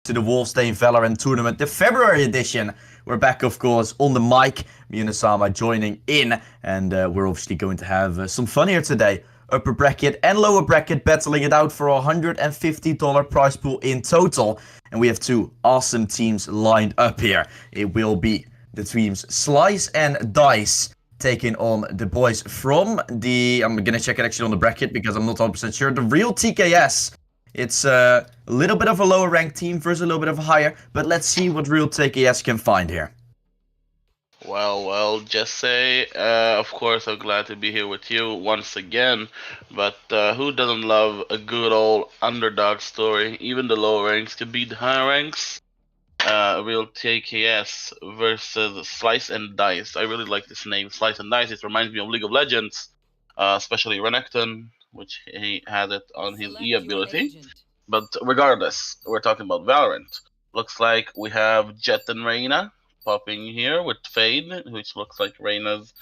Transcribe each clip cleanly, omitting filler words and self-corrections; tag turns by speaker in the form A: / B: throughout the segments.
A: to the Wolvesden Valorant tournament, the February edition. We're back, of course, on the mic. Me and Osama joining in, and we're obviously going to have some fun here today. Upper bracket and lower bracket battling it out for a $150 prize pool in total. And we have two awesome teams lined up here. It will be the teams Slice and Dice taking on the boys from the... I'm going to check it actually on the bracket because I'm not 100% sure. The real TKS. It's a little bit of a lower ranked team versus a little bit of a higher. But let's see what real TKS can find here.
B: Well, Jesse, of course I'm glad to be here with you once again, but who doesn't love a good old underdog story? Even the lower ranks can beat the higher ranks. Real TKS versus Slice and Dice. I really like this name, Slice and Dice. It reminds me of League of Legends, especially Renekton, which he had it on his E ability. But regardless, we're talking about Valorant. Looks like we have Jet and Reyna popping here with Fade, which looks like Reyna's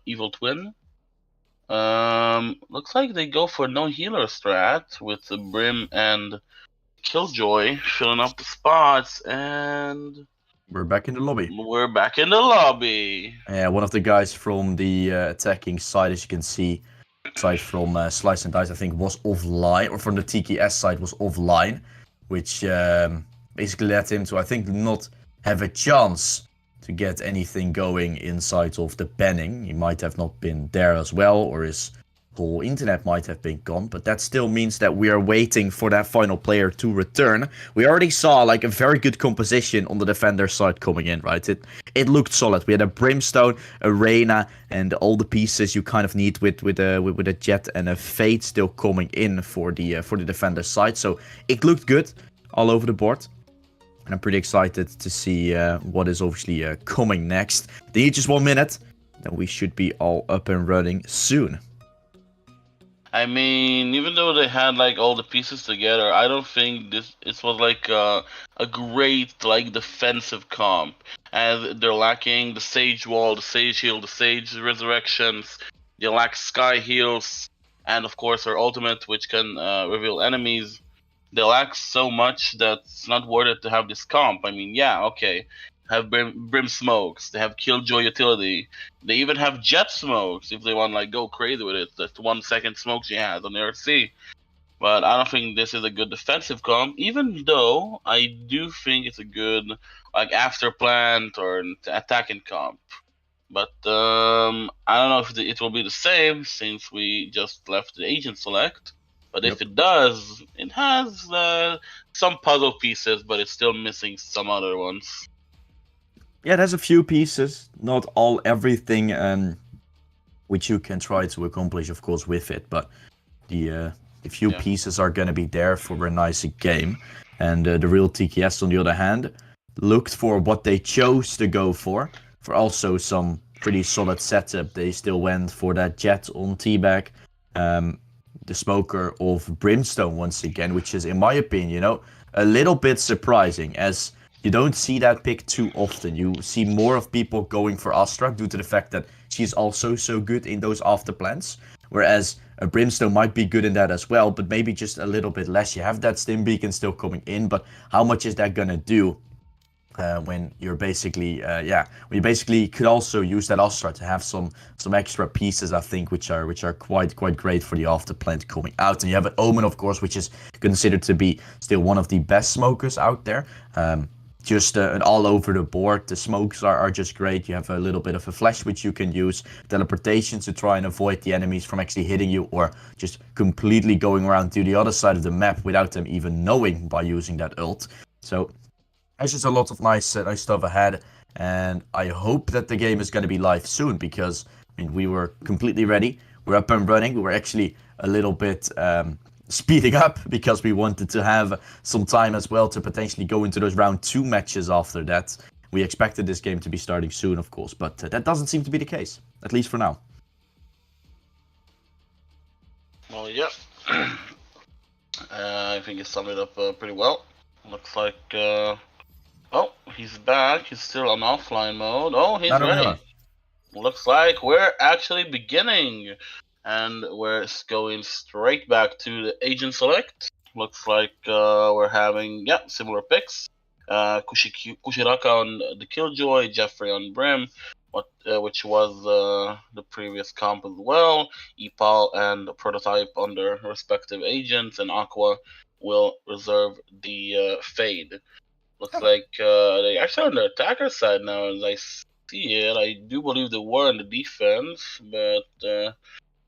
B: evil twin. Looks like they go for no healer strat with the Brim and Killjoy filling up the spots, and
A: we're back in the lobby. Yeah, one of the guys from the attacking side, as you can see, side from Slice and Dice, I think, was offline, or from the TKS side was offline, which basically led him to, I think, not have a chance to get anything going inside of the banning. He might have not been there as well, or his whole internet might have been gone, but that still means that we are waiting for that final player to return. We already saw like a very good composition on the defender side coming in, right? It looked solid. We had a Brimstone, a Reyna, and all the pieces you kind of need with a Jet and a Fade still coming in for the defender side. So it looked good all over the board. And I'm pretty excited to see what is obviously coming next. They need just 1 minute, then we should be all up and running soon.
B: I mean, even though they had like all the pieces together, I don't think it was like a great like defensive comp. As they're lacking the Sage Wall, the Sage Heal, the Sage Resurrections. They lack Sky Heals, and of course her ultimate, which can reveal enemies. They lack so much that it's not worth it to have this comp. I mean, yeah, okay. Have Brim Smokes. They have Killjoy utility. They even have Jet Smokes if they want like go crazy with it. That's 1 second smokes she has on the RC. But I don't think this is a good defensive comp, even though I do think it's a good like after plant or an attacking comp. But I don't know if it will be the same since we just left the agent select. But if it does, it has some puzzle pieces, but it's still missing some other ones.
A: Yeah, there's a few pieces, not everything which you can try to accomplish, of course, with it. But the few pieces are going to be there for a nice game. And the real TKS, on the other hand, looked for what they chose to go for also some pretty solid setup. They still went for that Jet on Teabag. The smoker of Brimstone once again, which is, in my opinion, a little bit surprising, as you don't see that pick too often. You see more of people going for Astra due to the fact that she's also so good in those after plans, whereas a Brimstone might be good in that as well, but maybe just a little bit less. You have that Stim Beacon still coming in, but how much is that gonna do? When you're basically, when you basically could also use that Astra to have some extra pieces, I think, which are quite great for the after plant coming out. And you have an Omen, of course, which is considered to be still one of the best smokers out there. Just an all over the board. The smokes are just great. You have a little bit of a flash which you can use, teleportation to try and avoid the enemies from actually hitting you, or just completely going around to the other side of the map without them even knowing by using that ult. So there's just a lot of nice stuff ahead, and I hope that the game is going to be live soon, because I mean, we were completely ready. We're up and running. We were actually a little bit speeding up because we wanted to have some time as well to potentially go into those round 2 matches after that. We expected this game to be starting soon, of course, but that doesn't seem to be the case, at least for now.
B: Well, yeah. I think you summed it up pretty well. Looks like... oh, he's back. He's still on offline mode. Oh, he's ready. Looks like we're actually beginning. And we're going straight back to the agent select Looks like we're having similar picks. Kushiraka on the Killjoy, Jeffrey on Brim, which was the previous comp as well. Epal and Prototype on their respective agents, and Aqua will reserve the Fade. Looks like they actually on the attacker side now, as I see it. I do believe they were on the defense, but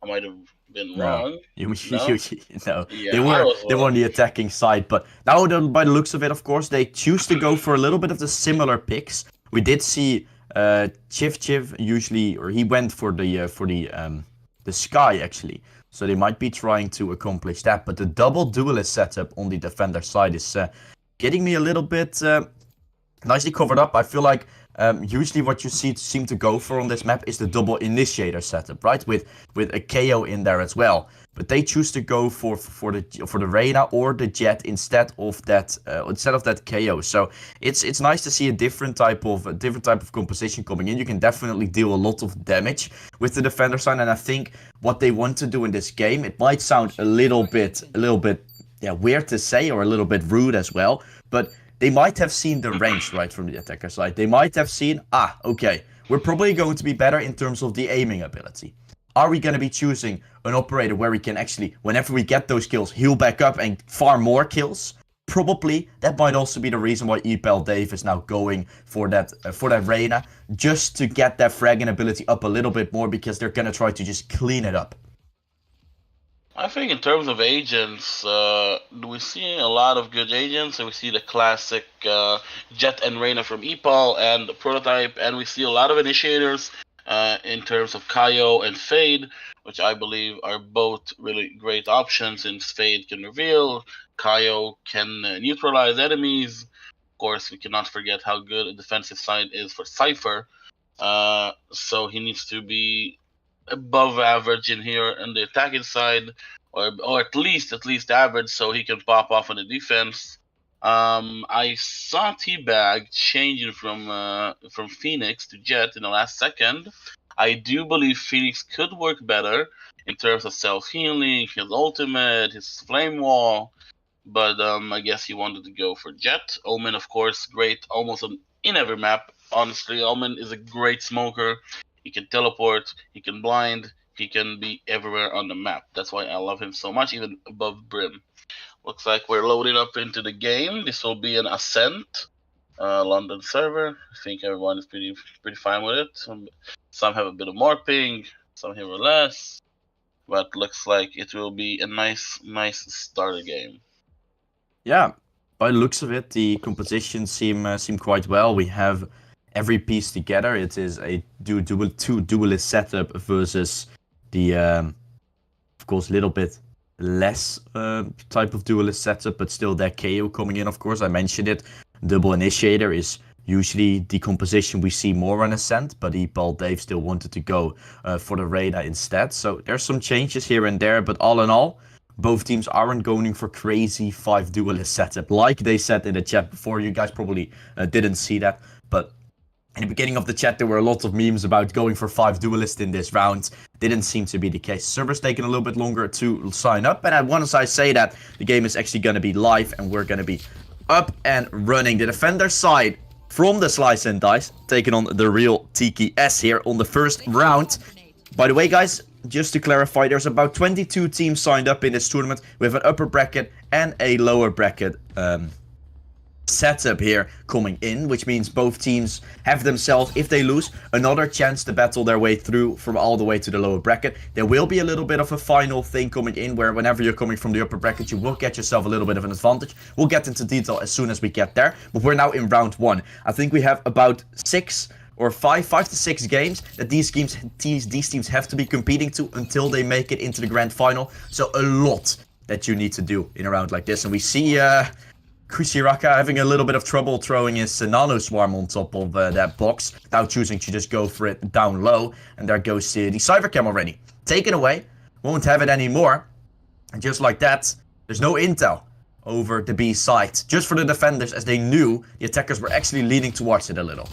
B: I might have been wrong. No?
A: No,
B: Yeah,
A: they
B: I
A: were
B: was
A: they were on
B: wrong.
A: the attacking side, but now by the looks of it, of course, they choose to go for a little bit of the similar picks. We did see Chiv usually, or he went for the Sky actually, so they might be trying to accomplish that. But the double duelist setup on the defender side is getting me a little bit nicely covered up. I feel like usually what you seem to go for on this map is the double initiator setup, right? With a KO in there as well. But they choose to go for the Reyna or the Jet instead of that KO. So it's nice to see a different type of composition coming in. You can definitely deal a lot of damage with the defender side, and I think what they want to do in this game, it might sound a little bit weird to say, or a little bit rude as well, but they might have seen the range right from the attacker side. They might have seen, okay, we're probably going to be better in terms of the aiming ability. Are we going to be choosing an operator where we can actually, whenever we get those kills, heal back up and farm more kills? Probably. That might also be the reason why Epel Dave is now going for that Reyna, just to get that fragging ability up a little bit more, because they're going to try to just clean it up.
B: I think in terms of agents, we see a lot of good agents. So we see the classic Jet and Reyna from Epal and the Prototype, and we see a lot of initiators in terms of Kaio and Fade, which I believe are both really great options, since Fade can reveal, Kaio can neutralize enemies. Of course, we cannot forget how good a defensive side is for Cypher. So he needs to be above average in here on the attacking side, or at least average, so he can pop off on the defense. I saw Teabag changing from Phoenix to Jet in the last second. I do believe Phoenix could work better in terms of self healing, his ultimate, his flame wall, but I guess he wanted to go for Jet. Omen, of course, great almost in every map. Honestly, Omen is a great smoker. He can teleport, he can blind, he can be everywhere on the map. That's why I love him so much, even above Brim. Looks like we're loading up into the game. This will be an Ascent London server. I think everyone is pretty fine with it. Some have a bit of more ping, some have less, but looks like it will be a nice starter game.
A: Yeah, by the looks of it, the compositions seem quite well. We have every piece together. It is a two duelist setup versus the, of course, little bit less type of duelist setup, but still that KO coming in. Of course, I mentioned it. Double initiator is usually the composition we see more on Ascent, but Epal Dave still wanted to go for the Reyna instead. So there's some changes here and there, but all in all, both teams aren't going for crazy 5 duelist setup like they said in the chat before. You guys probably didn't see that, but in the beginning of the chat there were a lot of memes about going for 5 duelists in this round. Didn't seem to be the case. Server's taking a little bit longer to sign up, and once I say that, the game is actually going to be live and we're going to be up and running. The defender side from the Slice and Dice taking on the real Tiki S here on the first round. By the way, guys, just to clarify, there's about 22 teams signed up in this tournament with an upper bracket and a lower bracket setup here coming in, which means both teams have themselves, if they lose, another chance to battle their way through from all the way to the lower bracket. There will be a little bit of a final thing coming in where whenever you're coming from the upper bracket, you will get yourself a little bit of an advantage. We'll get into detail as soon as we get there, but we're now in round 1. I think we have about 5 to 6 games that these teams have to be competing to until they make it into the grand final. So a lot that you need to do in a round like this. And we see Kushiraka having a little bit of trouble throwing his Nano Swarm on top of that box, now choosing to just go for it down low. And there goes the Cybercam already. Taken away, won't have it anymore. And just like that, there's no intel over the B side. Just for the defenders, as they knew the attackers were actually leaning towards it a little.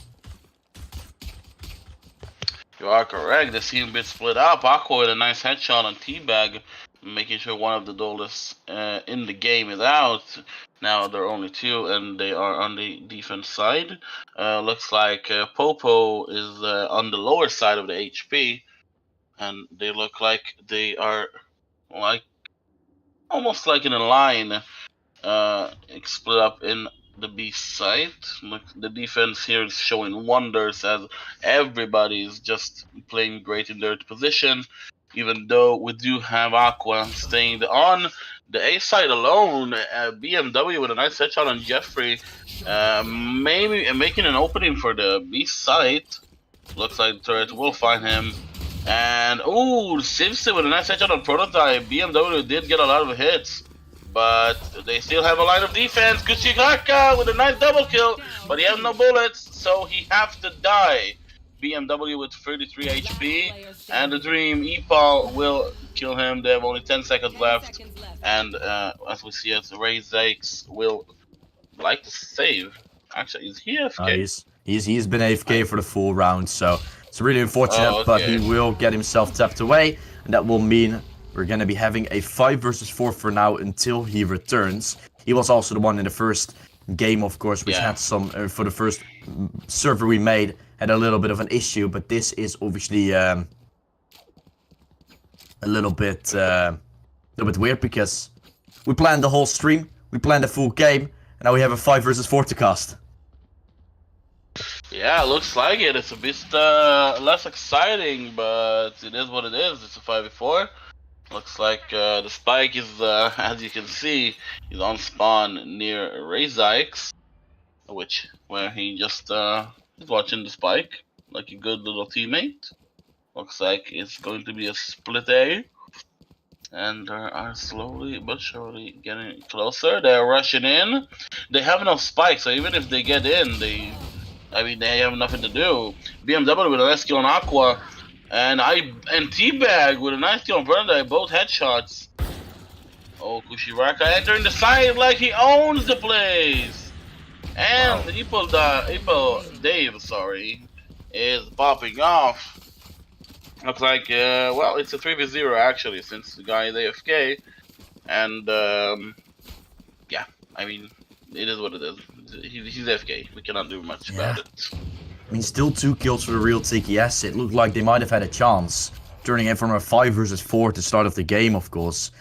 B: You are correct. The team bit split up. Aqua with a nice headshot on Teabag. making sure one of the duelists in the game is out. Now there are only 2, and they are on the defense side. Looks like Popo is on the lower side of the HP, and they look like they are like almost like in a line, split up in the B side. Look, the defense here is showing wonders as everybody is just playing great in their position. Even though we do have Aqua staying on the A side alone, BMW with a nice headshot on Jeffrey, maybe making an opening for the B side. Looks like the turret will find him. And ooh, Simpson with a nice headshot on Prototype. BMW did get a lot of hits, but they still have a line of defense. Kushigaka with a nice double kill, but he has no bullets, so he has to die. BMW with 33 HP, and the Dream EPAL will kill him. They have only 10 seconds left, and as we see it, Ray Zakes will like to save. Actually, is he AFK?
A: He's been AFK for the full round, so it's really unfortunate, but he will get himself tapped away, and that will mean we're going to be having a 5 versus 4 for now until he returns. He was also the one in the first game, of course, which had some, for the first server we made, had a little bit of an issue, but this is obviously a little bit weird, because we planned the whole stream, we planned the full game, and now we have a 5 versus 4 to cast.
B: Yeah, looks like it. It's a bit less exciting, but it is what it is. It's a 5v4. Looks like the spike is, as you can see, is on spawn near Razykes, where he just is watching the spike like a good little teammate. Looks like it's going to be a split A, and they are slowly but surely getting closer. They're rushing in. They have enough spikes, so even if they get in, they have nothing to do. BMW with a nice kill on Aqua, and T-Bag with a nice kill on Bernadette, both headshots. Oh, Kushiraka entering the side like he owns the place. And Dave, is popping off. Looks like, well, it's a 3v0 actually, since the guy is AFK. And, yeah, I mean, it is what it is. He's AFK. We cannot do much about it.
A: I mean, still 2 kills for the real TKS. It looked like they might have had a chance, turning it from a 5 versus 4 at the start of the game, of course,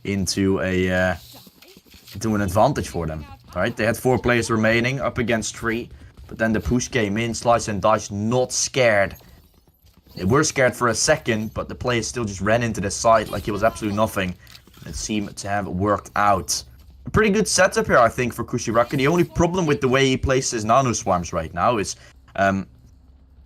A: into an advantage for them. Right? They had 4 players remaining, up against 3, but then the push came in. Slice and Dice not scared. They were scared for a second, but the players still just ran into the side like it was absolutely nothing. It seemed to have worked out. A pretty good setup here, I think, for Kushiraka. The only problem with the way he places nano swarms right now is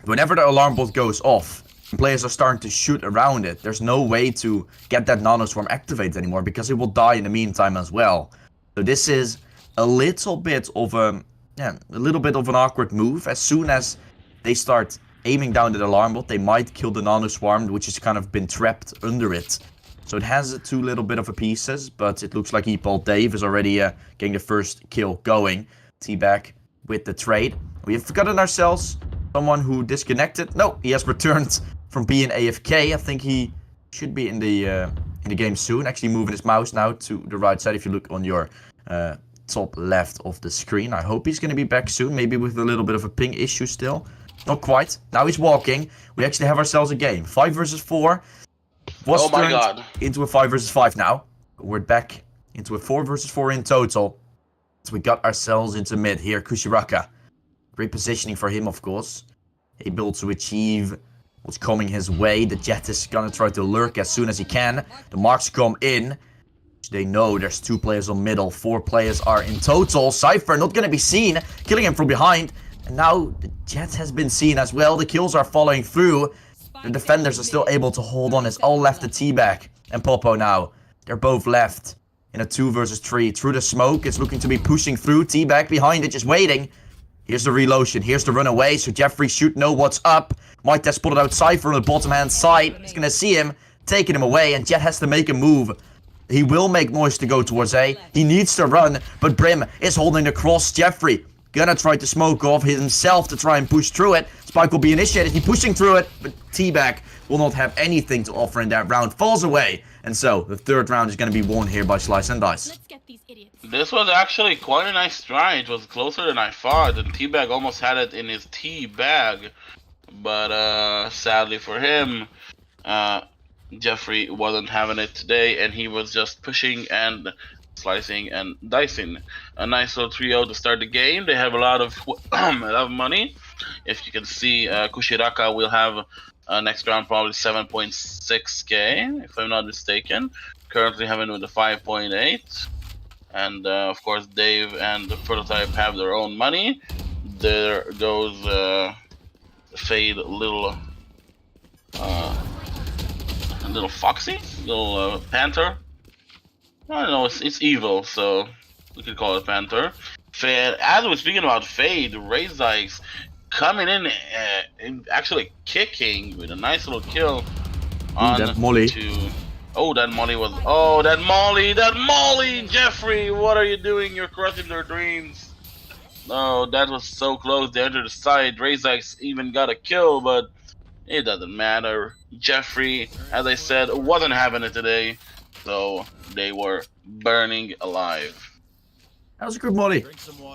A: whenever the alarm bot goes off, players are starting to shoot around it. There's no way to get that nano swarm activated anymore, because it will die in the meantime as well. So this is a little bit of an awkward move. As soon as they start aiming down the alarm bot, they might kill the nano swarm, which has kind of been trapped under it. So it has 2 little bit of a pieces, but it looks like EPAL Dave is already getting the first kill going. T-Bag with the trade. We have forgotten ourselves someone who disconnected. No, he has returned from being AFK. I think he should be in the game soon. Actually moving his mouse now to the right side if you look on your top left of the screen. I hope he's going to be back soon, maybe with a little bit of a ping issue still. Not quite. Now he's walking. We actually have ourselves a game. 5 versus 4. Was turned into a 5 versus 5 now. We're back into a 4 versus 4 in total. So we got ourselves into mid here. Kushiraka. Great positioning for him, of course. Able to achieve what's coming his way. The Jet is gonna try to lurk as soon as he can. The marks come in. They know there's 2 players on middle. 4 players are in total. Cypher not gonna be seen. Killing him from behind. And now the Jet has been seen as well. The kills are following through. The defenders are still able to hold on. It's all left to T-Bag and Popo now. They're both left in a 2 versus 3. Through the smoke, it's looking to be pushing through. T-Bag behind it, just waiting. Here's the relotion. Here's the runaway. So Jeffrey should know what's up. Might have spotted out Cypher on the bottom hand side. He's going to see him, taking him away. And Jet has to make a move. He will make noise to go towards A. He needs to run, but Brim is holding the cross. Jeffrey Gonna try to smoke off himself to try and push through it. Spike will be initiated. He's pushing through it, but T-Bag will not have anything to offer in that round. Falls away. And so, the third round is gonna be won here by Slice and Dice.
C: Let's get these idiots.
B: This was actually quite a nice try. It was closer than I thought, and T-Bag almost had it in his tea bag. But sadly for him, Jeffrey wasn't having it today, and he was just pushing and slicing and dicing. A nice little trio to start the game. They have a lot of money. If you can see, Kushiraka will have next round probably 7.6k, if I'm not mistaken. Currently having with the 5.8. And of course, Dave and the Prototype have their own money. There goes Fade, little Foxy, little Panther. I don't know, it's evil, so we could call it Panther. Fade, as we're speaking about Fade, Razix coming in and actually kicking with a nice little kill on
A: that Molly.
B: That Molly was. Oh, that Molly, Jeffrey, what are you doing? You're crushing their dreams. No, that was so close. They entered the side. Razix even got a kill, but it doesn't matter. Jeffrey, as I said, wasn't having it today, so they were burning alive.
A: That was a good molly.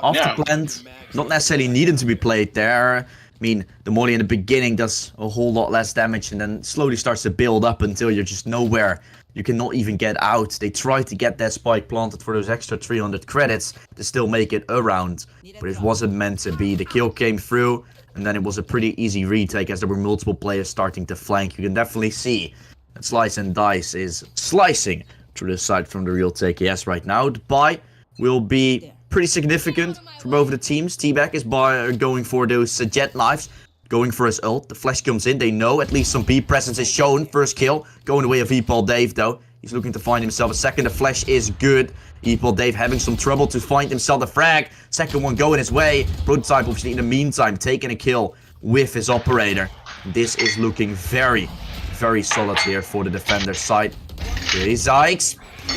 A: After plant, not necessarily needing to be played there. I mean, the molly in the beginning does a whole lot less damage and then slowly starts to build up until you're just nowhere. You cannot even get out. They tried to get that spike planted for those extra 300 credits to still make it around, but it wasn't meant to be. The kill came through, and then it was a pretty easy retake as there were multiple players starting to flank. You can definitely see that Slice and Dice is slicing through the side from the real TKS right now. The buy will be pretty significant for both of the teams. T-Bag is going for those jet knives, going for his ult. The flash comes in. They know at least some B presence is shown. First kill going the way of Epal Dave though. He's looking to find himself a second. The flash is good. Epal Dave having some trouble to find himself the frag. Second one going his way. Prototype obviously in the meantime taking a kill with his operator. This is looking very, very solid here for the defender's side. Zykes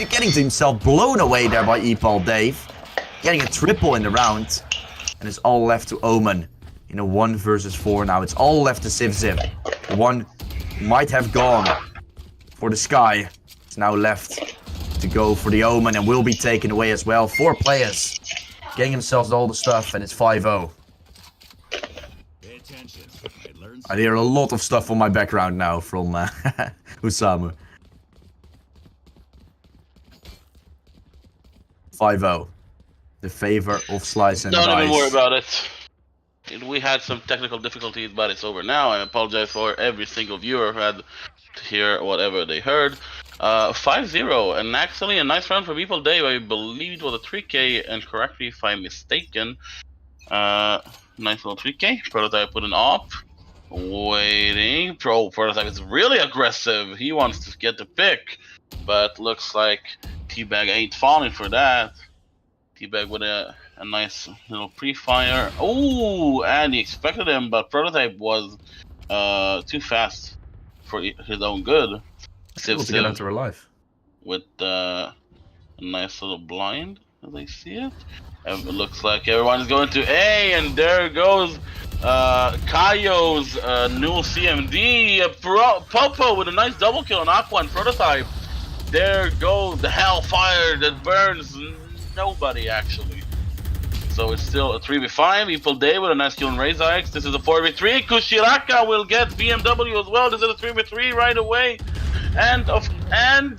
A: getting himself blown away there by Epal Dave. Getting a triple in the round. And it's all left to Omen. In a 1 versus 4 now. It's all left to Civ. The one who might have gone for the Sky is now left to go for the Omen and will be taken away as well. 4 players getting themselves all the stuff, and it's 5-0. I hear a lot of stuff on my background now from Usamu. 5-0. The favor of Slice and Dice.
B: Don't even worry about it. We had some technical difficulties, but it's over now. I apologize for every single viewer who had to hear whatever they heard. 5-0, and actually a nice round for Epal Dave. I believe it was a 3k, and correct me if I'm mistaken. Nice little 3k. Prototype put an op. Waiting. Prototype is really aggressive. He wants to get the pick, but looks like T-Bag ain't falling for that. T-Bag with a nice little pre-fire. Oh, and he expected him, but Prototype was too fast for his own good.
A: Able to get into her life. With
B: a nice little blind, as I see it. And it looks like everyone is going to A, and there goes Kaio's new CMD. Popo with a nice double kill on Aqua and Prototype. There goes the hellfire that burns nobody, actually. So it's still a 3v5. Epal Dave with a nice kill on Razix. This is a 4v3. Kushiraka will get BMW as well. This is a 3v3 right away. And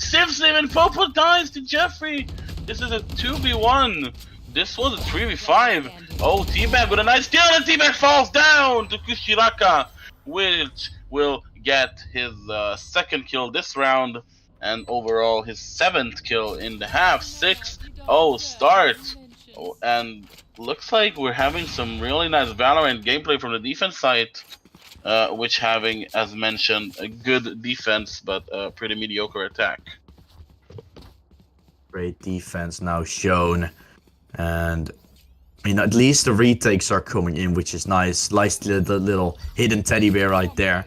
B: Civ and Popo dies to Jeffrey. This is a 2v1. This was a 3v5. Oh, T-Bag with a nice kill, and T-Bag falls down to Kushiraka, which will get his second kill this round, and overall his 7th kill in the half. 6-0 start. Oh, and looks like we're having some really nice Valorant gameplay from the defense side, which having, as mentioned, a good defense, but a pretty mediocre attack.
A: Great defense now shown. And I mean, at least the retakes are coming in, which is nice. Nice little hidden teddy bear right there.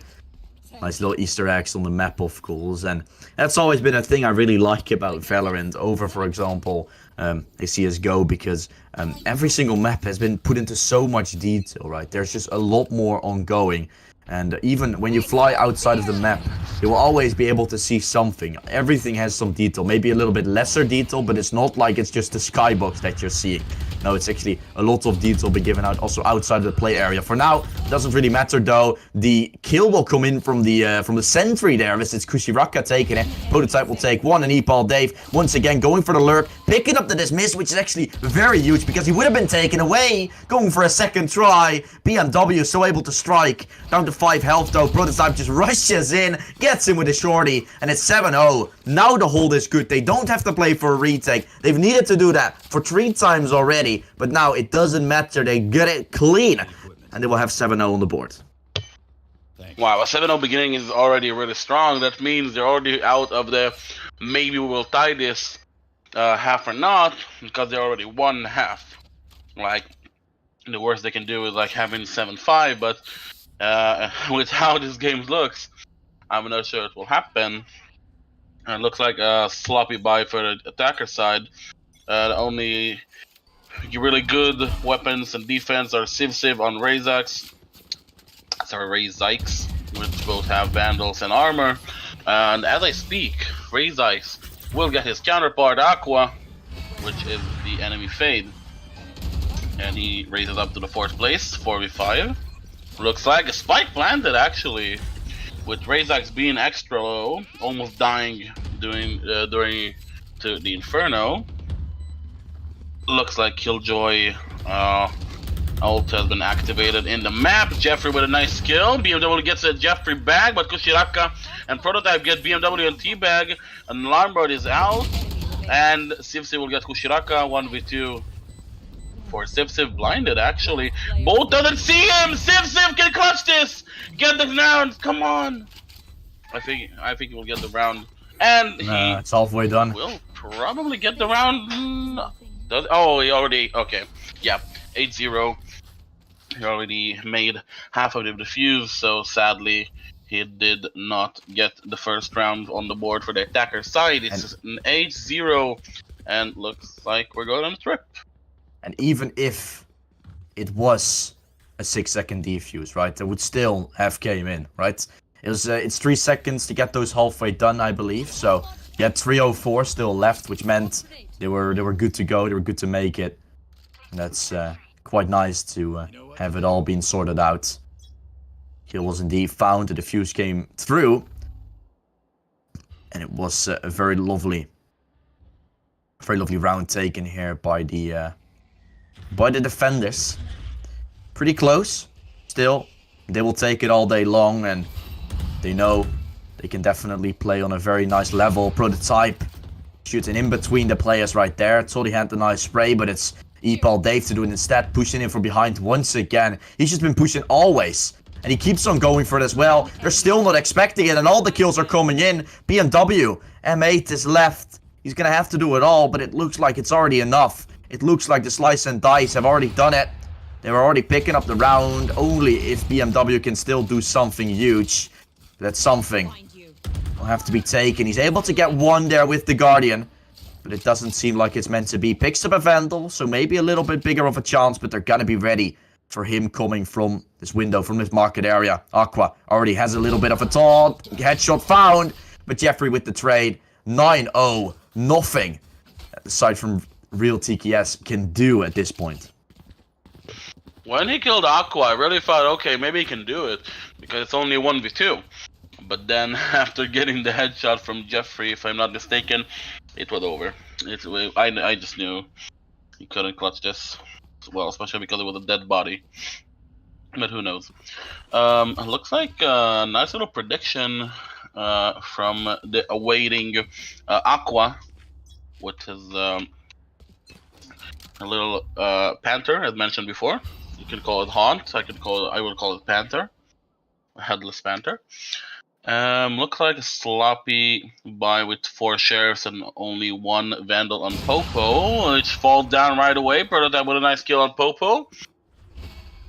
A: Nice little Easter eggs on the map, of course. And that's always been a thing I really like about Valorant over, for example, they see us go, because every single map has been put into so much detail, right? There's just a lot more ongoing. And even when you fly outside of the map, you will always be able to see something. Everything has some detail, maybe a little bit lesser detail, but it's not like it's just the skybox that you're seeing. No, it's actually a lot of detail be given out also outside of the play area. For now, it doesn't really matter though. The kill will come in from the sentry there. This is Kushiraka taking it. Prototype will take one, and Epal Dave once again going for the lurk, picking up the dismiss, which is actually very huge because he would have been taken away. Going for a second try. BMW so able to strike. Down to 5 health though. Prototype just rushes in, gets him with a shorty, and it's 7-0. Now the hold is good. They don't have to play for a retake. They've needed to do that for 3 times already, but now it doesn't matter. They get it clean, and they will have 7-0 on the board.
B: Wow, a 7-0 beginning is already really strong. That means they're already out of the maybe we will tie this half or not, because they already won half. Like, the worst they can do is like having 7-5, but with how this game looks, I'm not sure it will happen. It looks like a sloppy buy for the attacker side. The only really good weapons and defense are Civ on Razix, which both have Vandals and armor. And as I speak, Razix will get his counterpart Aqua, which is the enemy Fade. And he raises up to the 4th place, 4v5. Looks like a spike planted actually, with Razix being extra low, almost dying during to the Inferno. Looks like Killjoy ult has been activated in the map. Jeffrey with a nice kill. BMW gets a Jeffrey bag, but Kushiraka and Prototype get BMW and T-bag. And Alarmbird is out, and Civ will get Kushiraka 1v2 for Civ blinded actually. Bolt doesn't see him. Civ can clutch this. Get the round. Come on. I think he will get the round, and
A: it's halfway done.
B: Will probably get the round. Oh, he already, okay, yeah, 8-0. He already made half of the defuse, so sadly he did not get the first round on the board for the attacker side. It's an 8-0, and looks like we're going on a trip.
A: And even if it was a 6-second defuse, right, that would still have came in, right? It's 3 seconds to get those halfway done, I believe, so you had 3:04 still left, which meant they were good to go. They were good to make it. And that's quite nice to have it all been sorted out. Kill was indeed found. The defuse came through, and it was a very lovely round taken here by the defenders. Pretty close. Still, they will take it all day long, and they know they can definitely play on a very nice level. Prototype shooting in between the players right there. Thought he had the nice spray, but it's Epal Dave to do it instead. Pushing in from behind once again. He's just been pushing always, and he keeps on going for it as well. They're still not expecting it, and all the kills are coming in. BMW, M8 is left. He's gonna have to do it all, but it looks like it's already enough. It looks like the Slice and Dice have already done it. They were already picking up the round. Only if BMW can still do something huge. That something will have to be taken. He's able to get one there with the Guardian, but it doesn't seem like it's meant to be. Picks up a Vandal, so maybe a little bit bigger of a chance, but they're gonna be ready for him coming from this window, from this market area. Aqua already has a little bit of a taunt. Headshot found, but Jeffrey with the trade. 9-0. Nothing aside from real TKS can do at this point.
B: When he killed Aqua, I really thought, okay, maybe he can do it, because it's only 1v2. But then, after getting the headshot from Jeffrey, if I'm not mistaken, it was over. I just knew he couldn't clutch this. Well, especially because it was a dead body. But who knows. It looks like a nice little prediction from the awaiting Aqua, which is a little Panther, as mentioned before. You can call it Haunt. I would call it Panther, a headless Panther. Looks like a sloppy buy with 4 sheriffs and only 1 Vandal on Popo, which falls down right away. Prototype with a nice kill on Popo,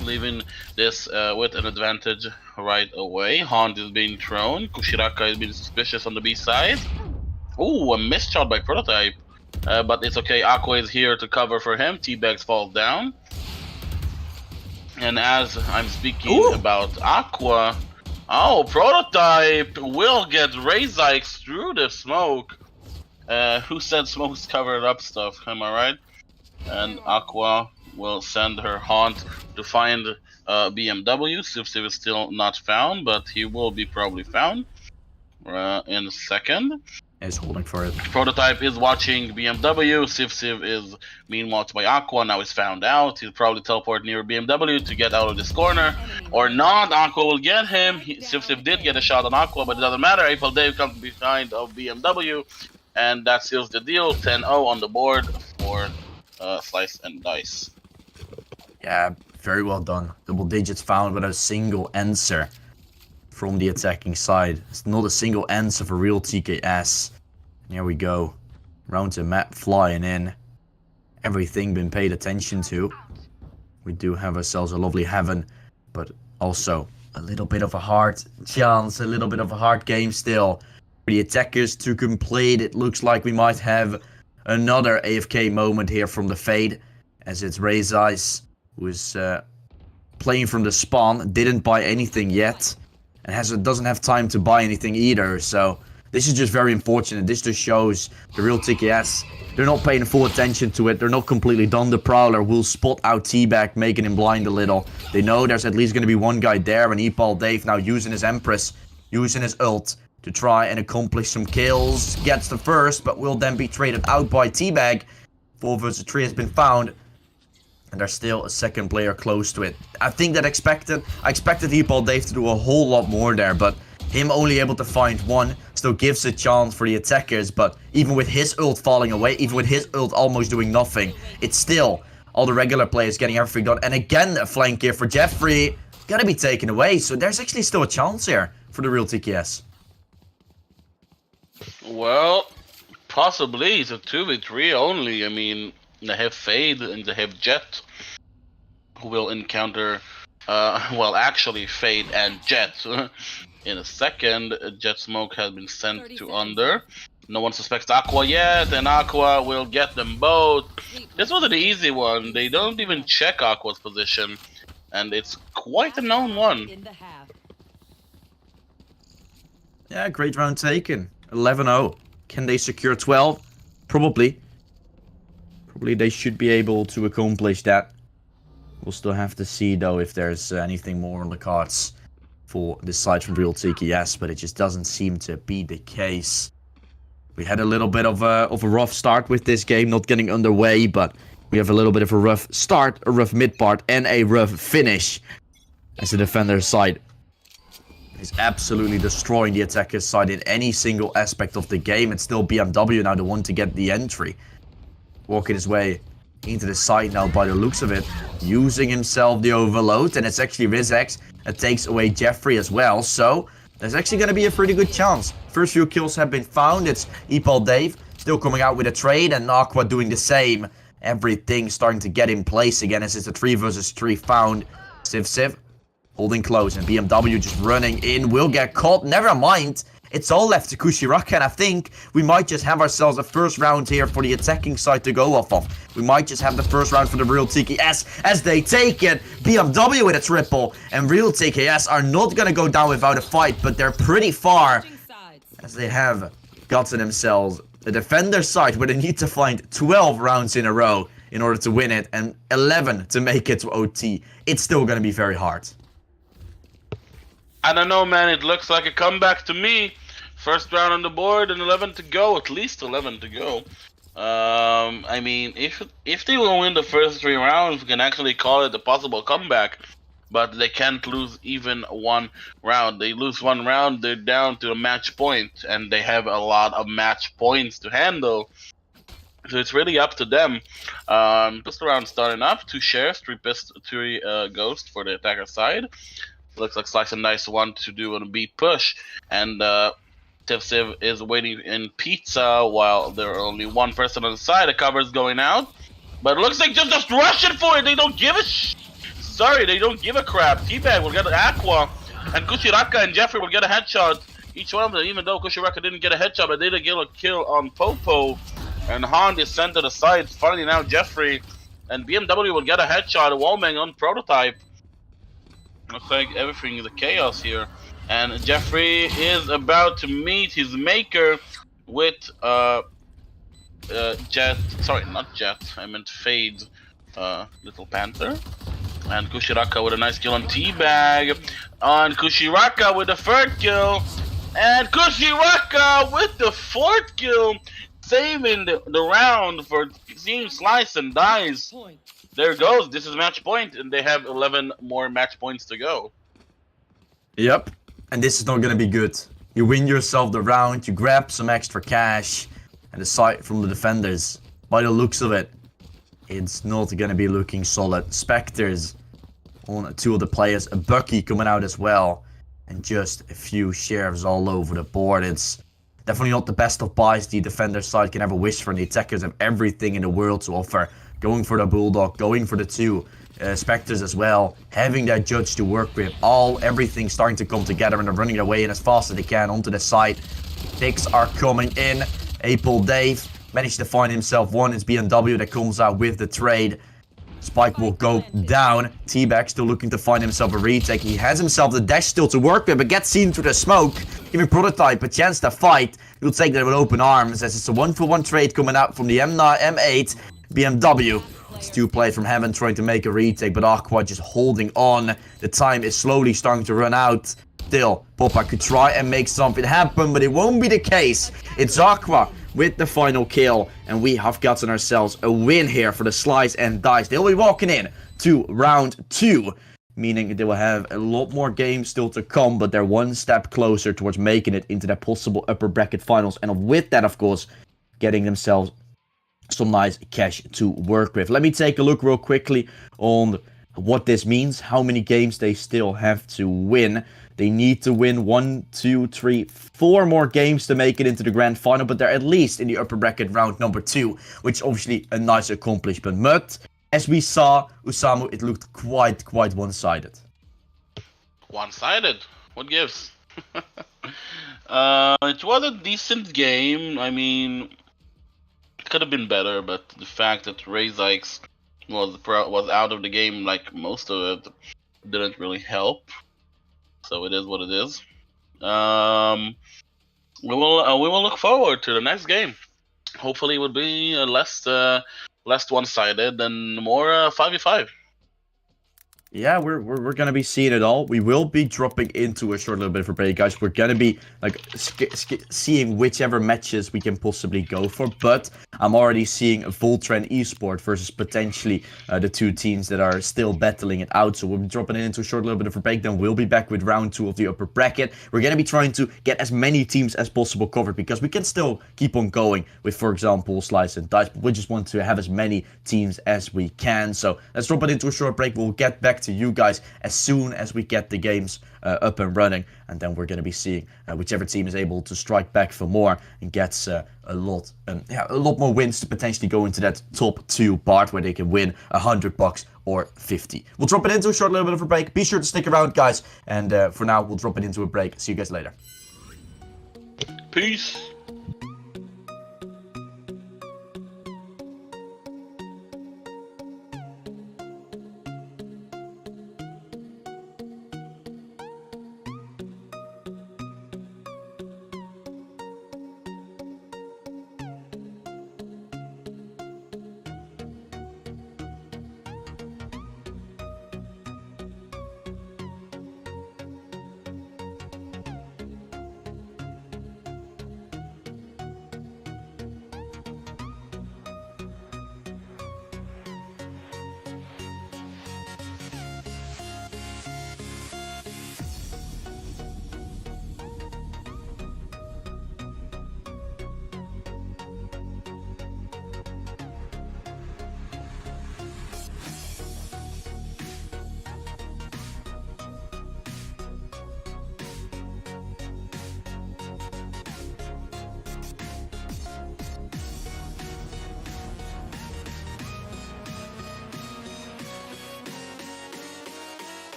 B: leaving this with an advantage right away. Haunt is being thrown. Kushiraka is being suspicious on the B side. Ooh, a missed shot by Prototype. But it's okay. Aqua is here to cover for him. T-Bags falls down. And as I'm speaking about Aqua, oh, Prototype will get Razikes through the smoke. Who said smoke's covered up stuff? Am I right? And Aqua will send her Haunt to find BMW. Civ is still not found, but he will be probably found in a second.
A: Is holding for it.
B: Prototype is watching BMW. Civ is being watched by Aqua. Now he's found out. He'll probably teleport near BMW to get out of this corner. Or not, Aqua will get him. Civ did get a shot on Aqua, but it doesn't matter. April Dave comes behind of BMW. And that seals the deal. 10-0 on the board for Slice and Dice.
A: Yeah, very well done. Double digits found without a single answer from the attacking side. It's not a single answer for real TKS. And here we go. Round to map flying in. Everything been paid attention to. We do have ourselves a lovely heaven, but also a little bit of a hard chance, a little bit of a hard game still. For the attackers to complete, it looks like we might have another AFK moment here from the Fade, as it's Raise Ice, who is playing from the spawn, didn't buy anything yet, and doesn't have time to buy anything either. So this is just very unfortunate. This just shows the real TKS. They're not paying full attention to it. They're not completely done. The Prowler will spot out T-Bag, making him blind a little. They know there's at least going to be one guy there, and Epal Dave now using his Empress, using his ult to try and accomplish some kills. Gets the first, but will then be traded out by T-Bag. 4 versus 3 has been found. And there's still a second player close to it. I think that I expected Epal Dave to do a whole lot more there, but him only able to find one still gives a chance for the attackers. But even with his ult falling away, even with his ult almost doing nothing, it's still all the regular players getting everything done. And again, a flank here for Jeffrey. Gonna be taken away. So there's actually still a chance here for the real TKS.
B: Well, possibly. It's a 2v3 only. I mean, they have Fade and they have Jet, who will encounter, well, actually Fade and Jet. In a second, Jet Smoke has been sent to under. No one suspects Aqua yet, and Aqua will get them both. This was an easy one. They don't even check Aqua's position, and it's quite a known one.
A: Yeah, great round taken. 11-0. Can they secure 12? Probably. Probably they should be able to accomplish that. We'll still have to see, though, if there's anything more on the cards for this side from real TKS, but it just doesn't seem to be the case. We had a little bit of a rough start with this game, not getting underway, but we have a little bit of a rough start, a rough mid part, and a rough finish. As the defender side is absolutely destroying the attacker's side in any single aspect of the game. It's still BMW now the one to get the entry. Walking his way into the side now by the looks of it. Using himself the overload, and it's actually Rizex that takes away Jeffrey as well. So there's actually going to be a pretty good chance. First few kills have been found. It's Epal Dave still coming out with a trade, and Aqua doing the same. Everything starting to get in place again as it's a 3 versus 3 found. Civ holding close, and BMW just running in. Will get caught. Never mind. It's all left to Kushiraka, and I think we might just have ourselves a first round here for the attacking side to go off of. We might just have the first round for the real TKS as they take it. BMW with a triple, and real TKS are not going to go down without a fight, but they're pretty far as they have gotten themselves a defender side where they need to find 12 rounds in a row in order to win it, and 11 to make it to OT. It's still going to be very hard.
B: I don't know, man. It looks like a comeback to me. First round on the board and 11 to go. At least 11 to go. I mean, if they will win the first 3 rounds, we can actually call it a possible comeback. But they can't lose even 1 round. They lose 1 round, they're down to a match point, and they have a lot of match points to handle. So it's really up to them. Pistol round starting up. 2 shares, 3 ghosts for the attacker side. Looks like Slice and Dice want to do a B push, and Civ is waiting in pizza while there are only 1 person on the side. The cover is going out, but it looks like just rushing for it. They don't give a sorry, they don't give a crap. T-Bag will get an Aqua, and Kushiraka and Jeffrey will get a headshot. Each one of them, even though Kushiraka didn't get a headshot, but they did get a kill on Popo. And Han is sent to the side. Finally now Jeffrey and BMW will get a headshot. Wolming on prototype. Looks like everything is a chaos here. And Jeffrey is about to meet his maker with Jet. Sorry, not Jet. I meant Fade. Little Panther. And Kushiraka with a nice kill on Teabag. On Kushiraka with the third kill. And Kushiraka with the fourth kill. Saving the round for Team Slice and Dice. There goes. This is match point. And they have 11 more match points to go.
A: Yep. And this is not going to be good. You win yourself the round. You grab some extra cash. And aside from the defenders, by the looks of it, it's not going to be looking solid. Spectres on 2 of the players. A Bucky coming out as well. And just a few sheriffs all over the board. It's definitely not the best of buys the defender side can ever wish for. And the attackers have everything in the world to offer. Going for the Bulldog, going for the 2 Spectres as well. Having that judge to work with. Everything starting to come together. And they're running away in as fast as they can onto the side. Picks are coming in. April Dave managed to find himself one. It's BMW that comes out with the trade. Spike will go down. Teabag still looking to find himself a retake. He has himself the dash still to work with, but gets seen through the smoke. Giving Prototype a chance to fight. He'll take that with open arms as it's a 1-for-1 trade coming out from the M8 BMW. It's 2 players from Heaven trying to make a retake, but Aqua just holding on. The time is slowly starting to run out. Still, Popa could try and make something happen, but it won't be the case. It's Aqua with the final kill, and we have gotten ourselves a win here for the Slice and Dice. They'll be walking in to round 2, meaning they will have a lot more games still to come, but they're one step closer towards making it into that possible upper bracket finals, and with that, of course, getting themselves some nice cash to work with. Let me take a look real quickly on what this means, how many games they still have to win. They need to win 1, 2, 3, 4 more games to make it into the grand final, but they're at least in the upper bracket round number 2, which is obviously a nice accomplishment. But as we saw, Usamu, it looked quite one-sided.
B: One-sided? What gives? It was a decent game. I mean, it could have been better, but the fact that Razix was out of the game, like most of it, didn't really help. So it is what it is. We will look forward to the next game. Hopefully, it would be less one-sided and more 5v5.
A: Yeah, we're gonna be seeing it all. We will be dropping into a short little bit of a break, guys. We're gonna be like seeing whichever matches we can possibly go for. But I'm already seeing Voltren Esport versus potentially the 2 teams that are still battling it out. So we'll be dropping it into a short little bit of a break. Then we'll be back with round 2 of the upper bracket. We're gonna be trying to get as many teams as possible covered because we can still keep on going with, for example, Slice and Dice. But we just want to have as many teams as we can. So let's drop it into a short break. We'll get back to you guys as soon as we get the games up and running, and then we're going to be seeing whichever team is able to strike back for more and gets a lot more wins to potentially go into that top 2 part where they can win $100 or 50. We'll drop it into a short little bit of a break. Be sure to stick around, guys, and for now we'll drop it into a break. See you guys later.
B: Peace.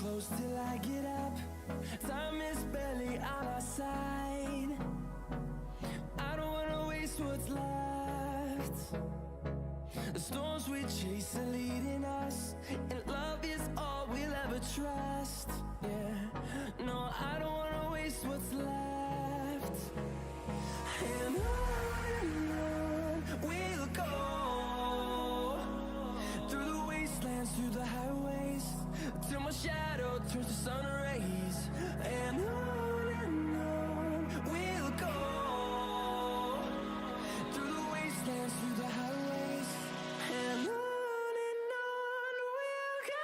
C: close till I get up. Time is barely on our side. I don't wanna waste what's left. The storms we chase are leading us, and love is all we'll ever trust. Yeah, no, I don't wanna waste what's left. And on we'll go, through the wastelands, through the highways, till my shadow turns to sun rays. And on we'll go, through the wastelands, through the highways, and on we'll go.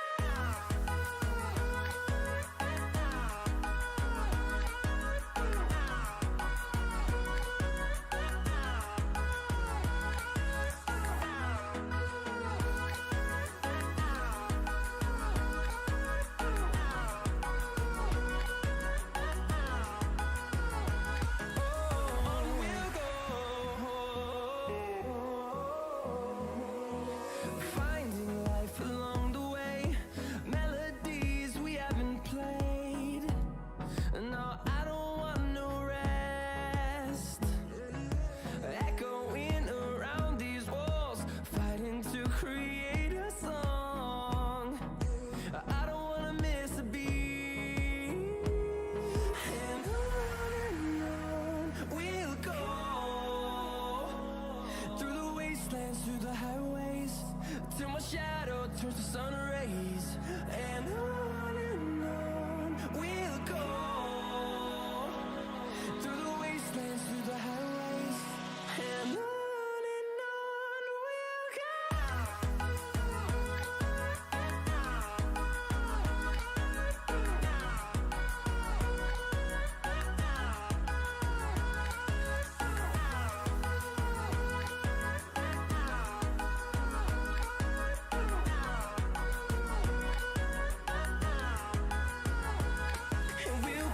C: Through the highways, till my shadow turns to sun rays. And on we'll go, through the wastelands, through the highways, and on we'll go. And we'll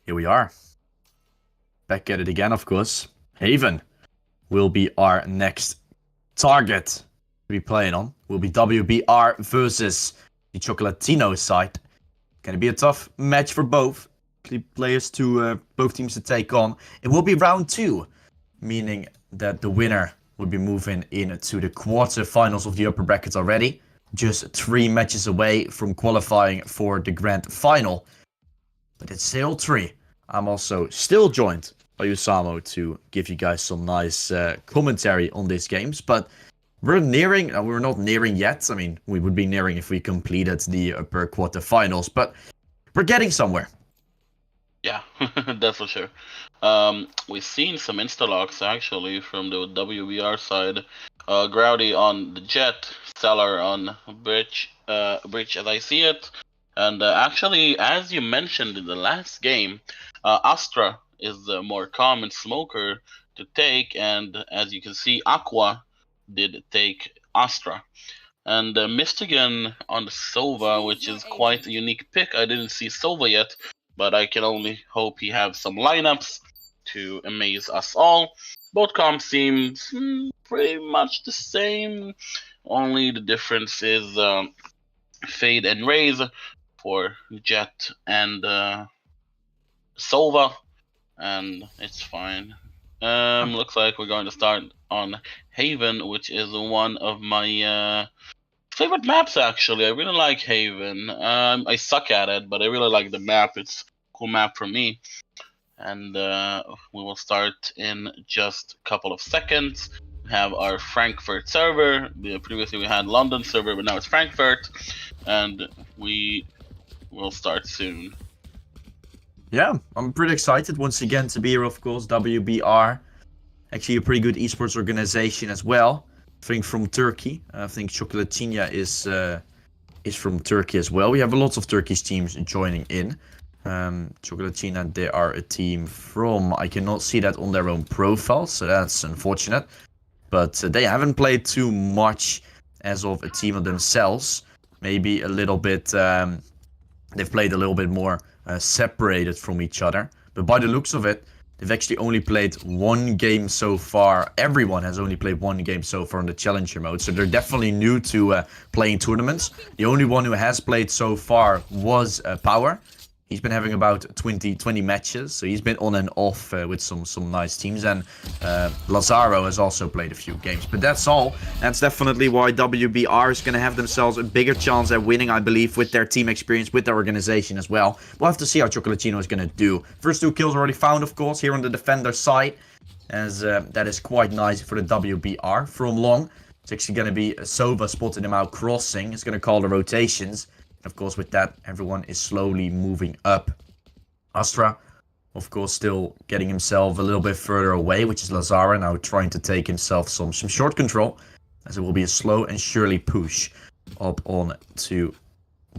A: Here we are. Back at it again, of course. Haven will be our next target to be playing on. Will be WBR versus the Chocolatino side. Gonna be a tough match for both players to both teams to take on. It will be round 2, meaning that the winner will be moving into the quarterfinals of the upper brackets already. Just 3 matches away from qualifying for the grand final. But it's still 3. I'm also still joined by Usamo to give you guys some nice commentary on these games. But we're nearing, we're not nearing yet. I mean, we would be nearing if we completed the upper quarterfinals. But we're getting somewhere.
B: Yeah, that's for sure. We've seen some insta-locks actually from the WBR side. Growdy on the Jet, Stellar on Bridge as I see it. And actually, as you mentioned in the last game, Astra is the more common smoker to take, and as you can see, Aqua did take Astra. And Mystigan on the Sova, which is quite a unique pick. I didn't see Sova yet, but I can only hope he has some lineups to amaze us all. Both comps seem pretty much the same, only the difference is Fade and Raze for Jet and Sova, and it's fine. Looks like we're going to start on Haven, which is one of my favorite maps actually. I really like Haven. I suck at it, but I really like the map. It's a cool map for me. And we will start in just a couple of seconds. We have our Frankfurt server. Previously we had London server, but now it's Frankfurt. And we will start soon.
A: Yeah, I'm pretty excited once again to be here, of course. WBR. Actually a pretty good esports organization as well. I think from Turkey. I think Chocolatinia is from Turkey as well. We have a lot of Turkish teams joining in. Chocolatina, they are a team from... I cannot see that on their own profile, so that's unfortunate. But they haven't played too much as of a team of themselves. Maybe a little bit... they've played a little bit more separated from each other. But by the looks of it, they've actually only played 1 game so far. Everyone has only played 1 game so far in the Challenger mode. So they're definitely new to playing tournaments. The only one who has played so far was Power. He's been having about 20 matches. So he's been on and off with some nice teams. And Lazaro has also played a few games. But that's all. That's definitely why WBR is going to have themselves a bigger chance at winning, I believe, with their team experience, with their organization as well. We'll have to see how Chocolatino is going to do. First 2 kills already found, of course, here on the defender side. As that is quite nice for the WBR. From long, it's actually going to be Sova spotting him out crossing. It's going to call the rotations. Of course, with that, everyone is slowly moving up. Astra, of course, still getting himself a little bit further away, which is Lazara now trying to take himself some short control, as it will be a slow and surely push up on to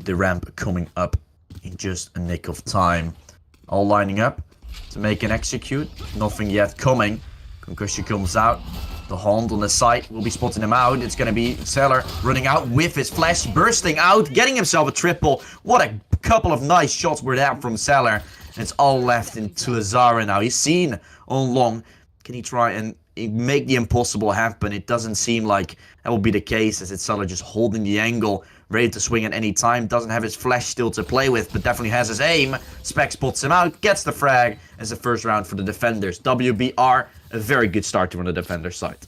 A: the ramp coming up in just a nick of time. All lining up to make an execute. Nothing yet coming. Concussion comes out. The Hond on the side will be spotting him out. It's going to be Seller running out with his flash, bursting out, getting himself a triple. What a couple of nice shots were that from Seller. And it's all left into Lazara now. He's seen on long. Can he try and make the impossible happen? It doesn't seem like that will be the case, as it's Seller just holding the angle, ready to swing at any time. Doesn't have his flash still to play with, but definitely has his aim. Spec spots him out, gets the frag as the first round for the defenders. WBR, a very good start on the defender side.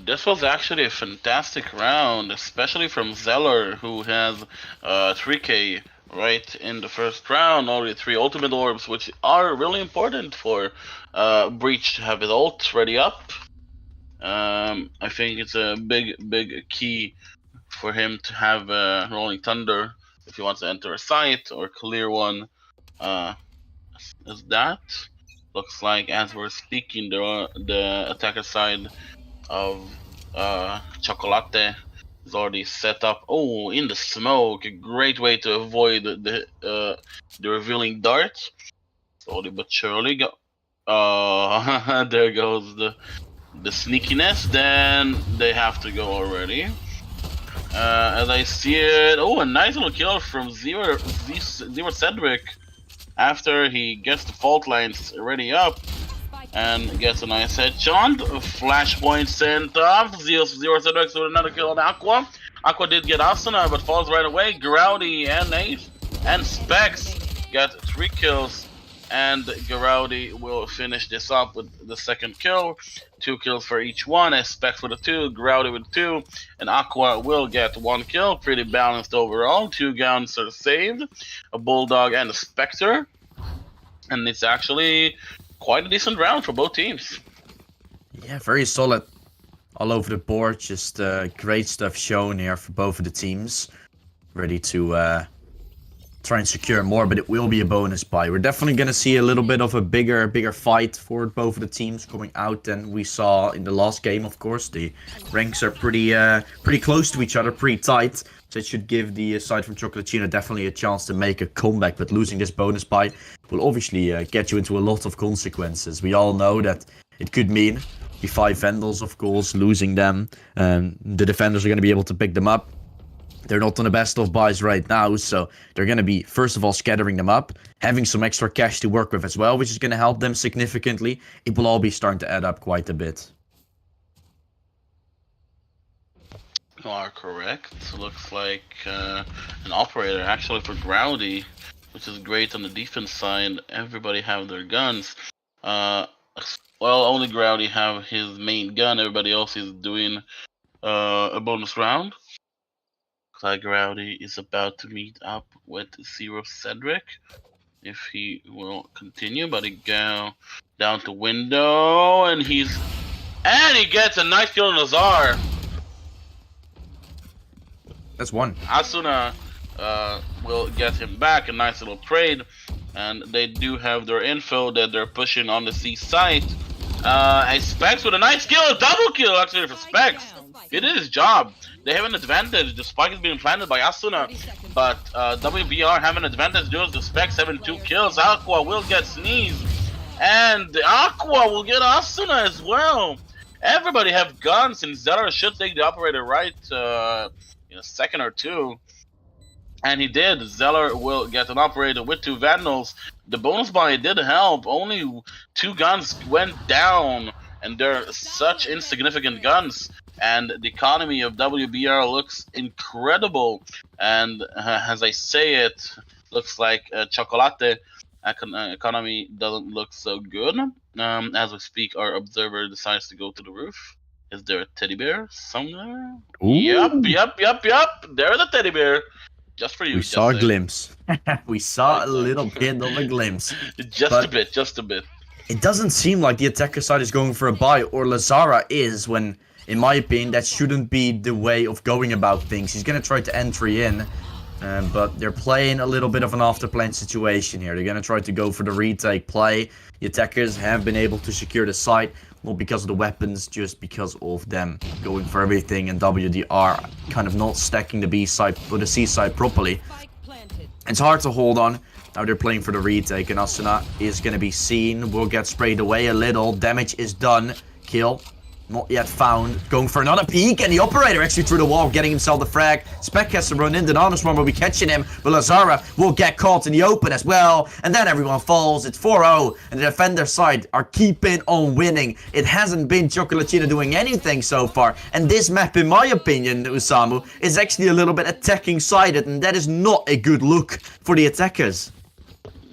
B: This was actually a fantastic round, especially from Zeller, who has 3k right in the first round, already 3 ultimate orbs, which are really important for Breach to have his ult ready up. I think it's a big key for him to have Rolling Thunder if he wants to enter a site or clear one. Is that? Looks like as we're speaking, the attacker side of Chocolate is already set up. Oh, in the smoke, a great way to avoid the revealing dart. Slowly but surely go. There goes the sneakiness. Then they have to go already. As I see it, oh, a nice little kill from Zero Cedric after he gets the fault lines ready up and gets a nice headshot. Flashpoint sent off. Zero Cedric with another kill on Aqua. Aqua did get Asuna, but falls right away. Groudie and Ace and Specs get 3 kills. And Groudie will finish this up with the second kill. 2 kills for each one. Specs with a 2, Groudie with 2, and Aqua will get 1 kill. Pretty balanced overall. 2 guns are saved, a Bulldog and a Spectre. And it's actually quite a decent round for both teams.
A: Yeah, very solid all over the board. Just great stuff shown here for both of the teams. Ready to try and secure more, but it will be a bonus buy. We're definitely going to see a little bit of a bigger fight for both of the teams coming out than we saw in the last game, of course. The ranks are pretty close to each other, pretty tight. So it should give the side from Chocolatino definitely a chance to make a comeback. But losing this bonus buy will obviously get you into a lot of consequences. We all know that it could mean the 5 Vandals, of course, losing them. The defenders are going to be able to pick them up. They're not on the best of buys right now, so they're going to be, first of all, scattering them up, having some extra cash to work with as well, which is going to help them significantly. It will all be starting to add up quite a bit.
B: You are correct. Looks like an operator actually for Groudie, which is great on the defense side. Everybody have their guns. Well, only Groudie have his main gun. Everybody else is doing a bonus round. Groudie is about to meet up with Zero Cedric if he will continue, but he go down to window and he gets a nice kill on Lazar.
A: That's 1.
B: Asuna will get him back, a nice little trade, and they do have their info that they're pushing on the C site. Specs with a nice kill, a double kill actually for Specs. He did his job. They have an advantage. The spike is being planted by Asuna, but WBR have an advantage due to the Specs having 2 kills. Aqua will get Sneeze, and Aqua will get Asuna as well. Everybody have guns, and Zeller should take the operator right in a second or 2. And he did. Zeller will get an operator with 2 Vandals. The bonus buy did help. Only 2 guns went down, and they're such insignificant guns. And the economy of WBR looks incredible. And as I say it, looks like Chocolate economy doesn't look so good. As we speak, our observer decides to go to the roof. Is there a teddy bear somewhere?
A: Ooh.
B: Yep. There's a teddy bear. Just for you.
A: We saw a glimpse. We saw a little bit of a glimpse.
B: Just a bit.
A: It doesn't seem like the attacker side is going for a buy, or Lazara is, when, in my opinion, that shouldn't be the way of going about things. He's going to try to entry in, but they're playing a little bit of an after-plan situation here. They're going to try to go for the retake play. The attackers have been able to secure the site, not because of the weapons, just because of them going for everything, and WDR kind of not stacking the B side or the C side properly. It's hard to hold on. Now they're playing for the retake, and Asuna is going to be seen. Will get sprayed away a little. Damage is done. Kill. Not yet found. Going for another peek, and the operator actually through the wall, getting himself the frag. Spec has to run in. The Nanoswarm will be catching him, but Lazara will get caught in the open as well. And then everyone falls. It's 4-0, and the defender side are keeping on winning. It hasn't been Chocolatino doing anything so far. And this map, in my opinion, Usamu, is actually a little bit attacking-sided, and that is not a good look for the attackers.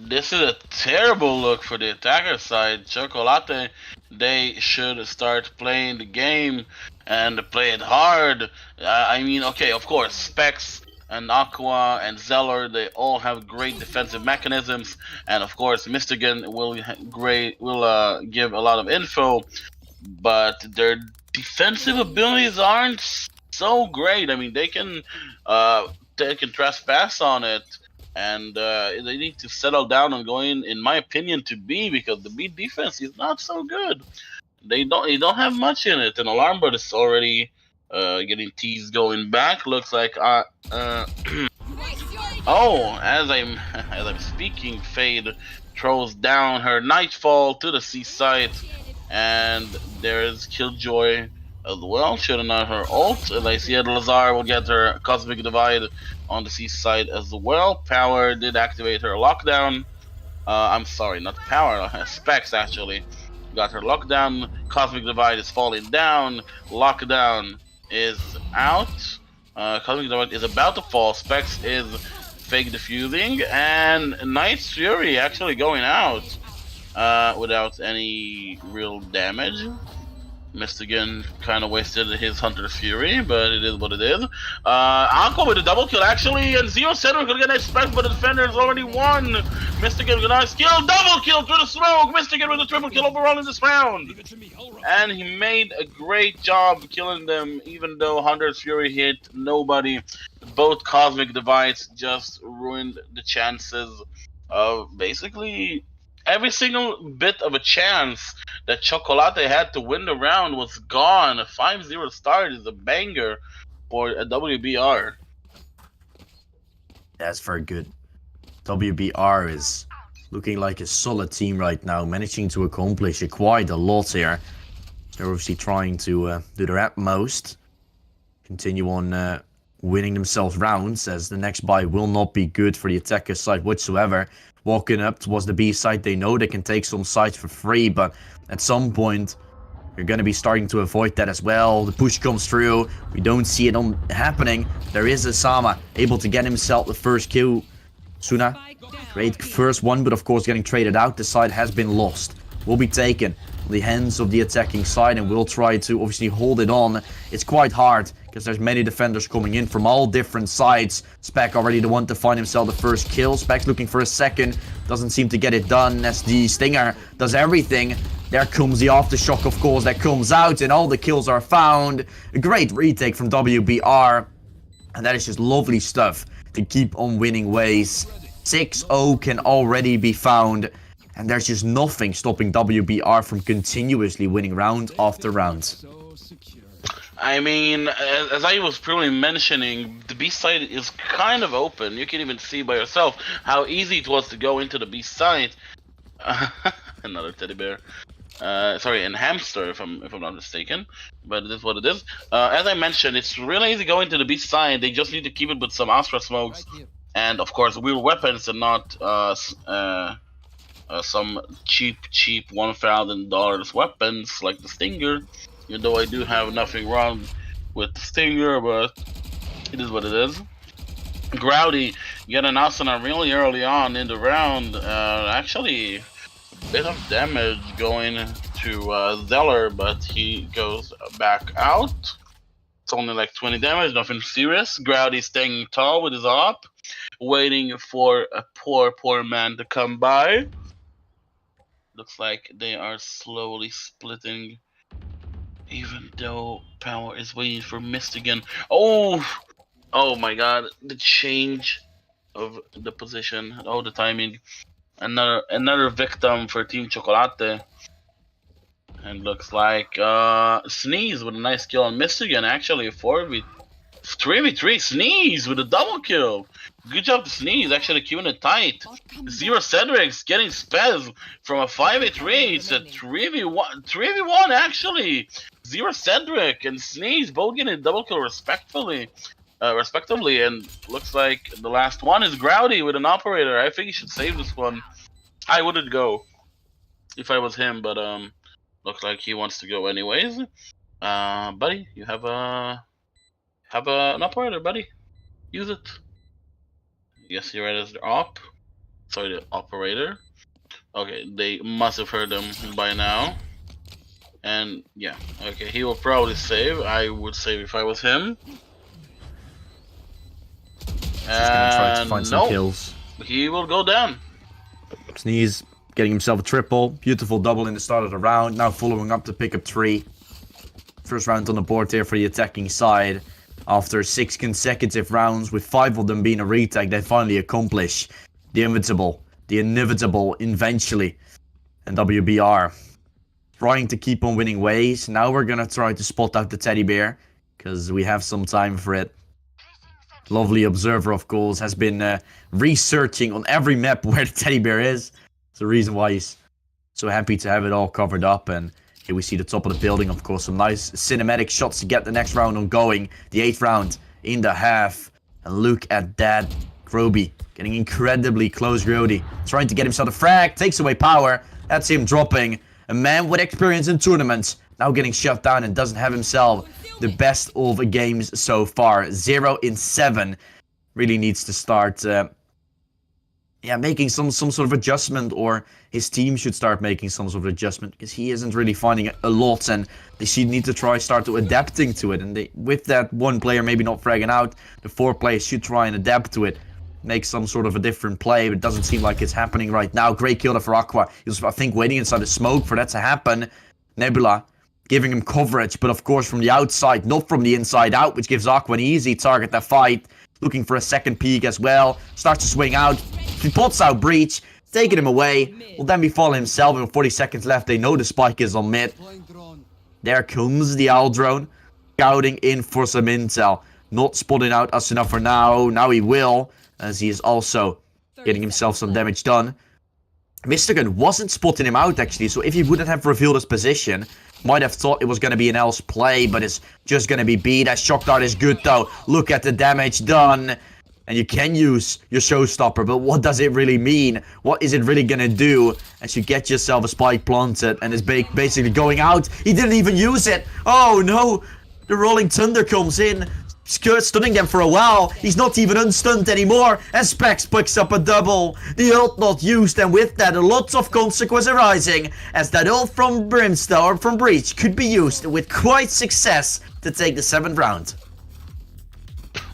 B: This is a terrible look for the attacker side. Chocolate, they should start playing the game and play it hard. I mean, okay, of course, Specs and Aqua and Zeller, they all have great defensive mechanisms, and of course, Mystigan will give a lot of info, but their defensive abilities aren't so great. I mean, they can trespass on it. and they need to settle down and go in my opinion, to B, because the B defense is not so good. They don't have much in it. And Alarm Bird is already getting teased going back. Looks like oh, as I'm speaking, Fade throws down her Nightfall to the seaside, and there is Killjoy as well, shooting out her ult. And I see that Lazar will get her Cosmic Divide on the seaside as well. Power did activate her lockdown. I'm sorry, not Power, Specs actually. Got her lockdown. Cosmic Divide is falling down. Lockdown is out. Cosmic Divide is about to fall. Specs is fake diffusing, and Knight's Fury actually going out without any real damage. Mystigan kind of wasted his Hunter's Fury, but it is what it is. Anko with a double kill actually, and Zero Center gonna get a spec, but the defender has already won. Mystigan with a nice kill, double kill through the smoke. Mystigan with a triple kill overall in this round, and he made a great job killing them, even though Hunter's Fury hit nobody. Both Cosmic Divides just ruined the chances of basically every single bit of a chance that Chocolate had to win the round was gone. A 5-0 start is a banger for a WBR.
A: That's very good. WBR is looking like a solid team right now, managing to accomplish quite a lot here. They're obviously trying to do their utmost, continue on winning themselves rounds, as the next buy will not be good for the attacker side whatsoever. Walking up towards the B side, they know they can take some sides for free, but at some point, you're going to be starting to avoid that as well. The push comes through. We don't see it happening. There is Asama able to get himself the first kill. Suna, great first one, but of course getting traded out. The side has been lost. Will be taken in the hands of the attacking side, and will try to obviously hold it on. It's quite hard, because there's many defenders coming in from all different sides. Spec already the one to find himself the first kill. Spec's looking for a second. Doesn't seem to get it done, as the Stinger does everything. There comes the aftershock, of course, that comes out, and all the kills are found. A great retake from WBR. And that is just lovely stuff to keep on winning ways. 6-0 can already be found. And there's just nothing stopping WBR from continuously winning round after round.
B: I mean, as I was probably mentioning, the B side is kind of open. You can even see by yourself how easy it was to go into the B side. Another teddy bear. Sorry, and hamster, if I'm not mistaken. But it is what it is. As I mentioned, it's really easy to go into the B side. They just need to keep it with some Astra smokes, and of course real weapons, and not some cheap $1,000 weapons like the Stinger. Even though I do have nothing wrong with the Stinger, but it is what it is. Growdy get an Asana really early on in the round. Actually, a bit of damage going to Zeller, but he goes back out. It's only like 20 damage, nothing serious. Growdy staying tall with his op, waiting for a poor man to come by. Looks like they are slowly splitting, even though Power is waiting for Mystigan. Oh my god, the change of the position. Oh, the timing. Another victim for Team Chocolate. And looks like Sneeze with a nice kill on Mystigan. Actually, 3v3 Sneeze with a double kill. Good job to Sneeze, actually keeping it tight. Zero Cedric's getting spez from a 5v3. It's a 3v1 actually. Zero Cedric and Sneeze both getting a double kill respectively, and looks like the last one is Growdy with an operator. I think he should save this one. I wouldn't go if I was him, but looks like he wants to go anyways. Buddy, you have an operator, buddy. Use it. Yes, you're right as the op. Sorry, the operator. Okay, they must have heard him by now. And yeah, okay, he will probably save. I would save if I was him.
A: He's gonna try to find some kills.
B: He will go down.
A: Sneeze getting himself a triple. Beautiful double in the start of the round. Now following up to pick up 3. First round on the board here for the attacking side. After 6 consecutive rounds, with 5 of them being a retake, they finally accomplish the inevitable, eventually. And WBR trying to keep on winning ways. Now we're gonna try to spot out the teddy bear, because we have some time for it. Lovely observer, of course, has been researching on every map where the teddy bear is. It's the reason why he's so happy to have it all covered up. And here we see the top of the building, of course. Some nice cinematic shots to get the next round on going. The 8th round in the half. And look at that. Groby getting incredibly close. Grody trying to get himself a frag. Takes away power. That's him dropping. A man with experience in tournaments. Now getting shut down and doesn't have himself the best of games so far. 0 in 7. Really needs to start making some sort of adjustment, or his team should start making some sort of adjustment, because he isn't really finding a lot, and they should need to start to adapting to it. And with that one player maybe not fragging out, the 4 players should try and adapt to it, make some sort of a different play, but it doesn't seem like it's happening right now. Great kill for Aqua. He was, I think, waiting inside the smoke for that to happen. Nebula giving him coverage, but of course from the outside, not from the inside out, which gives Aqua an easy target to fight. Looking for a second peek as well. Starts to swing out. He pots out Breach. Taking him away. Will then be falling himself. And 40 seconds left. They know the spike is on mid. There comes the Owl drone. Scouting in for some intel. Not spotting out Asuna for now. Now he will, as he is also getting himself some damage done. Mystigan wasn't spotting him out, actually. So if he wouldn't have revealed his position, might have thought it was going to be an L's play, but it's just going to be B. That shock dart is good, though. Look at the damage done. And you can use your showstopper, but what does it really mean? What is it really going to do as you get yourself a spike planted and is basically going out? He didn't even use it. Oh, no. The Rolling Thunder comes in. Stunning them for a while. He's not even unstunned anymore. And Specs picks up a double. The ult not used, and with that, lots of consequence arising, as that ult from Brimstone or from Breach could be used with quite success to take the 7th round.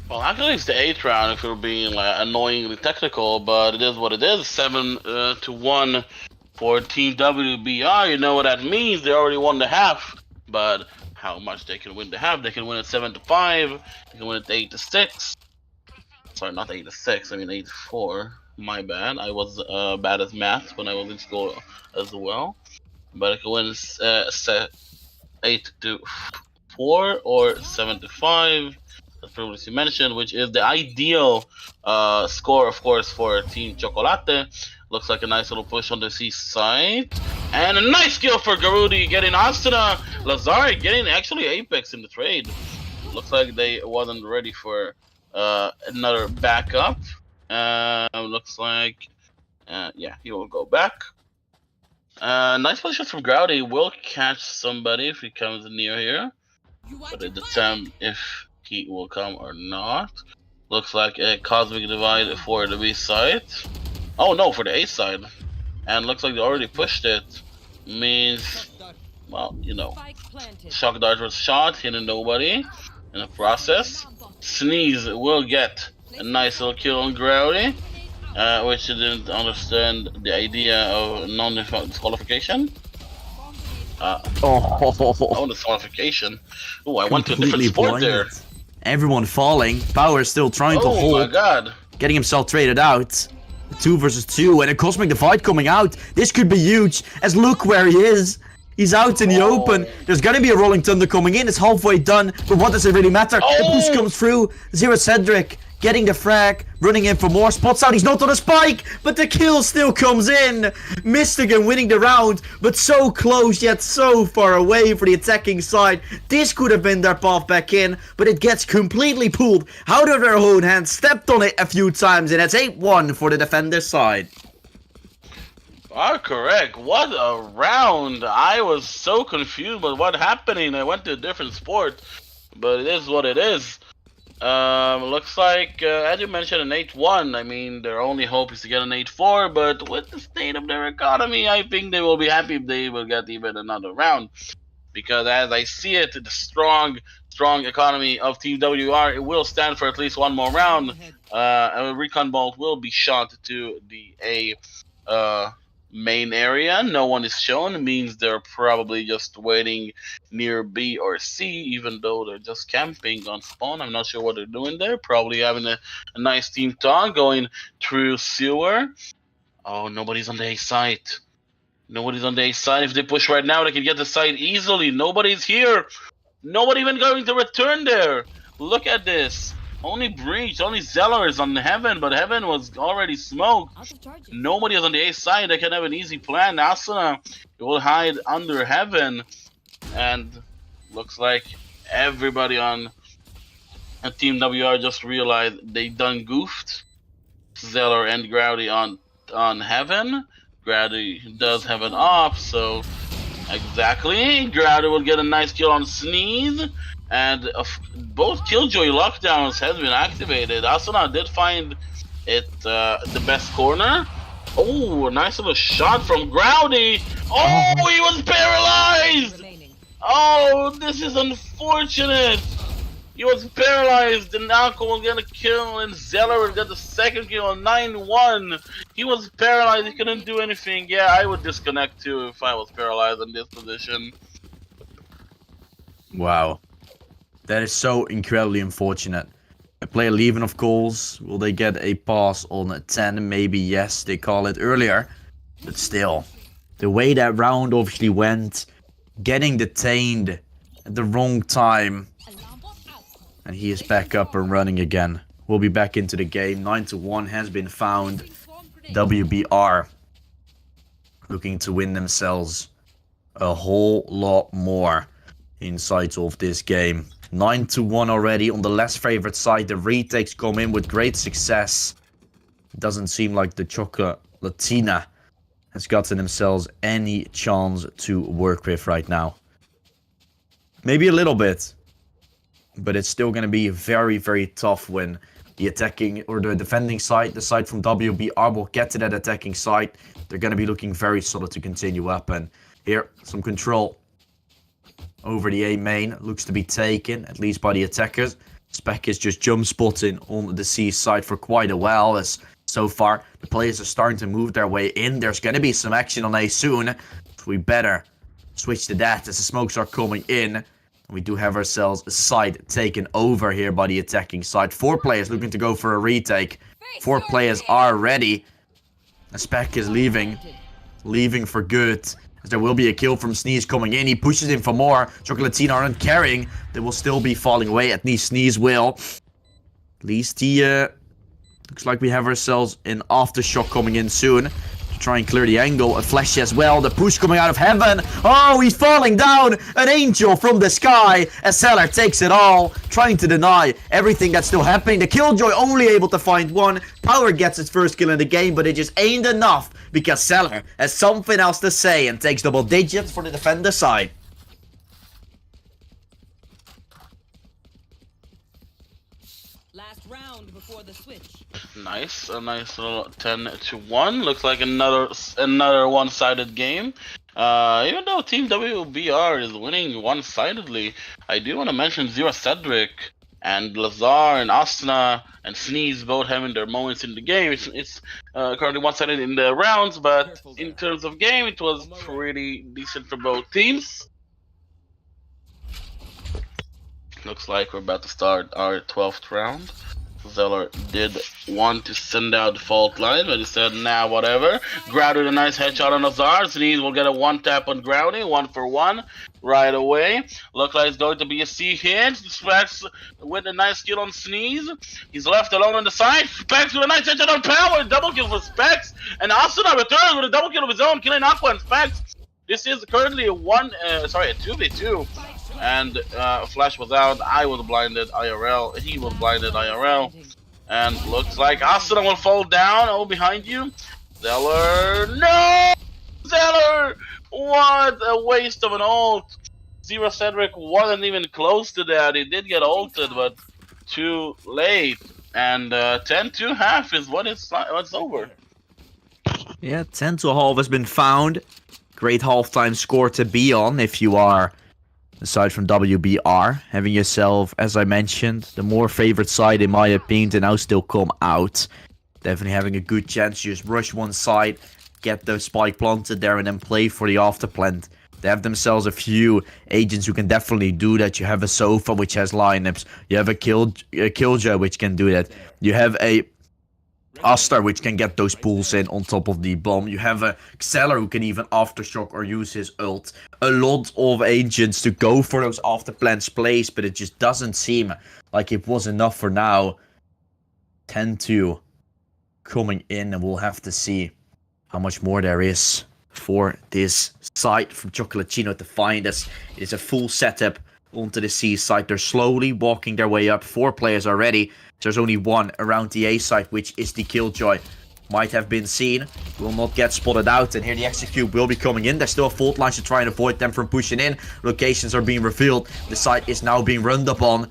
B: Well, actually, it's the 8th round if you're being like annoyingly technical, but it is what it is. 7-1 for Team WBR. You know what that means? They already won the half, but how much they can win the half? They can win it 7-5. They can win it 8-6. Sorry, not 8-6. I mean 8-4. My bad. I was bad at math when I was in school as well. But I can win 8-4 or 7-5. As previously mentioned, which is the ideal score, of course, for Team Chocolate. Looks like a nice little push on the C side. And a nice kill for Garudi getting Astana. Lazari getting actually Apex in the trade. Looks like they wasn't ready for another backup. Looks like, yeah, he will go back. Nice position from Growdy. Will catch somebody if he comes near here. But it depends if he will come or not. Looks like a Cosmic Divide for the B side. Oh no, for the A side. And looks like they already pushed it. Means, well, you know, Shock Dart was shot, hitting nobody in the process. Sneeze will get a nice little kill on Growdy, which didn't understand the idea of non-disqualification. Disqualification. Oh, I went to a different sport there.
A: Everyone falling. Power still trying to hold.
B: Oh my god.
A: Getting himself traded out. 2 versus 2, and a Cosmic Divide coming out. This could be huge, as look where he is. He's out in the open. There's gonna be a Rolling Thunder coming in. It's halfway done, but what does it really matter? The push comes through. Zero Cedric getting the frag, running in for more. Spots out, he's not on a spike, but the kill still comes in. Mystigan winning the round, but so close yet so far away for the attacking side. This could have been their path back in, but it gets completely pulled out of their own hands. Stepped on it a few times, and it's 8-1 for the defender side.
B: Correct. What a round. I was so confused with what happening. I went to a different sport, but it is what it is. Looks like, as you mentioned, an 8-1. I mean, their only hope is to get an 8-4, but with the state of their economy, I think they will be happy if they will get even another round. Because as I see it, the strong economy of Team WR, it will stand for at least one more round. And a recon bolt will be shot to the A main area. No one is shown. It means they're probably just waiting near B or C, even though they're just camping on spawn. I'm not sure what they're doing there. Probably having a nice team talk going through sewer. Oh, nobody's on the A site. Nobody's on the A side. If they push right now, they can get the site easily. Nobody's here. Nobody even going to return there. Look at this. Only Breach, only Zeller is on Heaven, but Heaven was already smoked. Nobody is on the A side. They can have an easy plan. Asuna will hide under Heaven. And looks like everybody on Team WR just realized they done goofed. Zeller and Growdy on Heaven. Growdy does have an off, so exactly. Growdy will get a nice kill on Sneeze. And both Killjoy lockdowns has been activated. Asuna did find it the best corner. Oh, a nice little shot from Growdy. Oh, he was paralyzed. Oh, this is unfortunate. He was paralyzed, and Nako will get a kill, and Zeller will get the second kill on 9-1. He was paralyzed, he couldn't do anything. Yeah, I would disconnect too if I was paralyzed in this position.
A: Wow. That is so incredibly unfortunate. A player leaving, of course. Will they get a pass on a 10? Maybe yes, they call it earlier. But still, the way that round obviously went, getting detained at the wrong time. And he is back up and running again. We'll be back into the game. 9-1 has been found. WBR looking to win themselves a whole lot more inside of this game. 9-1 already on the less favored side. The retakes come in with great success. It doesn't seem like the Chocolate Latina has gotten themselves any chance to work with right now. Maybe a little bit. But it's still going to be very, very tough when the attacking or the defending side, the side from WBR, will get to that attacking side. They're going to be looking very solid to continue up. And here, some control over the A main looks to be taken, at least by the attackers. Spec is just jump spotting on the C side for quite a while, as so far the players are starting to move their way in. There's going to be some action on A soon. So we better switch to that as the smokes are coming in. We do have ourselves a side taken over here by the attacking side. 4 players looking to go for a retake. 4 players are ready. A Spec is leaving. Leaving for good. As there will be a kill from Sneeze coming in. He pushes in for more. Chocolatina aren't carrying. They will still be falling away. At least Sneeze will. At least he looks like we have ourselves an aftershock coming in soon. Try and clear the angle. A flash as well. The push coming out of Heaven. Oh, he's falling down. An angel from the sky. As Zeller takes it all. Trying to deny everything that's still happening. The Killjoy only able to find one. Power gets its first kill in the game, but it just ain't enough. Because Zeller has something else to say and takes double digits for the defender side.
D: Last round before the switch.
B: Nice, a nice little 10-1. Looks like another one-sided game. Even though Team WBR is winning one-sidedly, I do want to mention Zero Cedric and Lazar and Asuna and Sneeze both having their moments in the game. It's currently one-sided in the rounds, but in terms of game, it was pretty decent for both teams. Looks like we're about to start our 12th round. Zeller did want to send out the fault line, but he said, nah, whatever. Growdy a nice headshot on Azar. Sneeze will get a 1-tap on Growdy, 1-for-1 right away. Look like it's going to be a C hit. Specs with a nice kill on Sneeze. He's left alone on the side. Specs with a nice headshot on Power. Double kill for Specs. And Asuna returns with a double kill of his own, killing Aqua and Specs. This is currently a 2v2. And Flash was out. I was blinded IRL. He was blinded IRL. And looks like Asuna will fall down. Oh, behind you. Zeller. No! Zeller! What a waste of an ult. Zero Cedric wasn't even close to that. He did get ulted, but too late. And 10-2 half is what's over.
A: Yeah, 10-2 half has been found. Great halftime score to be on if you are, aside from WBR, having yourself, as I mentioned, the more favored side in my opinion to now still come out. Definitely having a good chance to just rush one side, get the spike planted there and then play for the after plant. They have themselves a few agents who can definitely do that. You have a Sofa, which has lineups. You have a Killjoy, which can do that. You have a Astar, which can get those pulls in on top of the bomb. You have a Xeller, who can even aftershock or use his ult. A lot of agents to go for those after plants plays, but it just doesn't seem like it was enough for now. 10-2 coming in, and we'll have to see how much more there is for this side from Chocolatino to find, as it is a full setup onto the C side. They're slowly walking their way up. 4 players already. There's only one around the A side, which is the Killjoy. Might have been seen, will not get spotted out, and here the execute will be coming in. There's still a fault line to try and avoid them from pushing in. Locations are being revealed. The site is now being run upon.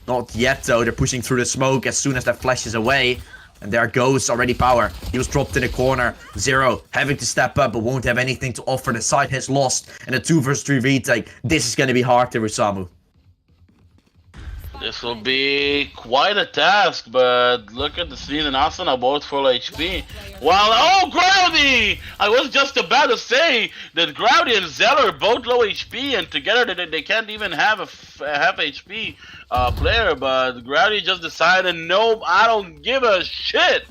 A: Not yet though, they're pushing through the smoke as soon as that flashes away. And there goes already Power. He was dropped in the corner. Zero having to step up, but won't have anything to offer. The side has lost. And a 2 vs 3 retake. This is going to be hard to Rusamu.
B: This will be quite a task, but look at the Sneed and Asana both full HP. While, oh, Growdy! I was just about to say that Growdy and Zeller are both low HP, and together they can't even have a half HP player, but Growdy just decided, nope, I don't give a shit!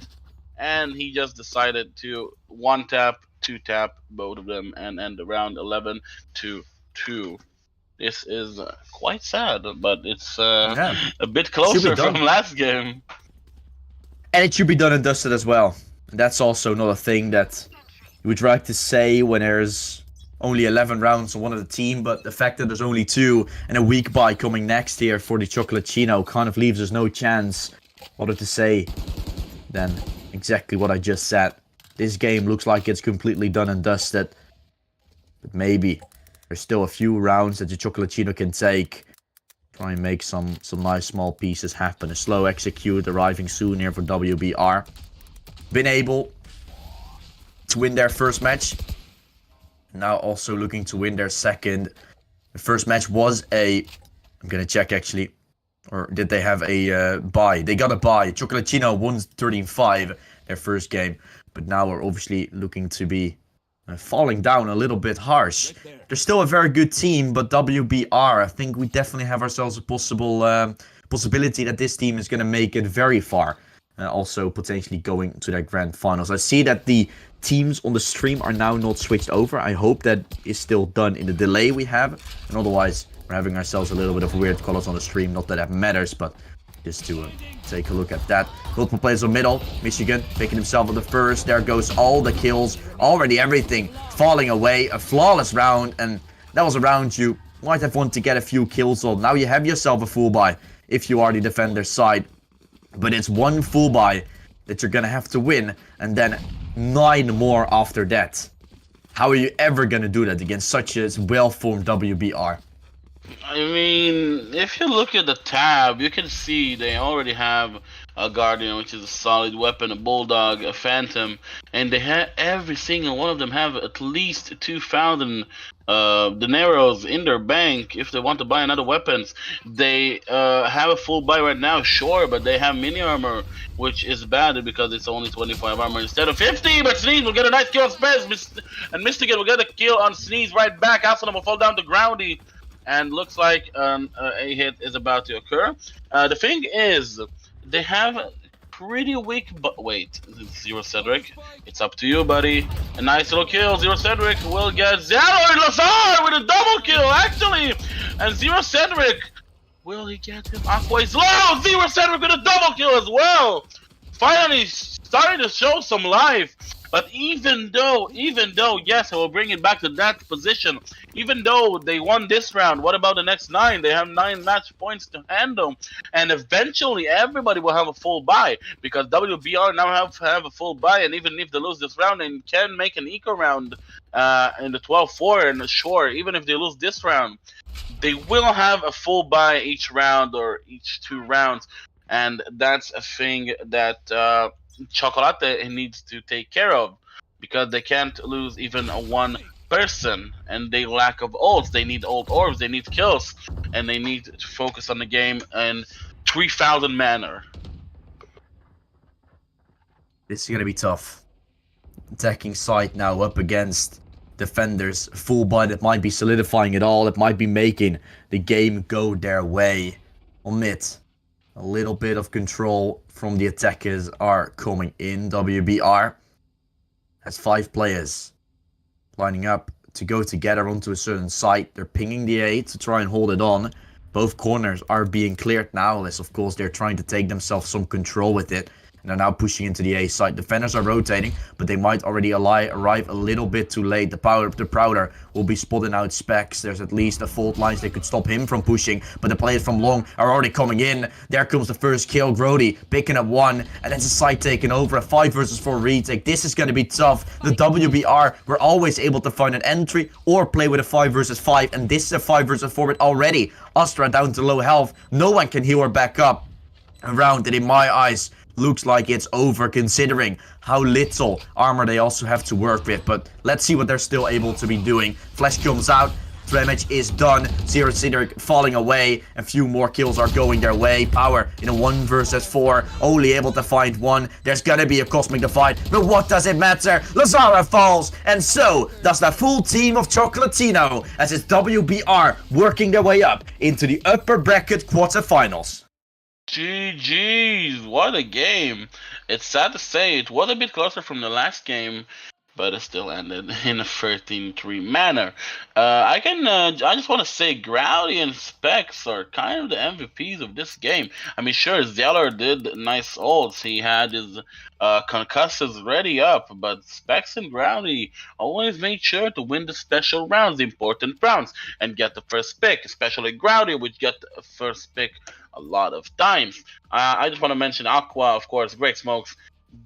B: And he just decided to 1-tap, 2-tap both of them, and end the round 11-2. This is quite sad, but it's a bit closer from last game.
A: And it should be done and dusted as well. And that's also not a thing that you would like to say when there's only 11 rounds on one of the team, but the fact that there's only 2 and a week bye coming next here for the Chocolatino kind of leaves us no chance other to say than exactly what I just said. This game looks like it's completely done and dusted, but maybe there's still a few rounds that the Chocolatino can take. Try and make some nice small pieces happen. A slow execute arriving soon here for WBR. Been able to win their first match. Now also looking to win their second. The first match was a... I'm gonna check actually. Or did they have a bye? They got a bye. Chocolatino won 13-5 their first game. But now we're obviously looking to be falling down a little bit harsh. They're still a very good team, but WBR, I think we definitely have ourselves a possibility that this team is going to make it very far. Also potentially going to their grand finals. I see that the teams on the stream are now not switched over. I hope that is still done in the delay we have. And otherwise, we're having ourselves a little bit of weird colors on the stream. Not that matters, but just to take a look at that. Multiple players on middle. Michigan picking himself up the first. There goes all the kills. Already everything falling away. A flawless round. And that was a round you might have wanted to get a few kills on. Now you have yourself a full buy if you are the defender side. But it's one full buy that you're going to have to win. And then 9 more after that. How are you ever going to do that against such a well-formed WBR?
B: I mean, if you look at the tab, you can see they already have a Guardian, which is a solid weapon, a Bulldog, a Phantom, and they have every single one of them have at least 2,000 dineros in their bank if they want to buy another weapons. They have a full buy right now, sure, but they have mini armor, which is bad because it's only 25 armor instead of 50. But Sneeze will get a nice kill on Spez, and Mystigan will get a kill on Sneeze right back. Asana will fall down to Groundy. And looks like a hit is about to occur. The thing is, they have pretty weak... Wait, Zero Cedric. It's up to you, buddy. A nice little kill. Zero Cedric will get Zero and Lazar with a double kill, actually. And Zero Cedric, will he get him Aqua's low? Zero Cedric with a double kill as well. Finally starting to show some life. But even though, yes, I will bring it back to that position. Even though they won this round, what about the next 9? They have 9 match points to handle. And eventually, everybody will have a full buy. Because WBR now have a full buy. And even if they lose this round, they can make an eco round in the 12-4. And sure, even if they lose this round, they will have a full buy each round or each 2 rounds. And that's a thing that... Chocolate needs to take care of, because they can't lose even a 1 person, and they lack of ults. They need ult orbs, they need kills, and they need to focus on the game in 3,000 manner.
A: This is gonna be tough. attacking side now up against defenders. Full buy that might be solidifying it all. It might be making the game go their way. On mid, a little bit of control from the attackers are coming in. WBR has 5 players lining up to go together onto a certain site. They're pinging the A to try and hold it on. Both corners are being cleared now, as of course they're trying to take themselves some control with it. And they're now pushing into the A side. Defenders are rotating, but they might already arrive a little bit too late. The Prowler will be spotting out Specs. There's at least a fault lines that could stop him from pushing, but the players from long are already coming in. There comes the first kill. Grody picking up 1, and that's a side taken over. A 5 versus 4 retake. This is going to be tough. The WBR were always able to find an entry or play with a 5 versus 5, and this is a 5 versus 4 with already Astra down to low health. No one can heal her back up. A round that in my eyes looks like it's over, considering how little armor they also have to work with. But let's see what they're still able to be doing. Flash comes out. Damage is done. Zero Cedric falling away. A few more kills are going their way. Power in a 1 versus 4. Only able to find 1. There's gonna be a Cosmic Divide. But what does it matter? Lazara falls. And so does the full team of Chocolatino, as it's WBR working their way up into the upper bracket quarterfinals.
B: GG's, what a game. It's sad to say it was a bit closer from the last game, but it still ended in a 13-3 manner. I just want to say Growly and Specs are kind of the MVPs of this game. I mean, sure, Zeller did nice ults. He had his concussors ready up, but Specs and Growly always made sure to win the special rounds, the important rounds, and get the first pick, especially Growly, which got the first pick a lot of times. I just want to mention Aqua, of course, great smokes,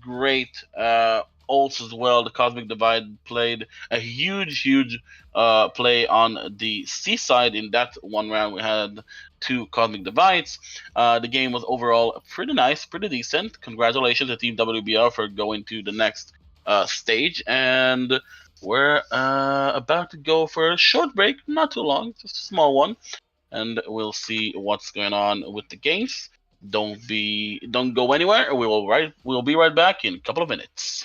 B: great ults as well. The Cosmic Divide played a huge play on the C side. In that one round, we had 2 Cosmic Divides. The game was overall pretty nice, pretty decent. Congratulations to Team WBR for going to the next stage. And we're about to go for a short break, not too long, just a small one. And we'll see what's going on with the games. Don't go anywhere. We'll be right back in a couple of minutes.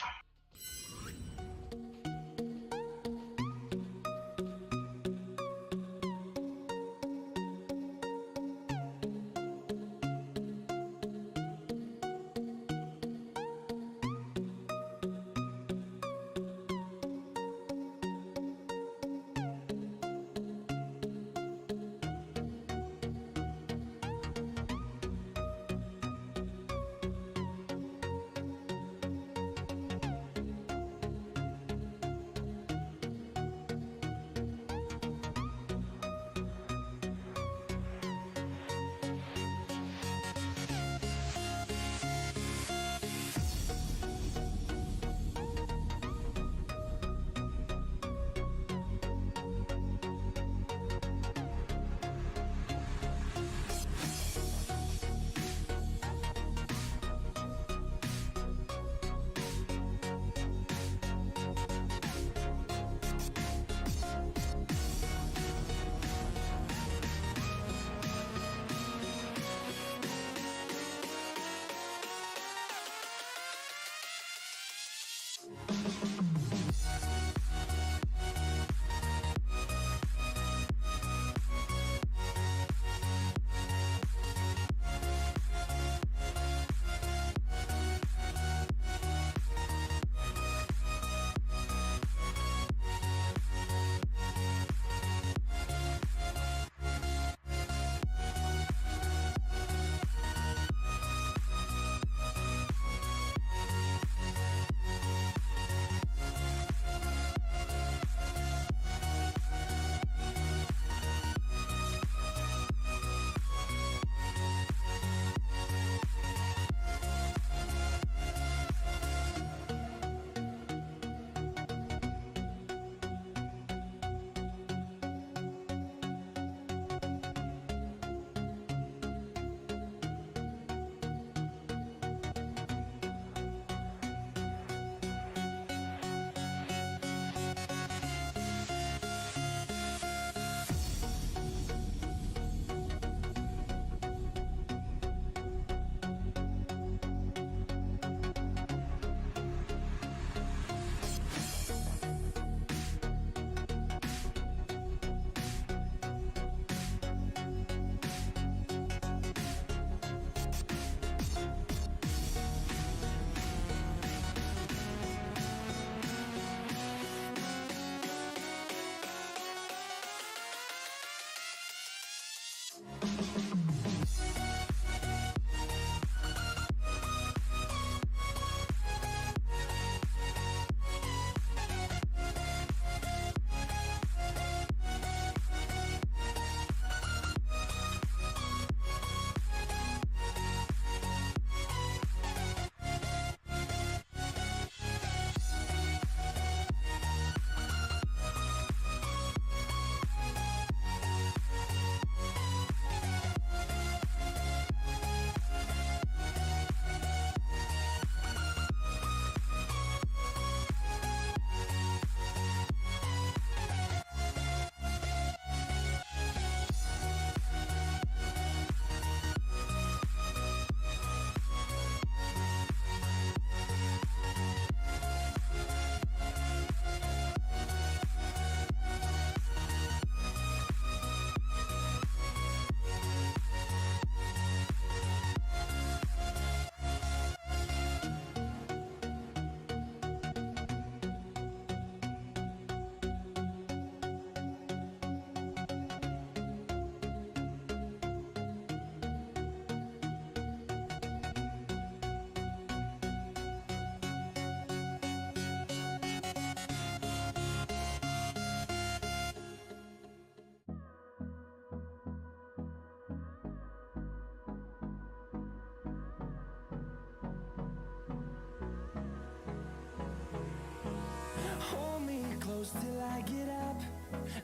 C: Hold me close till I get up.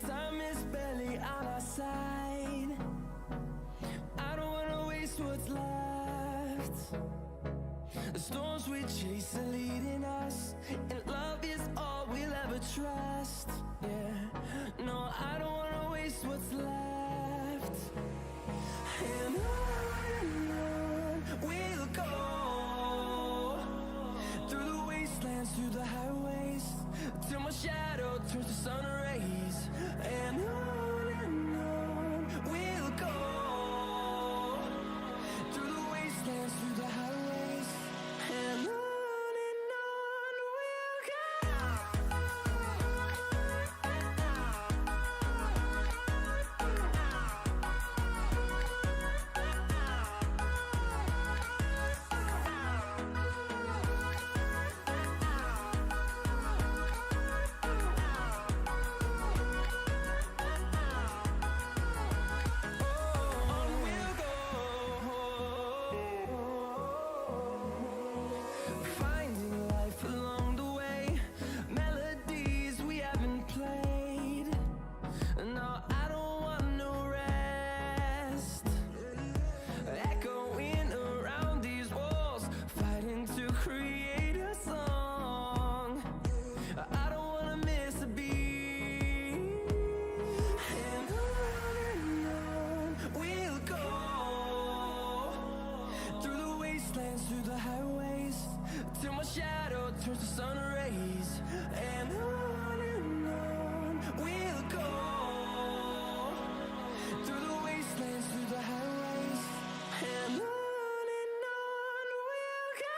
C: Time is barely on our side. I don't wanna waste what's left. The storms we chase are leading us, and love is all we'll ever trust. Yeah, no, I don't wanna waste what's left. And on we'll go, through the wastelands, through the highways, till my shadow turns to sun rays. And on we'll go, through the wastelands, through the highways, and on we'll go. Finding life along the way, melodies we haven't played. No, I don't want no rest. Echoing around these walls, fighting to create a song. I don't wanna miss a beat. And on we'll go, through the wastelands, through the highways, till my shadow turns to sun rays. And on we'll go, through the wastelands, through the highways, and on we'll go.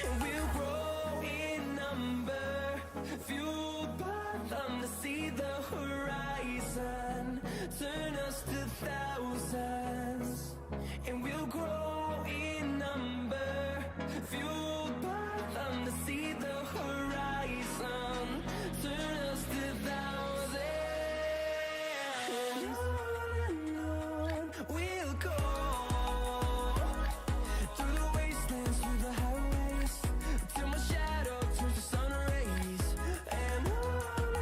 C: And we'll grow in number, fueled by them to see the horizon, turn us to thousands. And we'll grow in number, fueled by them to see the horizon, turn us to thousands. And on we'll go, through the wastelands, through the highways, till my shadow turns to sun rays. And on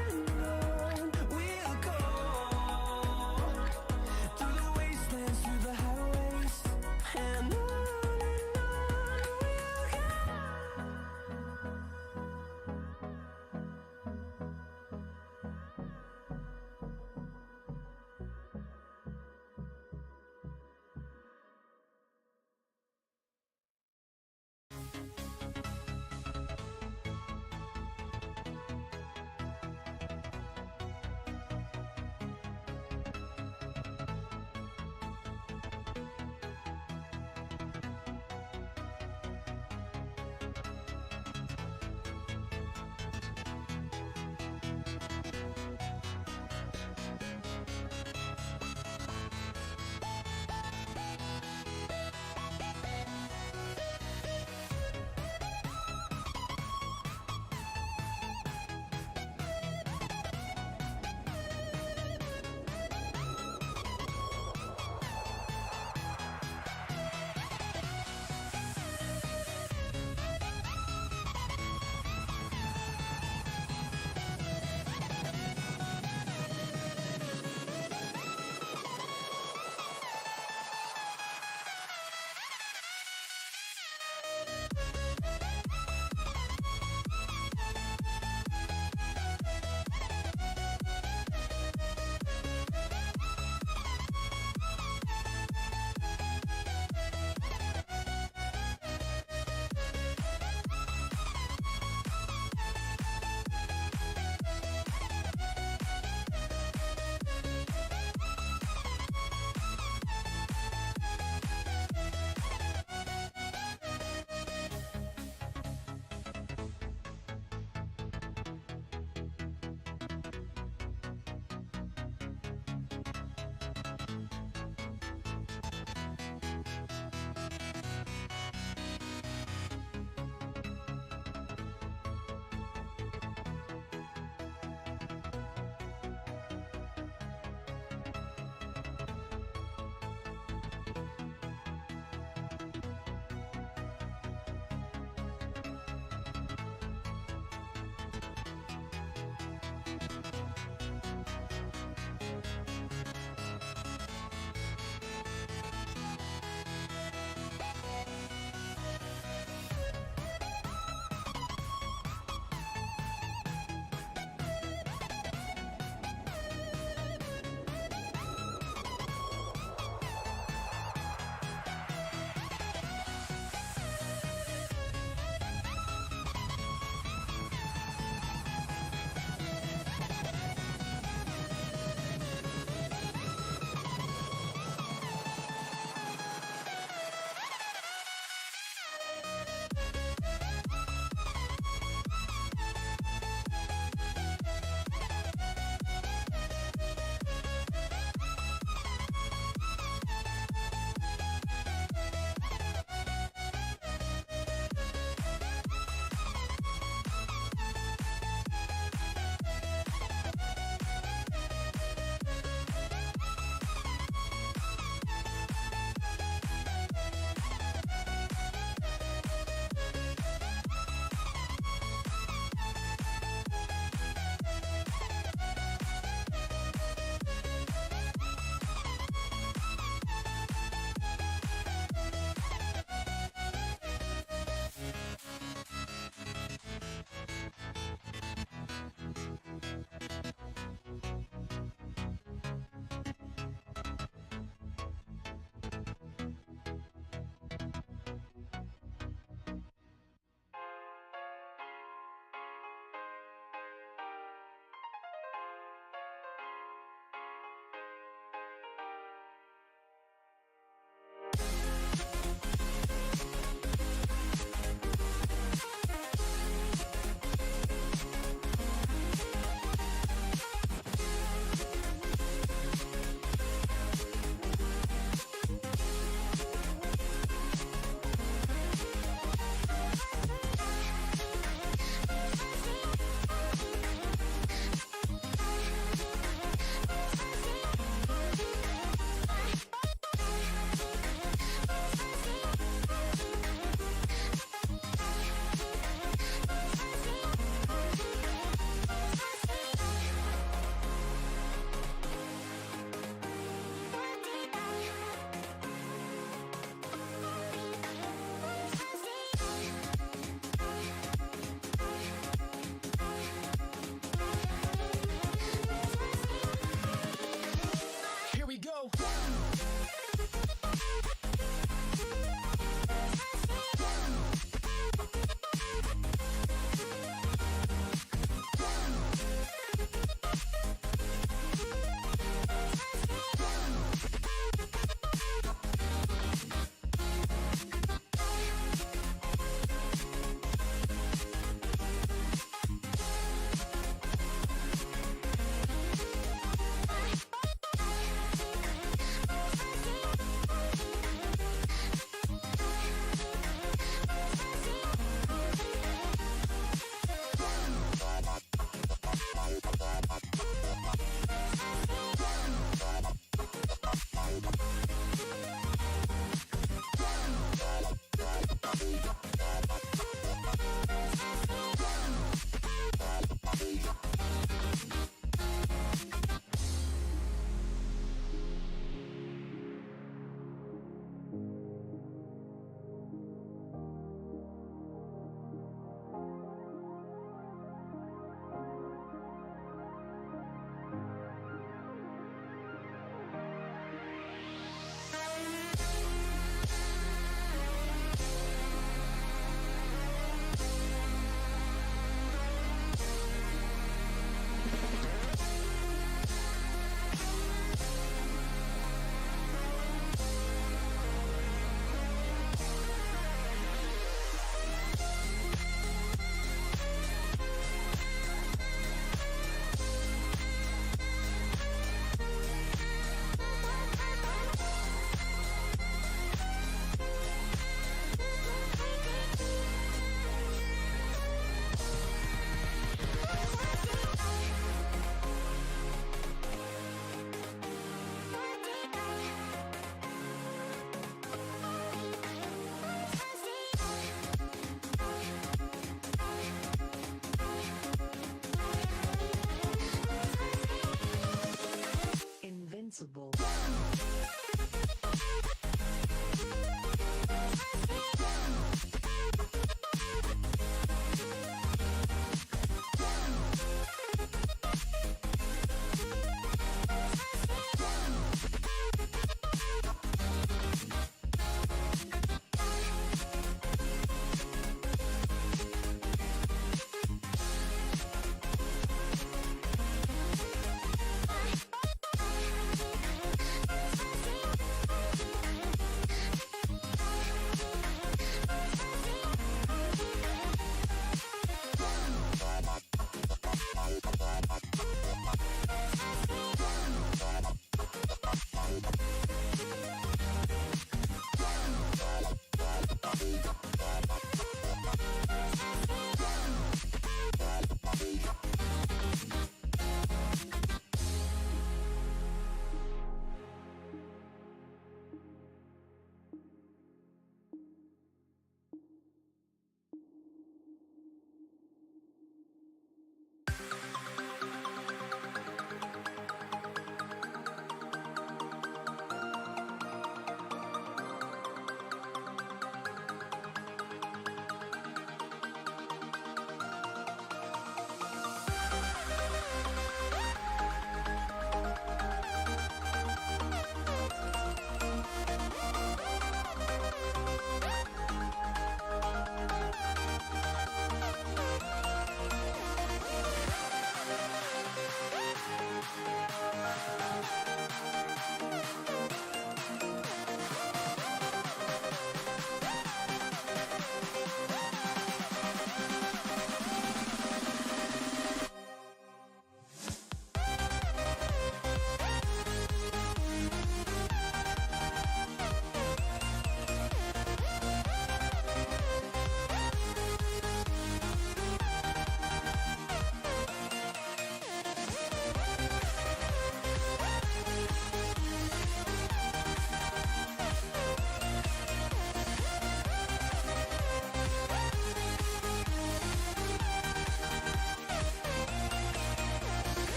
C: we'll go, through the wastelands, through the highways, and on we'll go.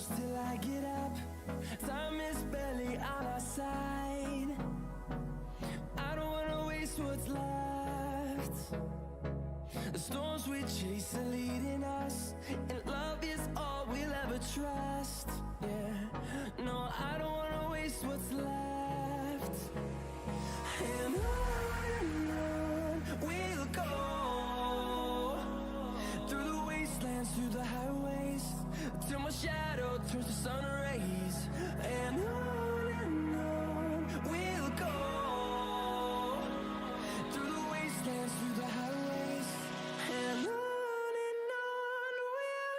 C: close till I get up. Time is barely on our side. I don't wanna waste what's left. The storms we chase are leading us, and love is all we'll ever trust. Yeah, no, I don't wanna waste what's left. And on we'll go, through the wastelands, through the highways, till my shadow turns to sun rays. And on we'll go, through the wastelands, through the highways, and on we'll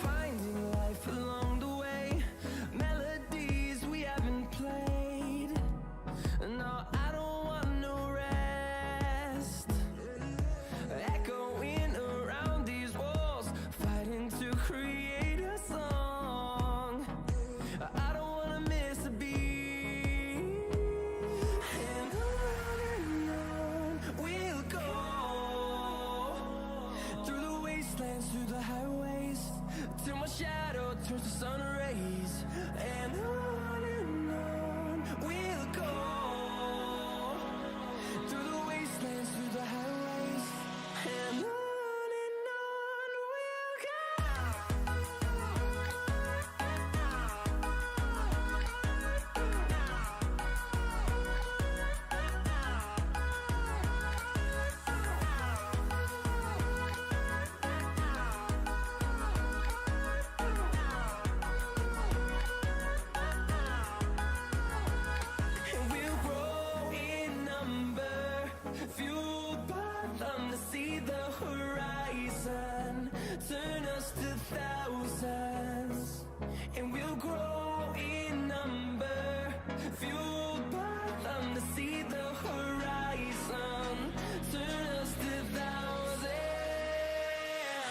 C: finding life along the way, melodies we haven't played. No, I don't want no rest. Echoing around these walls, fighting to create a song. I don't wanna miss a beat. And on we'll go, through the wastelands, through the highways, till my shadow turns to sun rays. And on we'll go, through the wastelands, through the highways, and on we'll go. And we'll grow in number, fueled by them to see the horizon, turn us to thousands. And we'll grow in number, fueled by them to see the horizon, turn us to thousands.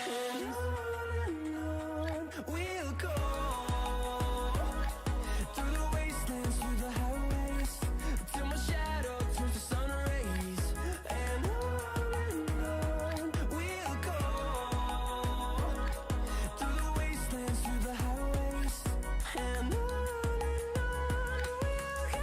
C: And on we'll go, through the wastelands, through the highways, till my shadow turns to sun rays. And on we'll go, through the wastelands, through the highways, and on we'll go.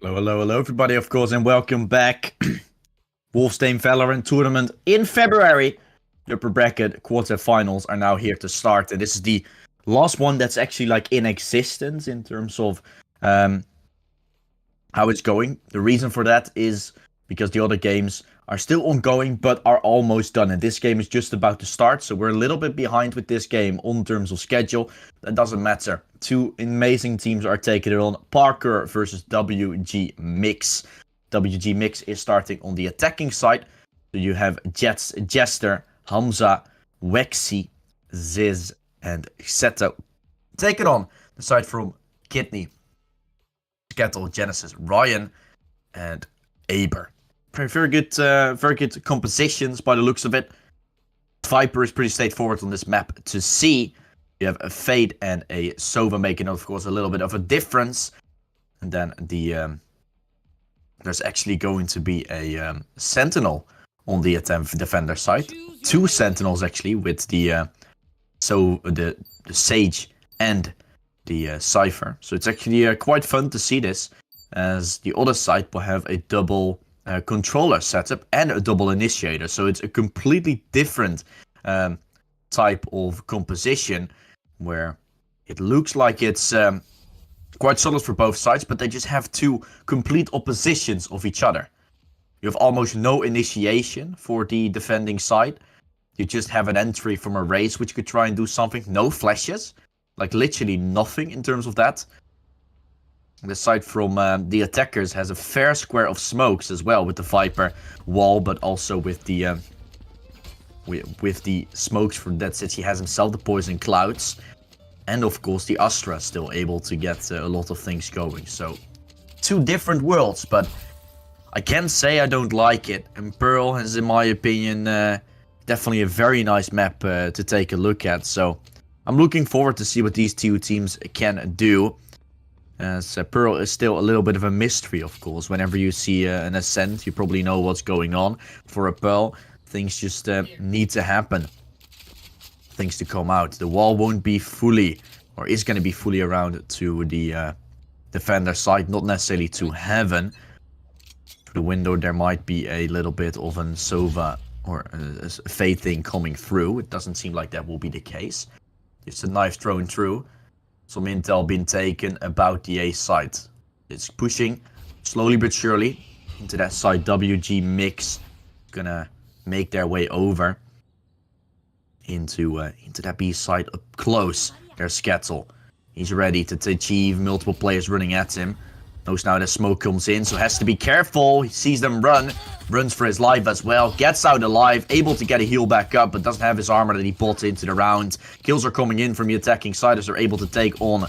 A: Hello, everybody, of course, and welcome back. Wolvesden Valorant tournament in February. The upper bracket quarterfinals are now here to start, and this is the last one that's actually like in existence in terms of how it's going. The reason for that is because the other games are still ongoing but are almost done, and this game is just about to start, so we're a little bit behind with this game on terms of schedule. That doesn't matter. Two amazing teams are taking it on. Parker versus WG Mix. WG Mix is starting on the attacking side. So you have Jester, Hamza, Wexy, Ziz, and Seto. Take it on the side from Kidney, Skettle, Genesis, Ryan, and Aber. Very good compositions by the looks of it. Viper is pretty straightforward on this map to see. You have a Fade and a Sova making, of course, a little bit of a difference. And then there's actually going to be a Sentinel on the defender side. Two Sentinels actually, with the Sage and the Cypher. So it's actually quite fun to see this, as the other side will have a double controller setup and a double initiator. So it's a completely different type of composition, where it looks like it's quite solid for both sides, but they just have two complete oppositions of each other. You have almost no initiation for the defending side. You just have an entry from a race which could try and do something. No flashes. Like literally nothing in terms of that. The side from the attackers has a fair square of smokes as well with the Viper wall, but also with the smokes from Dead City. He has himself the poison clouds. And of course the Astra still able to get a lot of things going. So two different worlds, but I can't say I don't like it. And Pearl is, in my opinion, definitely a very nice map to take a look at. So I'm looking forward to see what these two teams can do. As Pearl is still a little bit of a mystery, of course. Whenever you see an Ascent, you probably know what's going on. For a Pearl, things just need to happen. Things to come out. The wall won't be fully, or is going to be fully around to the defender side. Not necessarily to heaven. Through the window, there might be a little bit of an Sova or a Fade thing coming through. It doesn't seem like that will be the case. Just a knife thrown through. Some intel been taken about the A side. It's pushing slowly but surely into that side. WG Mix gonna make their way over into that B side up close. There's Skettle. He's ready to achieve. Multiple players running at him. Knows now that smoke comes in, so has to be careful. He sees them run. Runs for his life as well. Gets out alive. Able to get a heal back up, but doesn't have his armor that he bought into the round. Kills are coming in from the attacking side as they're able to take on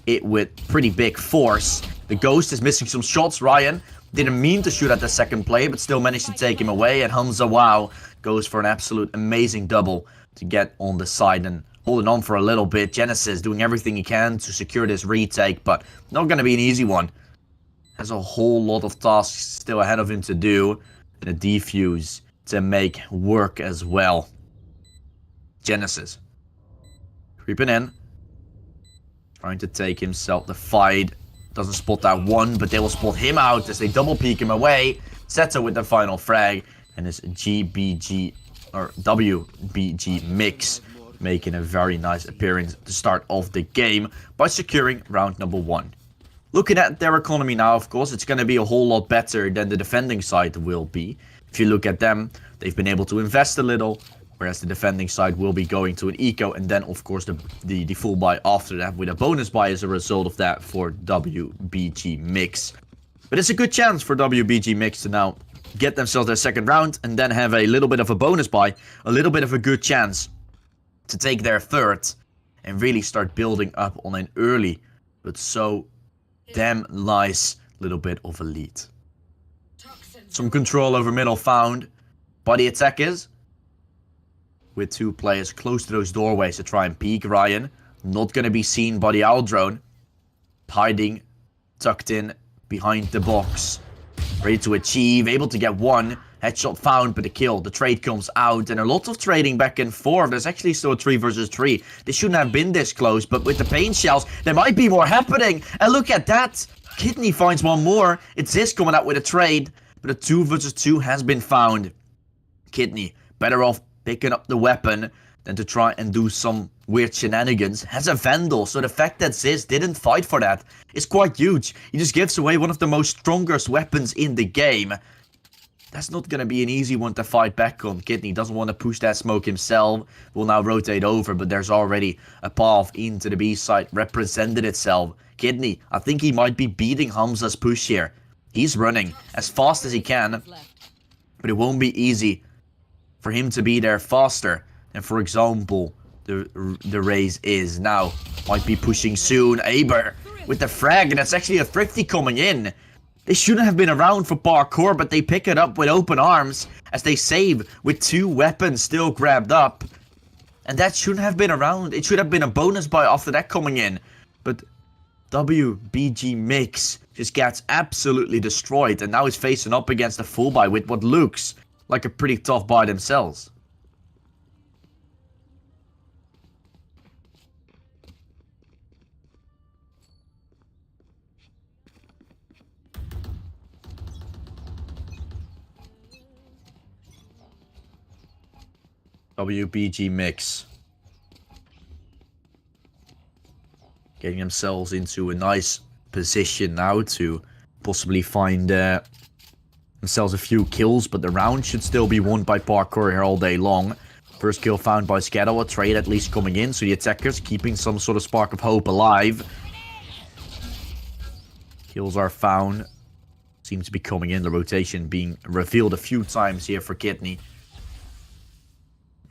A: it with pretty big force. The Ghost is missing some shots. Ryan didn't mean to shoot at the second player, but still managed to take him away. And Hamza, wow, goes for an absolute amazing double to get on the side and holding on for a little bit. Genesis doing everything he can to secure this retake, but not going to be an easy one. Has a whole lot of tasks still ahead of him to do. And a defuse to make work as well. Genesis. Creeping in. Trying to take himself the fight. Doesn't spot that one, but they will spot him out as they double peek him away. Seto with the final frag. And his GBG, or WBG Mix, making a very nice appearance to start off the game by securing round number 1. Looking at their economy now, of course, it's going to be a whole lot better than the defending side will be. If you look at them, they've been able to invest a little, whereas the defending side will be going to an eco, and then, of course, the full buy after that, with a bonus buy as a result of that for WBG Mix. But it's a good chance for WBG Mix to now get themselves their second round, and then have a little bit of a bonus buy, a little bit of a good chance to take their third, and really start building up on an early, but so damn nice little bit of a lead. Some control over middle found by the attackers. With two players close to those doorways to try and peek. Ryan not going to be seen by the owl drone. Hiding, tucked in behind the box. Ready to achieve, able to get one. Headshot found, but the kill. The trade comes out, and a lot of trading back and forth. There's actually still a 3 versus 3. They shouldn't have been this close, but with the paint shells, there might be more happening. And look at that. Kidney finds one more. It's this coming out with a trade, but a 2 versus 2 has been found. Kidney, better off picking up the weapon than to try and do some weird shenanigans. Has a Vandal, so the fact that Ziz didn't fight for that is quite huge. He just gives away one of the most strongest weapons in the game. That's not going to be an easy one to fight back on. Kidney doesn't want to push that smoke himself. Will now rotate over, but there's already a path into the B side represented itself. Kidney, I think he might be beating Hamza's push here. He's running as fast as he can, but it won't be easy for him to be there faster. And for example, the raise is now. Might be pushing soon. Aber with the frag, and that's actually a Thrifty coming in. They shouldn't have been around for parkour, but they pick it up with open arms as they save with 2 weapons still grabbed up. And that shouldn't have been around. It should have been a bonus buy after that coming in. But WBG Mix just gets absolutely destroyed, and now he's facing up against a full buy with what looks like a pretty tough buy themselves. WBG Mix getting themselves into a nice position now to possibly find themselves a few kills, but the round should still be won by Parkour here all day long. First kill found by Skettle, a trade at least coming in, so the attackers keeping some sort of spark of hope alive. Kills are found. Seems to be coming in, the rotation being revealed a few times here for Kidney.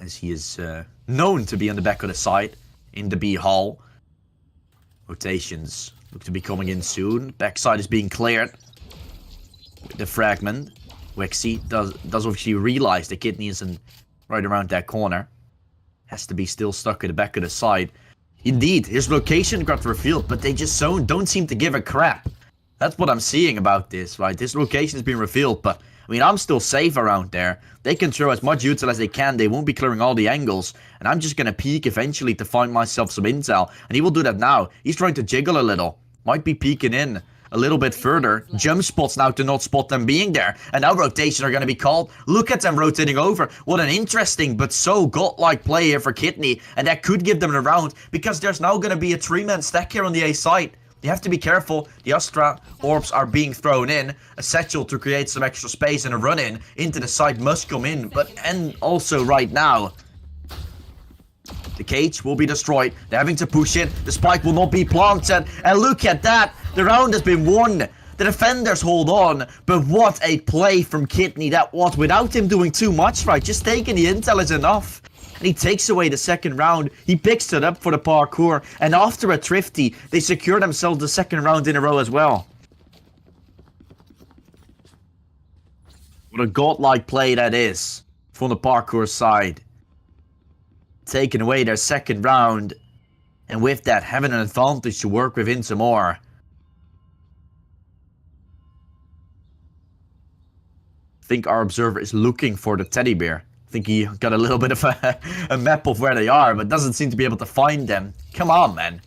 A: As he is known to be on the back of the side in the B hall. Rotations look to be coming in soon. Backside is being cleared. With the fragment. Wexy does obviously realize the Kidney isn't right around that corner. Has to be still stuck at the back of the side. Indeed, his location got revealed, but they just don't seem to give a crap. That's what I'm seeing about this, right? This location has been revealed, but I mean, I'm still safe around there. They can throw as much util as they can. They won't be clearing all the angles. And I'm just going to peek eventually to find myself some intel. And he will do that now. He's trying to jiggle a little. Might be peeking in a little bit further. Jump spots now to not spot them being there. And now rotation are going to be called. Look at them rotating over. What an interesting but so godlike play here for Kidney. And that could give them a round. Because there's now going to be a 3-man stack here on the A side. You have to be careful. The Astra orbs are being thrown in. A satchel to create some extra space and a run-in into the side must come in. And also right now, the cage will be destroyed. They're having to push in. The spike will not be planted. And look at that. The round has been won. The defenders hold on. But what a play from Kidney that was. Without him doing too much, right? Just taking the intel is enough. And he takes away the second round. He picks it up for the Parkour. And after a Thrifty, they secure themselves the second round in a row as well. What a godlike play that is from the Parkour side. Taking away their second round. And with that, having an advantage to work with into more. I think our observer is looking for the teddy bear. I think he got a little bit of a map of where they are, but doesn't seem to be able to find them. Come on, man.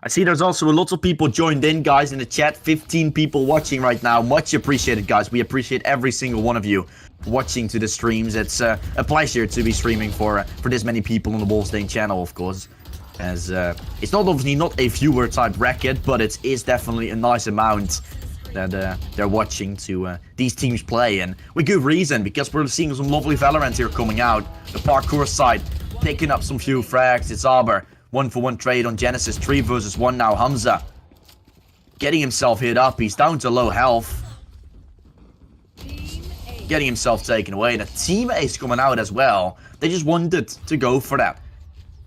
A: I see there's also a lot of people joined in, guys, in the chat. 15 people watching right now. Much appreciated, guys. We appreciate every single one of you watching to the streams. It's a pleasure to be streaming for this many people on the Wolvesden channel, of course. As it's not obviously not a viewer type record, but it is definitely a nice amount that they're watching to these teams play, and with good reason, because we're seeing some lovely Valorant here coming out. The Parkour side picking up some few frags. It's Aber, 1-for-1 trade on Genesis, 3 versus 1 now. Hamza getting himself hit up. He's down to low health, getting himself taken away. The team ace coming out as well. They just wanted to go for that.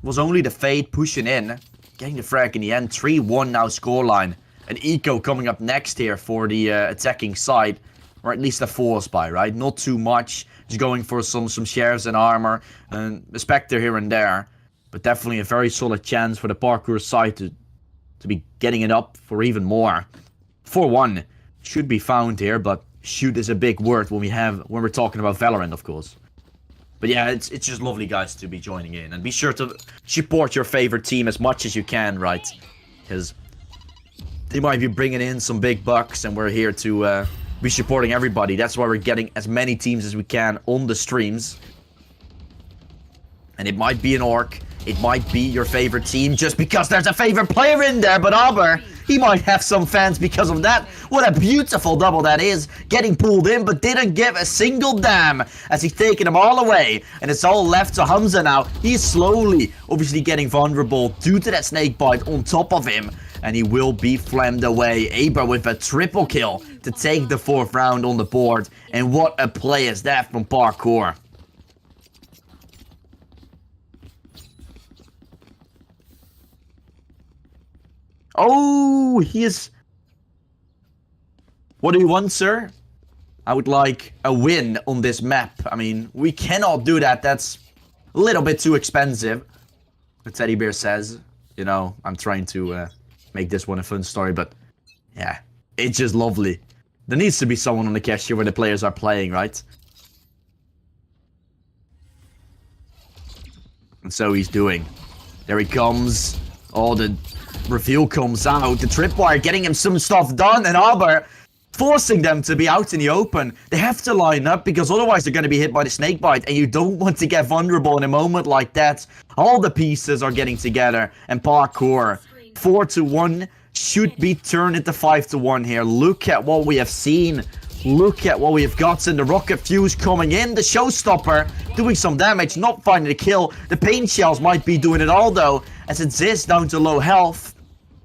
A: Was only the Fade pushing in, getting the frag in the end. 3-1 now scoreline. An Eco coming up next here for the attacking side, or at least a force buy, right? Not too much, just going for some shares and armor, and a Spectre here and there. But definitely a very solid chance for the Parkour side to be getting it up for even more. 4-1 should be found here, but shoot is a big word when we're talking about Valorant, of course. But yeah, it's just lovely, guys, to be joining in. And be sure to support your favorite team as much as you can, right? Because they might be bringing in some big bucks, and we're here to be supporting everybody. That's why we're getting as many teams as we can on the streams. And it might be an Orc. It might be your favorite team just because there's a favorite player in there. But Aber, he might have some fans because of that. What a beautiful double that is. Getting pulled in, but didn't give a single damn as he's taking them all away. And it's all left to Hamza now. He's slowly, obviously, getting vulnerable due to that snake bite on top of him. And he will be flammed away. Aber with a triple kill to take the 4th round on the board. And what a play is that from Parkour. Oh, he is... What do you want, sir? I would like a win on this map. I mean, we cannot do that. That's a little bit too expensive. The teddy bear says, you know, I'm trying to make this one a fun story, but yeah, it's just lovely. There needs to be someone on the cashier where the players are playing, right? And so he's doing. There he comes. Oh, the reveal comes out. The tripwire getting him some stuff done, and Aber forcing them to be out in the open. They have to line up because otherwise they're going to be hit by the snake bite, and you don't want to get vulnerable in a moment like that. All the pieces are getting together, and Parkour 4-1 should be turned into 5-1 here. Look at what we have seen. Look at what we have gotten. The rocket fuse coming in. The showstopper doing some damage, not finding the kill. The paint shells might be doing it all though, as it's Ziz down to low health.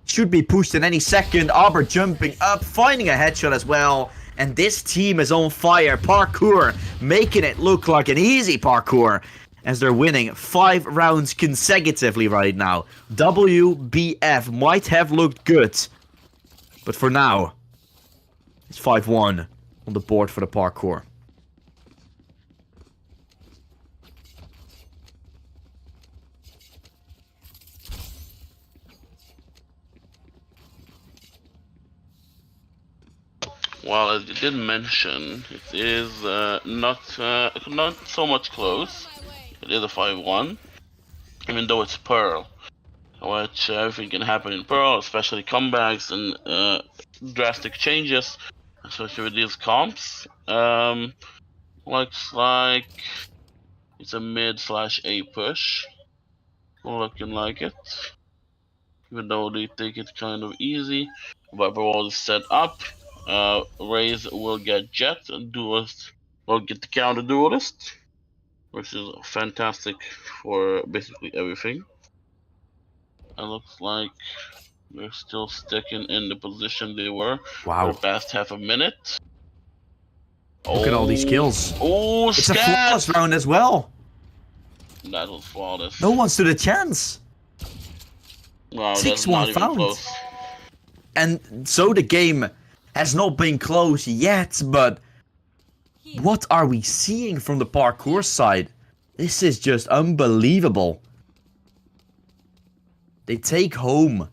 A: Should be pushed in any second. Arbor jumping up, finding a headshot as well. And this team is on fire. Parkour making it look like an easy parkour, as they're winning 5 rounds consecutively right now. WBF might have looked good, but for now, it's 5-1 on the board for the Parkour.
B: Well, as you did mention, it is not so much close. It is a 5-1, even though it's Pearl, which everything can happen in Pearl, especially comebacks and drastic changes, especially with these comps. Looks like it's a mid/A push, looking like it. Even though they take it kind of easy, Viper wall is set up. Raze will get Jet, and Duelist will get the counter Duelist, which is fantastic for basically everything. It looks like they're still sticking in the position they were for the past half a minute.
A: Look at all these kills.
B: Oh,
A: it's a flawless round as well.
B: That was flawless.
A: No one stood a chance.
B: Wow,
A: 6-1 found. And so the game has not been close yet, but what are we seeing from the Parkour side? This is just unbelievable. They take home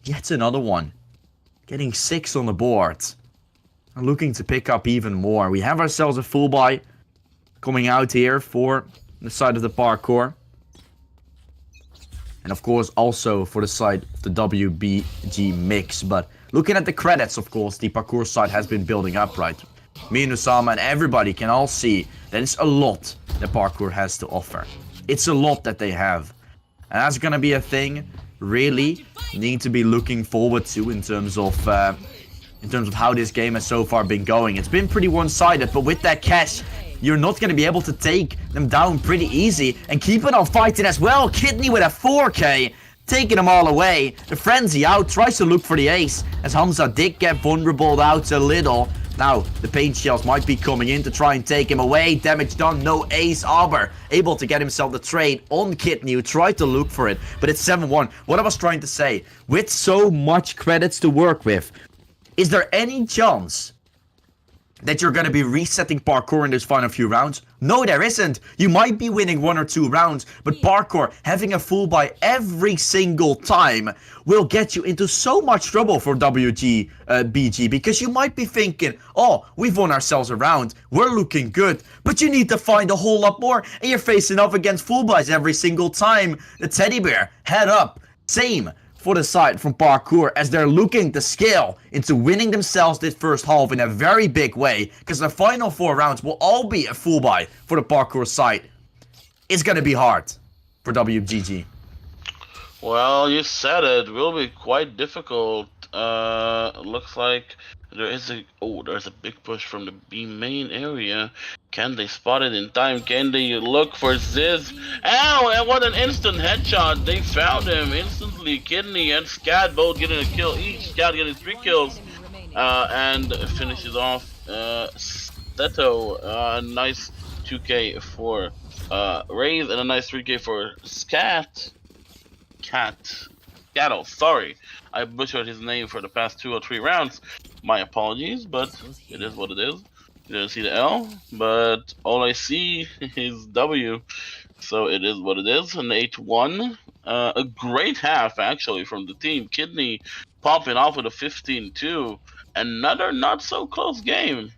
A: yet another one, getting 6 on the board, and looking to pick up even more. We have ourselves a full buy coming out here for the side of the Parkour. And of course also for the side of the WBG mix. But looking at the credits, of course, the Parkour side has been building up, right? Me and Usama and everybody can all see that it's a lot that Parkour has to offer. It's a lot that they have. And that's gonna be a thing really need to be looking forward to in terms of how this game has so far been going. It's been pretty one-sided, but with that cash, you're not going to be able to take them down pretty easy and keep it on fighting as well. Kidney with a 4K, taking them all away. The Frenzy out, tries to look for the ace, as Hamza did get vulnerable out a little. Now, the paint shells might be coming in to try and take him away. Damage done, no ace. Arbor able to get himself the trade on Kidney, who tried to look for it, but it's 7-1. What I was trying to say, with so much credits to work with, is there any chance that you're going to be resetting Parkour in those final few rounds? No, there isn't. You might be winning 1 or 2 rounds, but Parkour having a full buy every single time will get you into so much trouble for BG, because you might be thinking, oh, we've won ourselves a round, we're looking good, but you need to find a whole lot more, and you're facing off against full buys every single time. The teddy bear, head up, same for the side from Parkour, as they're looking to scale into winning themselves this first half in a very big way, because the final 4 rounds will all be a full buy for the Parkour side. It's gonna be hard for WGG.
B: Well, you said it will be quite difficult. Looks like there's a big push from the B main area. Can they spot it in time? Can they look for Ziz? Ow! And what an instant headshot! They found him instantly. Kidney and Scat both getting a kill each. Scat getting 3 kills, and finishes off Steto. A nice 2K for Raze and a nice 3K for Scat. Cattle, sorry. I butchered his name for the past 2 or 3 rounds. My apologies, but it is what it is. You didn't see the L, but all I see is W. So it is what it is. An 8-1. A great half, actually, from the team. Kidney popping off with a 15-2. Another not so close game.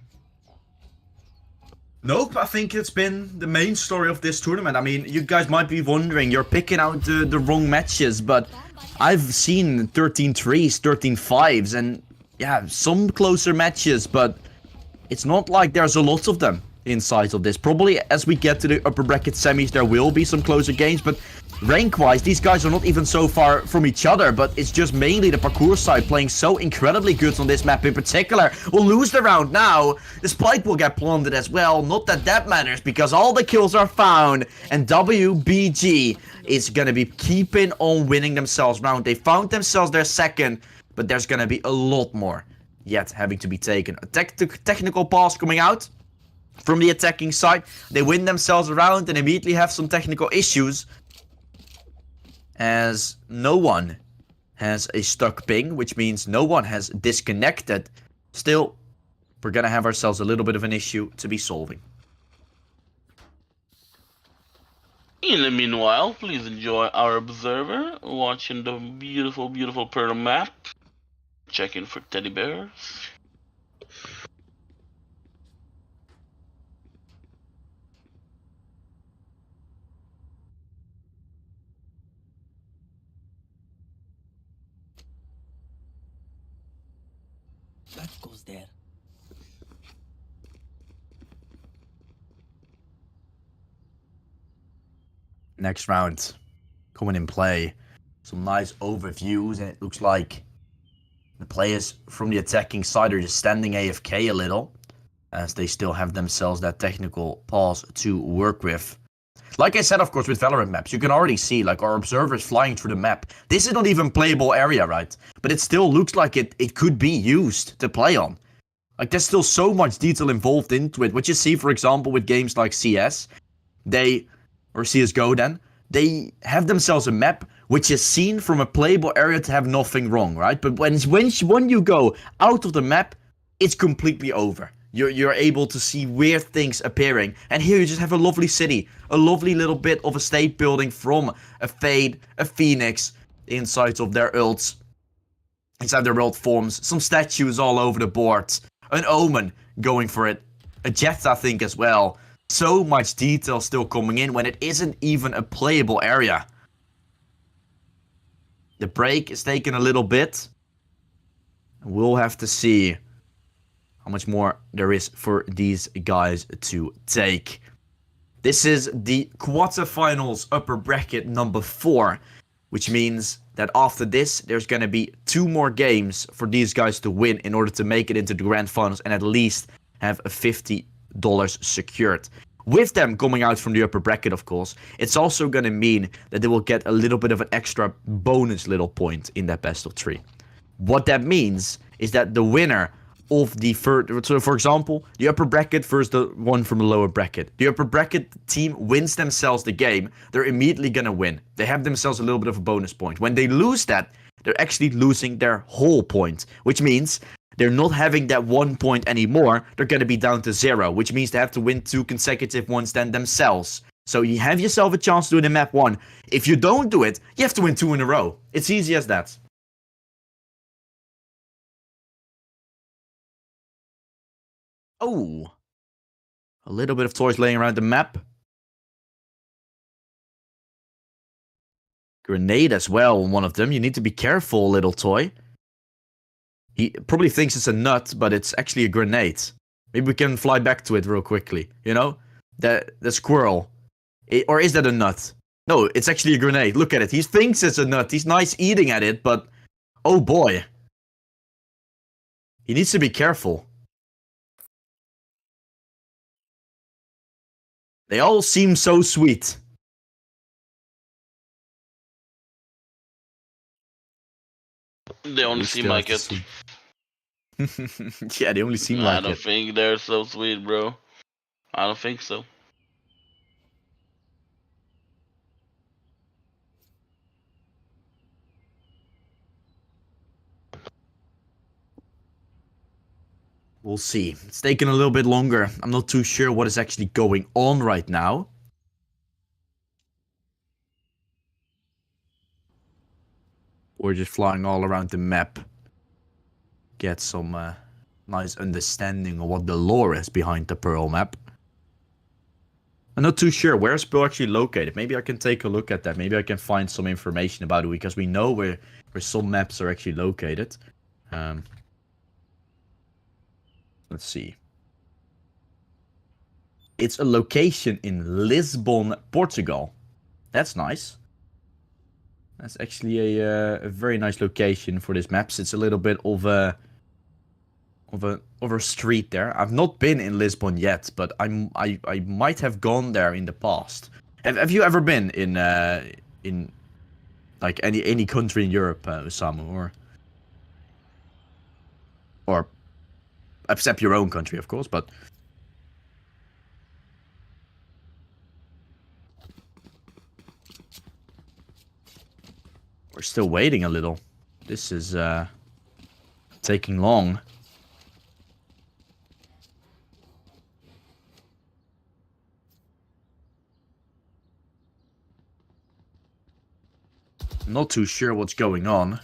A: Nope, I think it's been the main story of this tournament. I mean, you guys might be wondering, you're picking out the wrong matches, but I've seen 13 3s, 13 5s, and yeah, some closer matches, but it's not like there's a lot of them inside of this. Probably as we get to the upper bracket semis, there will be some closer games, but rank-wise, these guys are not even so far from each other, but it's just mainly the parkour side playing so incredibly good on this map in particular. We'll lose the round now. The spike will get planted as well. Not that that matters, because all the kills are found, and WBG is gonna be keeping on winning themselves round. They found themselves their second, but there's gonna be a lot more yet having to be taken. A technical pass coming out from the attacking side. They win themselves around and immediately have some technical issues, as no one has a stuck ping, which means no one has disconnected. Still, we're gonna have ourselves a little bit of an issue to be solving.
B: In the meanwhile, please enjoy our observer watching the beautiful, beautiful Pearl map, checking for teddy bears.
C: That goes there.
A: Next round coming in play. Some nice overviews, and it looks like the players from the attacking side are just standing AFK a little, as they still have themselves that technical pause to work with. Like I said, of course, with Valorant maps, you can already see, like, our observers flying through the map. This is not even playable area, right? But it still looks like it could be used to play on. Like, there's still so much detail involved into it. What you see, for example, with games like CS, or CSGO then, they have themselves a map which is seen from a playable area to have nothing wrong, right? But when you go out of the map, it's completely over. You're able to see weird things appearing. And here you just have a lovely city. A lovely little bit of a state building from a Fade, a Phoenix, inside of their ults. Inside their ult forms. Some statues all over the board. An Omen going for it. A Jet, I think, as well. So much detail still coming in when it isn't even a playable area. The break is taking a little bit. We'll have to see how much more there is for these guys to take. This is the quarterfinals upper bracket number 4, which means that after this, there's going to be 2 more games for these guys to win in order to make it into the grand finals and at least have a $50 secured. With them coming out from the upper bracket, of course, it's also going to mean that they will get a little bit of an extra bonus little point in that best of 3. What that means is that the winner of the first, so for example, the upper bracket versus the one from the lower bracket. The upper bracket team wins themselves the game, they're immediately gonna win. They have themselves a little bit of a bonus point. When they lose that, they're actually losing their whole point, which means they're not having that 1 point anymore. They're gonna be down to 0, which means they have to win 2 consecutive ones then themselves. So you have yourself a chance to do it in map 1. If you don't do it, you have to win 2 in a row. It's easy as that. Oh, a little bit of toys laying around the map. Grenade as well on one of them. You need to be careful, little toy. He probably thinks it's a nut, but it's actually a grenade. Maybe we can fly back to it real quickly. You know? The squirrel. Or is that a nut? No, it's actually a grenade. Look at it. He thinks it's a nut. He's nice eating at it, but oh boy. He needs to be careful. They all seem so sweet.
B: They only seem like it.
A: Yeah, they only seem like it.
B: I don't think they're so sweet, bro. I don't think so.
A: We'll see. It's taking a little bit longer. I'm not too sure what is actually going on right now. We're just flying all around the map. Get some nice understanding of what the lore is behind the Pearl map. I'm not too sure. Where is Pearl actually located? Maybe I can take a look at that. Maybe I can find some information about it, because we know where some maps are actually located. Let's see. It's a location in Lisbon, Portugal. That's nice. That's actually a very nice location for this map. It's a little bit of a street there. I've not been in Lisbon yet, but I might have gone there in the past. Have you ever been in like any country in Europe, Samu, or except your own country, of course, but we're still waiting a little. This is taking long. Not too sure what's going on.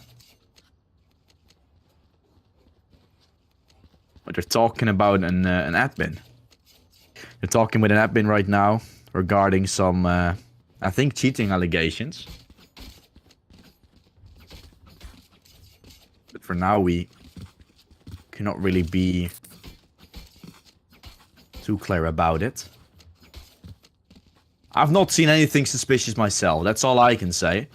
A: But they're talking about an admin. They're talking with an admin right now regarding some, I think, cheating allegations. But for now, we cannot really be too clear about it. I've not seen anything suspicious myself. That's all I can say.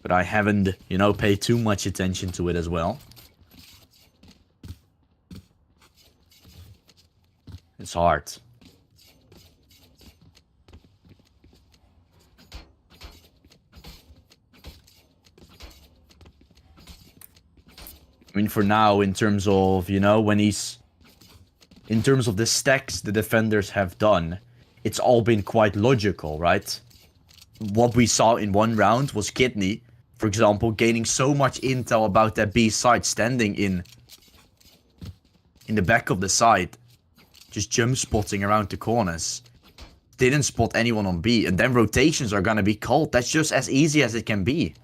A: But I haven't, you know, paid too much attention to it as well. It's hard. I mean, for now, in terms of, you know, in terms of the stacks the defenders have done, it's all been quite logical, right? What we saw in one round was Kidney, for example, gaining so much intel about that B side, standing in the back of the side, just jump spotting around the corners. Didn't spot anyone on B, and then rotations are gonna be called. That's just as easy as it can be.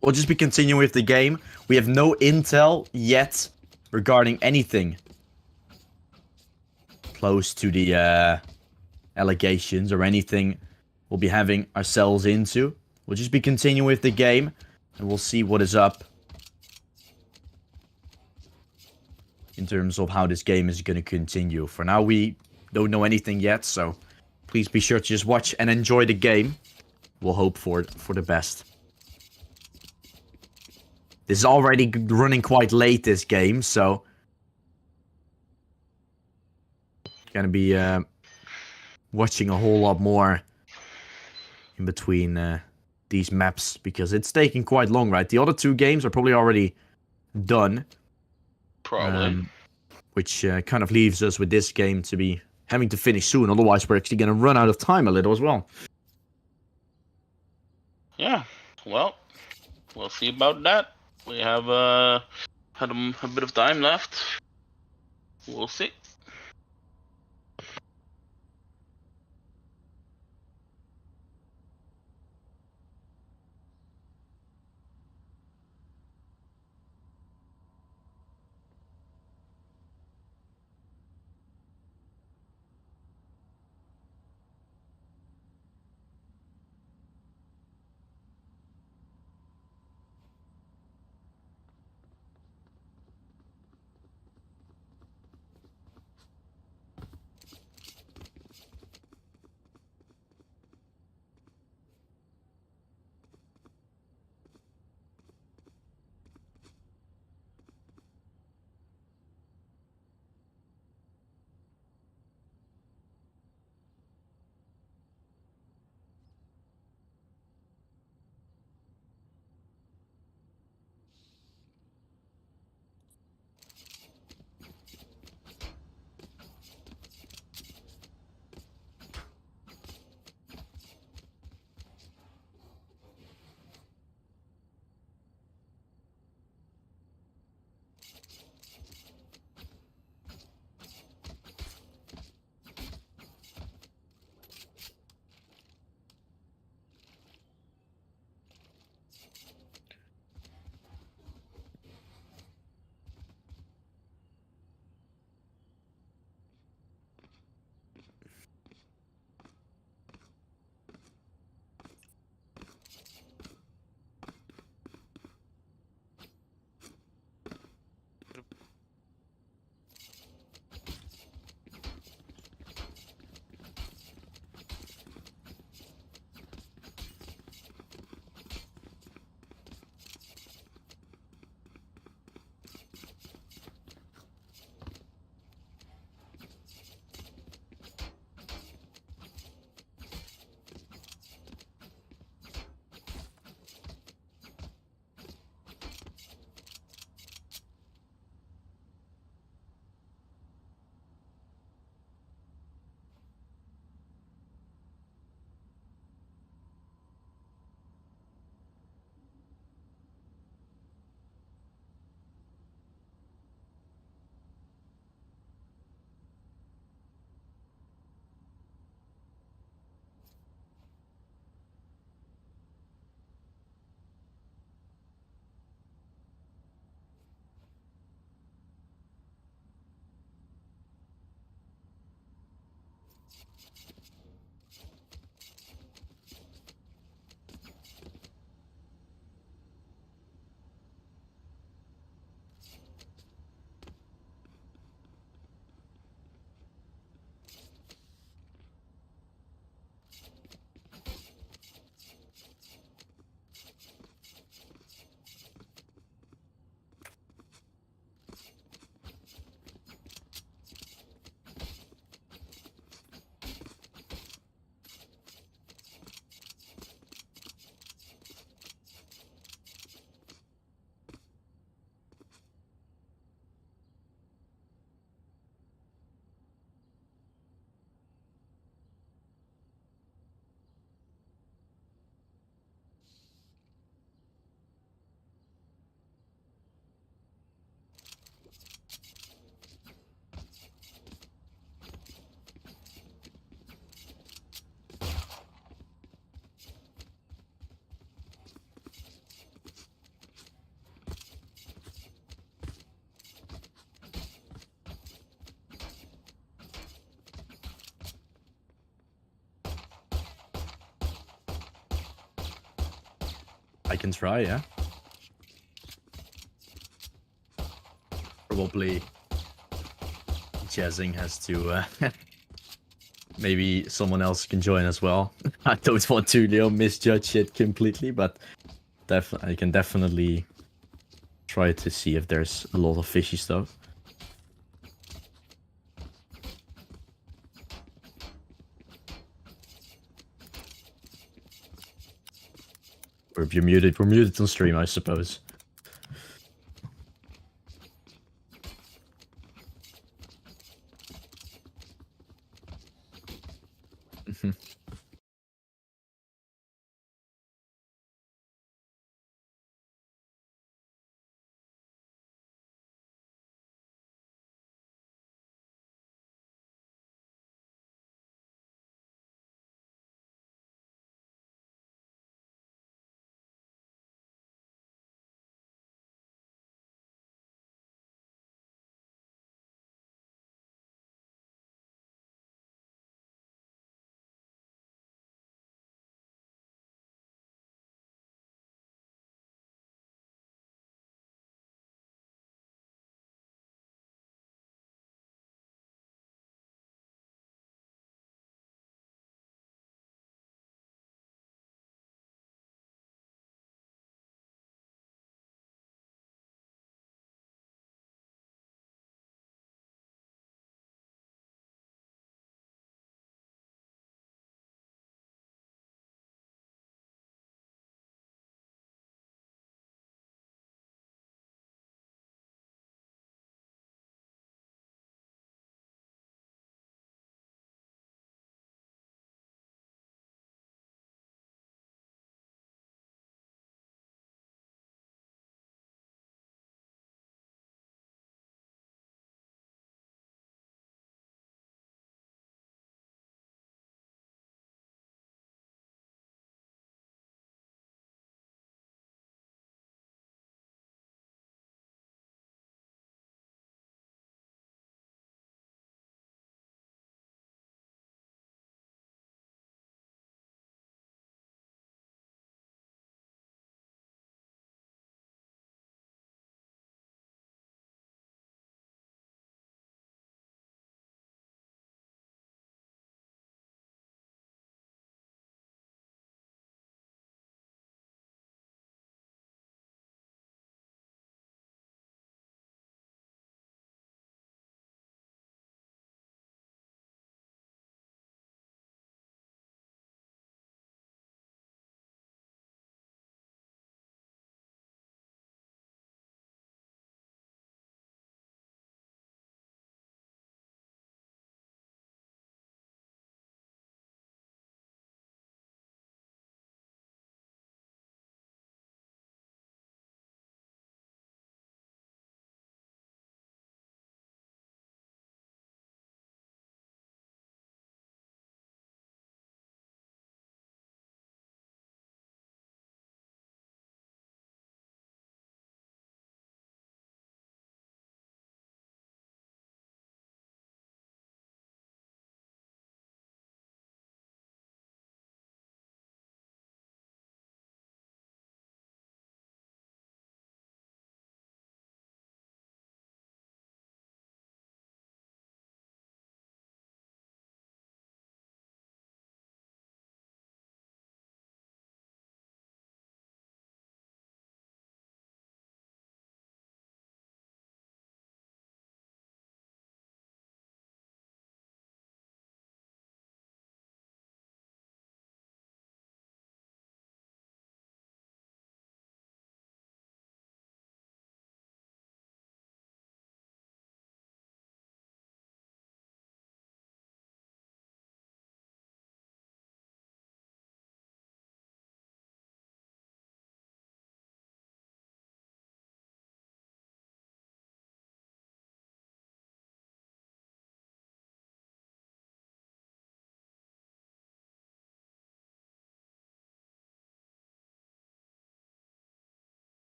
A: We'll just be continuing with the game. We have no intel yet regarding anything close to the allegations or anything we'll be having ourselves into. We'll just be continuing with the game, and we'll see what is up in terms of how this game is going to continue. For now, we don't know anything yet, so please be sure to just watch and enjoy the game. We'll hope for the best. This is already running quite late, this game, so gonna be watching a whole lot more in between these maps, because it's taking quite long, right? The other two games are probably already done.
B: Probably.
A: Which kind of leaves us with this game to be having to finish soon, otherwise we're actually gonna run out of time a little as well.
B: Yeah, well, we'll see about that. We have had a bit of time left. We'll see.
A: I can try, yeah. Probably jazzing has to maybe someone else can join as well. I don't want to misjudge it completely, but I can definitely try to see if there's a lot of fishy stuff. Or if you're muted, we're muted on stream, I suppose.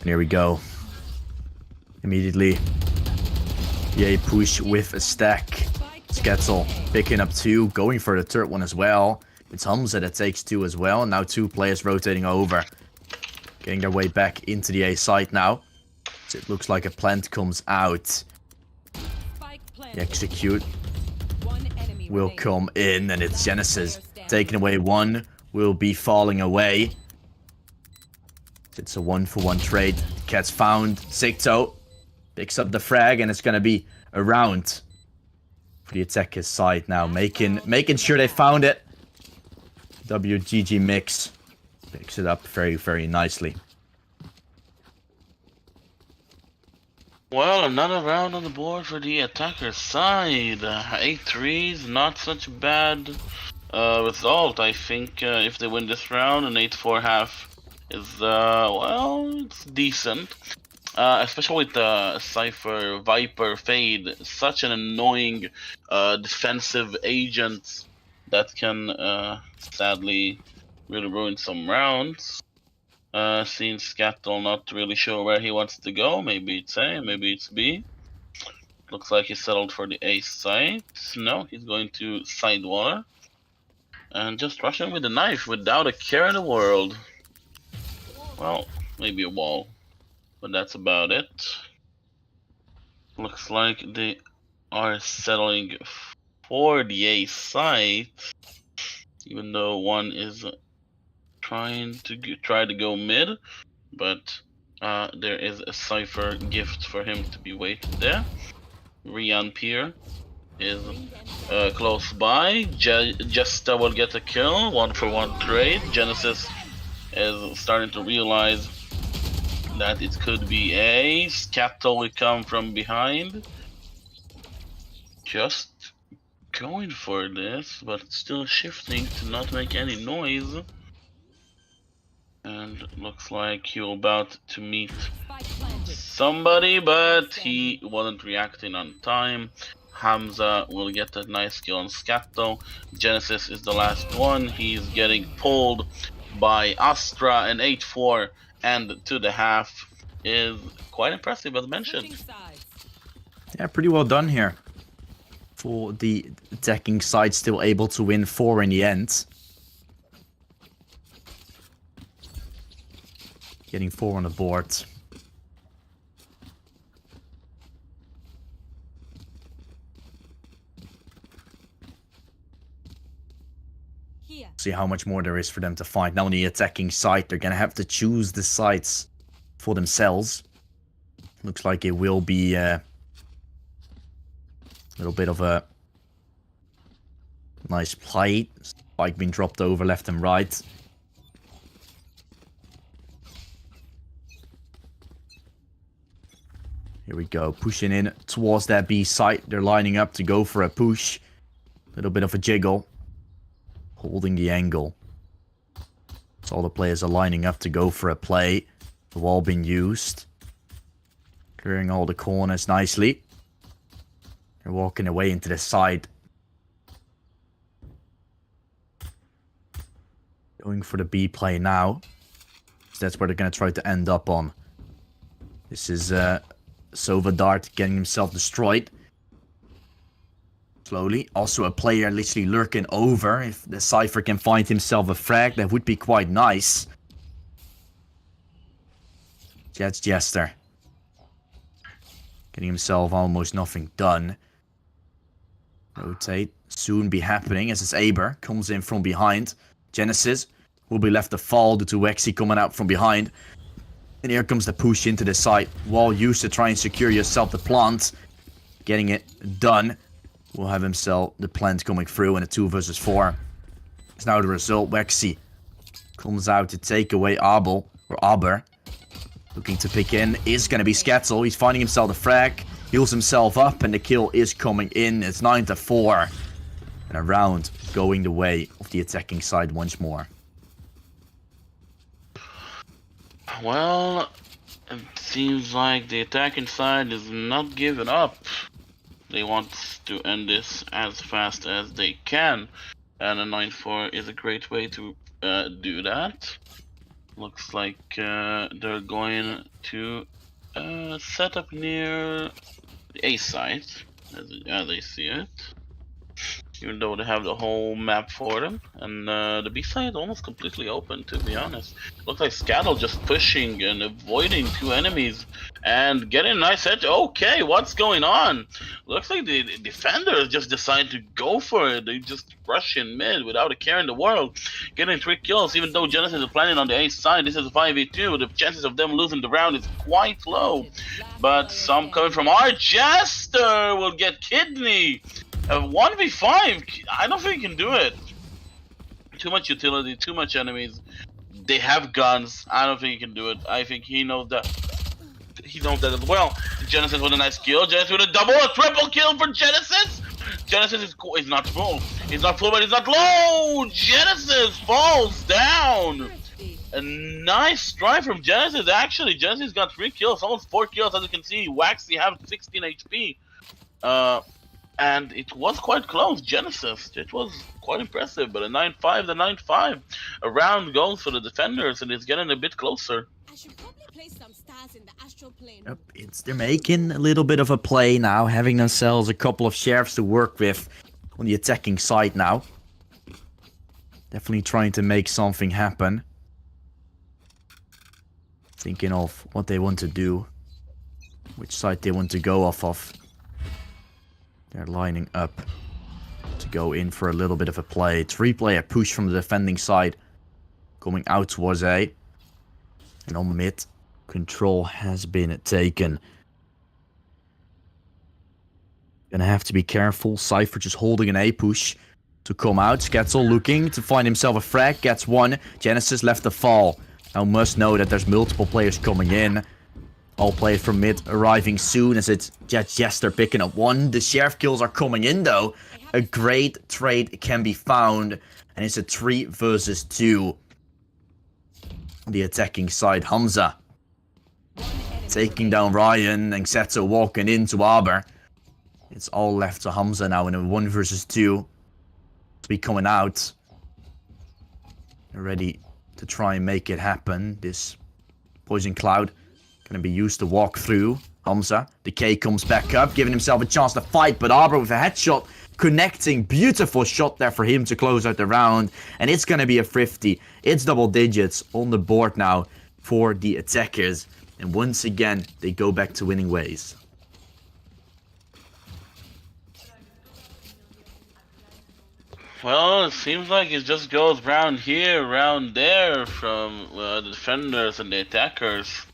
A: And here we go. Immediately. Yay, push with a stack. Sketzel picking up 2, going for the third one as well. It's Hamza that takes 2 as well. Now 2 players rotating over. Getting their way back into the A site now. So it looks like a plant comes out. The execute will come in, and it's Genesis. Taking away 1, will be falling away. It's a 1-for-1 trade. Cat's found. Zigto picks up the frag, and it's gonna be a round for the attacker's side now. Making sure they found it. WGG Mix picks it up very, very nicely.
B: Well, another round on the board for the attacker side. 8-3 is not such a bad result. I think if they win this round, an 8-4 half is, well, it's decent. Especially with Cypher, Viper, Fade. Such an annoying defensive agent that can sadly really ruin some rounds. Seeing Scattle not really sure where he wants to go. Maybe it's A, maybe it's B. Looks like he settled for the A site. No, he's going to Sidewater. And just rush him with a knife without a care in the world. Well, maybe a wall. But that's about it. Looks like they are settling for the A site. Even though one is try to go mid, but there is a Cypher gift for him to be waiting there. Rian Pier is close by. Jesta will get a kill, 1-for-1 trade. Genesis is starting to realize that it could be a Scatto will come from behind. Just going for this, but still shifting to not make any noise. And looks like he's about to meet somebody, but he wasn't reacting on time. Hamza will get a nice kill on Scatto. Genesis is the last one. He's getting pulled by Astra, and 8-4 and to the half is quite impressive as mentioned.
A: Yeah, pretty well done here. For the attacking side, still able to win 4 in the end. Getting 4 on the board. See how much more there is for them to find. Now on the attacking side, they're gonna have to choose the sites for themselves. Looks like it will be a little bit of a nice play. Spike being dropped over left and right. Here we go, pushing in towards that B site. They're lining up to go for a push. Little bit of a jiggle. Holding the angle. So all the players are lining up to go for a play. The wall being used. Clearing all the corners nicely. They're walking away into the side. Going for the B play now. So that's where they're going to try to end up on. This is Sova Dart getting himself destroyed. Slowly. Also a player literally lurking over. If the Cypher can find himself a frag, that would be quite nice. That's Jester. Getting himself almost nothing done. Rotate. Soon be happening as his Aber comes in from behind. Genesis will be left to fall due to Wexy coming out from behind. And here comes the push into the site. Wall used to try and secure yourself the plant. Getting it done. Will have himself the plant coming through in a 2 versus 4. It's now the result. Wexy comes out to take away Abel, or Aber. Looking to pick in is going to be Scatzel. He's finding himself the frag. Heals himself up and the kill is coming in. It's 9-4. And a round going the way of the attacking side once more.
B: Well, it seems like the attacking side is not giving up. They want to end this as fast as they can. And a 9-4 is a great way to do that. Looks like they're going to set up near the A site, as they see it. Even though they have the whole map for them, and the B side almost completely open, to be honest. Looks like Scattle just pushing and avoiding 2 enemies and getting a nice hit. Okay, what's going on? Looks like the defenders just decided to go for it. They just rush in mid without a care in the world, getting 3 kills. Even though Genesis is planning on the A side, this is a 5v2. The chances of them losing the round is quite low. But some coming from our Jester will get kidney. 1v5, I don't think he can do it. Too much utility, too much enemies. They have guns. I don't think he can do it. I think he knows that. He knows that as well. Genesis with a nice kill. Genesis with a double, a triple kill for Genesis. Genesis is not full. He's not full, but he's not low. Genesis falls down. A nice strike from Genesis. Actually, Genesis got 3 kills, almost 4 kills, as you can see. Waxy have 16 HP. And it was quite close, Genesis. It was quite impressive, but a 9-5, the 9-5. A round goes for the defenders, and it's getting a bit closer.
D: I should probably place some stars in the astral plane.
A: Yep, they're making a little bit of a play now, having themselves a couple of sheriffs to work with on the attacking side now. Definitely trying to make something happen. Thinking of what they want to do, which side they want to go off of. They're lining up to go in for a little bit of a play. 3-player push from the defending side. Coming out towards A. And on mid, control has been taken. Gonna have to be careful. Cypher just holding an A push to come out. Sketzel looking to find himself a frag. Gets one. Genesis left to fall. Now must know that there's multiple players coming in. All players from mid arriving soon as it's Jester picking up 1. The Sheriff kills are coming in though. A great trade can be found. And it's a 3 versus 2. On the attacking side, Hamza taking down Ryan and Xetzo walking into Aber. It's all left to Hamza now in a 1 versus 2. To be coming out. They're ready to try and make it happen. This Poison Cloud going to be used to walk through. Hamza, the K comes back up, giving himself a chance to fight, but Aber with a headshot, connecting. Beautiful shot there for him to close out the round, and it's going to be a 50. It's double digits on the board now for the attackers, and once again, they go back to winning ways.
B: Well, it seems like it just goes round here, round there from the defenders and the attackers.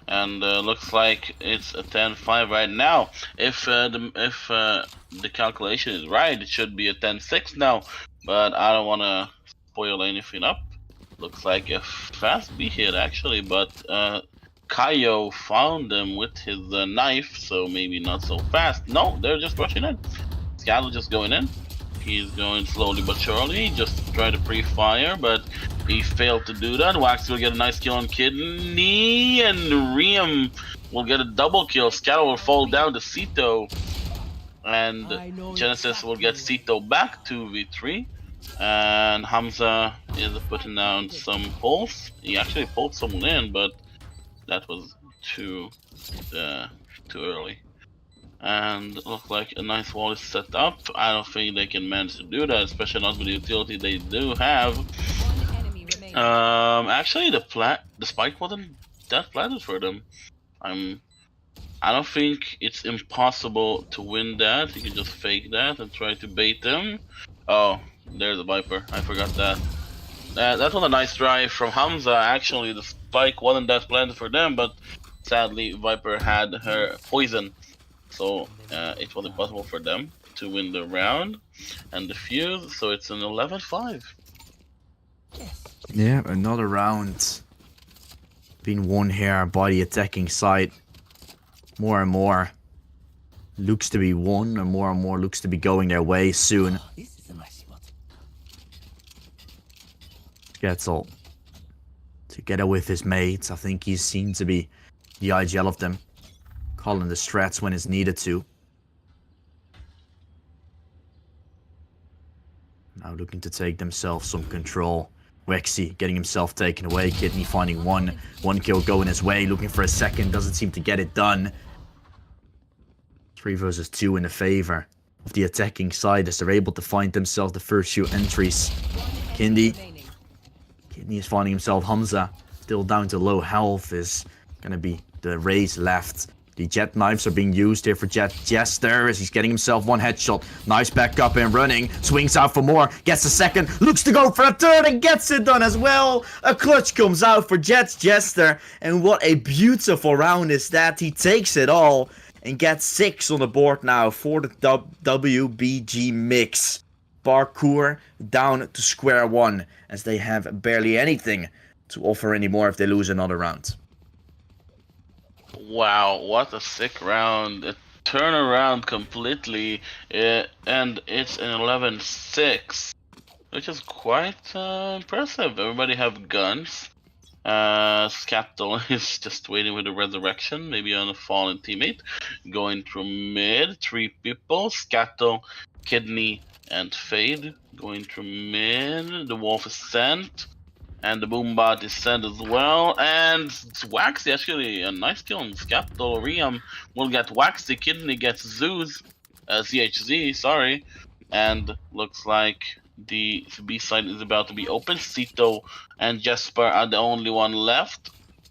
B: And looks like it's a 10-5 right now. If the calculation is right, it should be a 10-6 now. But I don't want to spoil anything up. Looks like a fast B hit actually, but Kaio found them with his knife, so maybe not so fast. No, they're just rushing in. Scattle just going in. He's going slowly but surely, just trying to pre-fire, but he failed to do that. Wax will get a nice kill on Kidney, and Riem will get a double kill. Scattle will fall down to Cito, and Genesis will get Cito back to V3. And Hamza is putting down some pulls. He actually pulled someone in, but that was too early. And look like a nice wall is set up. I don't think they can manage to do that, especially not with the utility they do have. Actually, the spike wasn't that planted for them. I don't think it's impossible to win that. You can just fake that and try to bait them. Oh, there's a Viper. I forgot that. That was a nice try from Hamza. Actually, the spike wasn't that planted for them, but sadly, Viper had her poison. So it was impossible for them to win the round and defuse, so it's an 11-5.
A: Yeah, another round being won here by the attacking side. More and more looks to be won, and more looks to be going their way soon. Sketzel together with his mates. I think he's seen to be the IGL of them. Calling the strats when it's needed to. Now looking to take themselves some control. Wexy getting himself taken away. Kidney finding one kill going his way. Looking for a second. Doesn't seem to get it done. 3 versus 2 in the favor of the attacking side as they're able to find themselves the first few entries. Kidney is finding himself. Hamza, still down to low health, is gonna be the raise left. The jet knives are being used here for Jester as he's getting himself one headshot. Nice back up and running. Swings out for more. Gets a second. Looks to go for a third and gets it done as well. A clutch comes out for Jester. And what a beautiful round is that. He takes it all and gets 6 on the board now for the WBG mix. Parkour down to square one as they have barely anything to offer anymore if they lose another round.
B: Wow, what a sick round. A turnaround completely, and it's an 11-6, which is quite impressive. Everybody have guns. Scattle is just waiting with a resurrection, maybe on a fallen teammate. Going through mid, 3 people. Scattle, Kidney, and Fade. Going through mid. The Wolf is sent. And the Boombot is sent as well. And it's Waxy, actually. A nice kill on Scattle. Riam will get Waxy. Kidney gets Zeus. CHZ, sorry. And looks like the B side is about to be open. Cito and Jesper are the only one left.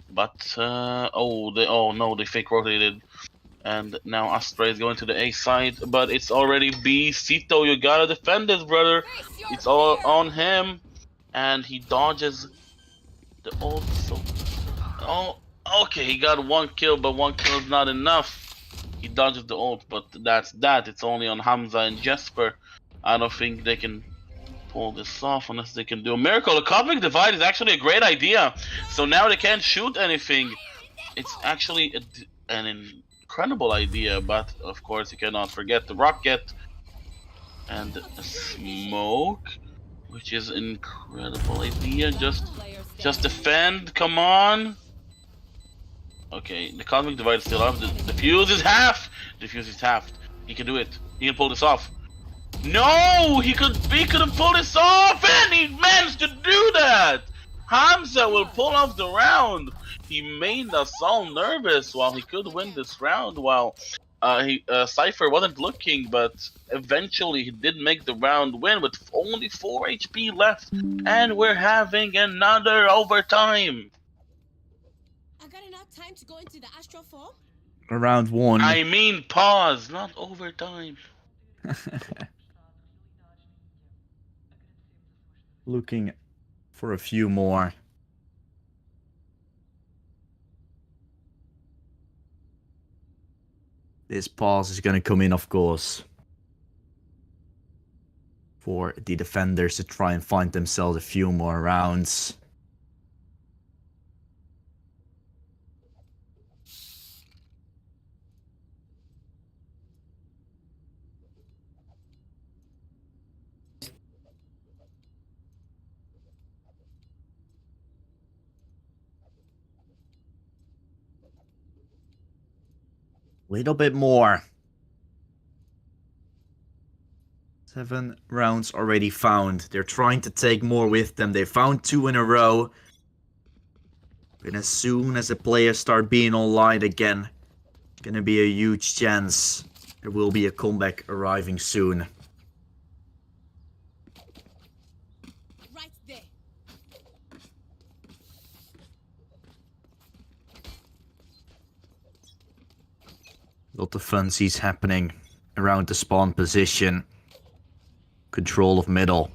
B: But, oh no, they fake rotated. And now Astra is going to the A side. But it's already B. Cito, you gotta defend this, brother. It's all on him. And he dodges the ult. So, oh, okay, he got 1 kill, but 1 kill is not enough. He dodges the ult, but that's that. It's only on Hamza and Jesper. I don't think they can pull this off unless they can do a miracle. The Cosmic Divide is actually a great idea. So now they can't shoot anything. It's actually an incredible idea, but of course you cannot forget the rocket and a smoke. Which is an incredible idea. Just defend. Come on. Okay, the Cosmic Divide is still up. The fuse is half. The fuse is half. He can do it. He can pull this off. No, he could have pulled this off, and he managed to do that. Hamza will pull off the round. He made us all nervous while he could win this round. While Cypher wasn't looking, but eventually he did make the round win with only 4 HP left, and we're having another overtime.
D: I got enough time to go into the Astral 4?
A: Round 1.
B: I mean pause, not overtime.
A: Looking for a few more. This pause is going to come in, of course, for the defenders to try and find themselves a few more rounds. Little bit more. 7 rounds already found. They're trying to take more with them. They found 2 in a row. And as soon as the players start being online again, it's gonna be a huge chance. There will be a comeback arriving soon.
D: Right there.
A: Lot of funsies happening around the spawn position. Control of middle.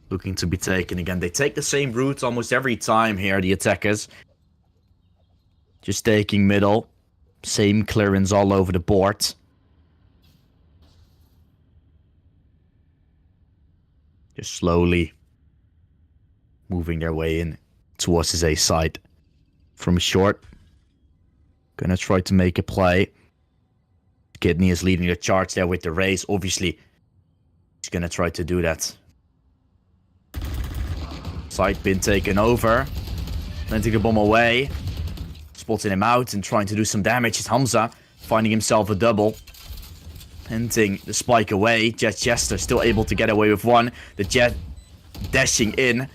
A: Looking to be taken again. They take the same route almost every time here, the attackers. Just taking middle. Same clearance all over the board. Just slowly moving their way in towards his A side. From short. Gonna try to make a play. Kidney is leading the charge there with the race. Obviously, he's gonna try to do that. Side pin taken over. Planting the bomb away. Spotting him out and trying to do some damage. It's Hamza finding himself a double. Planting the spike away. Jester still able to get away with one. The Jet dashing in.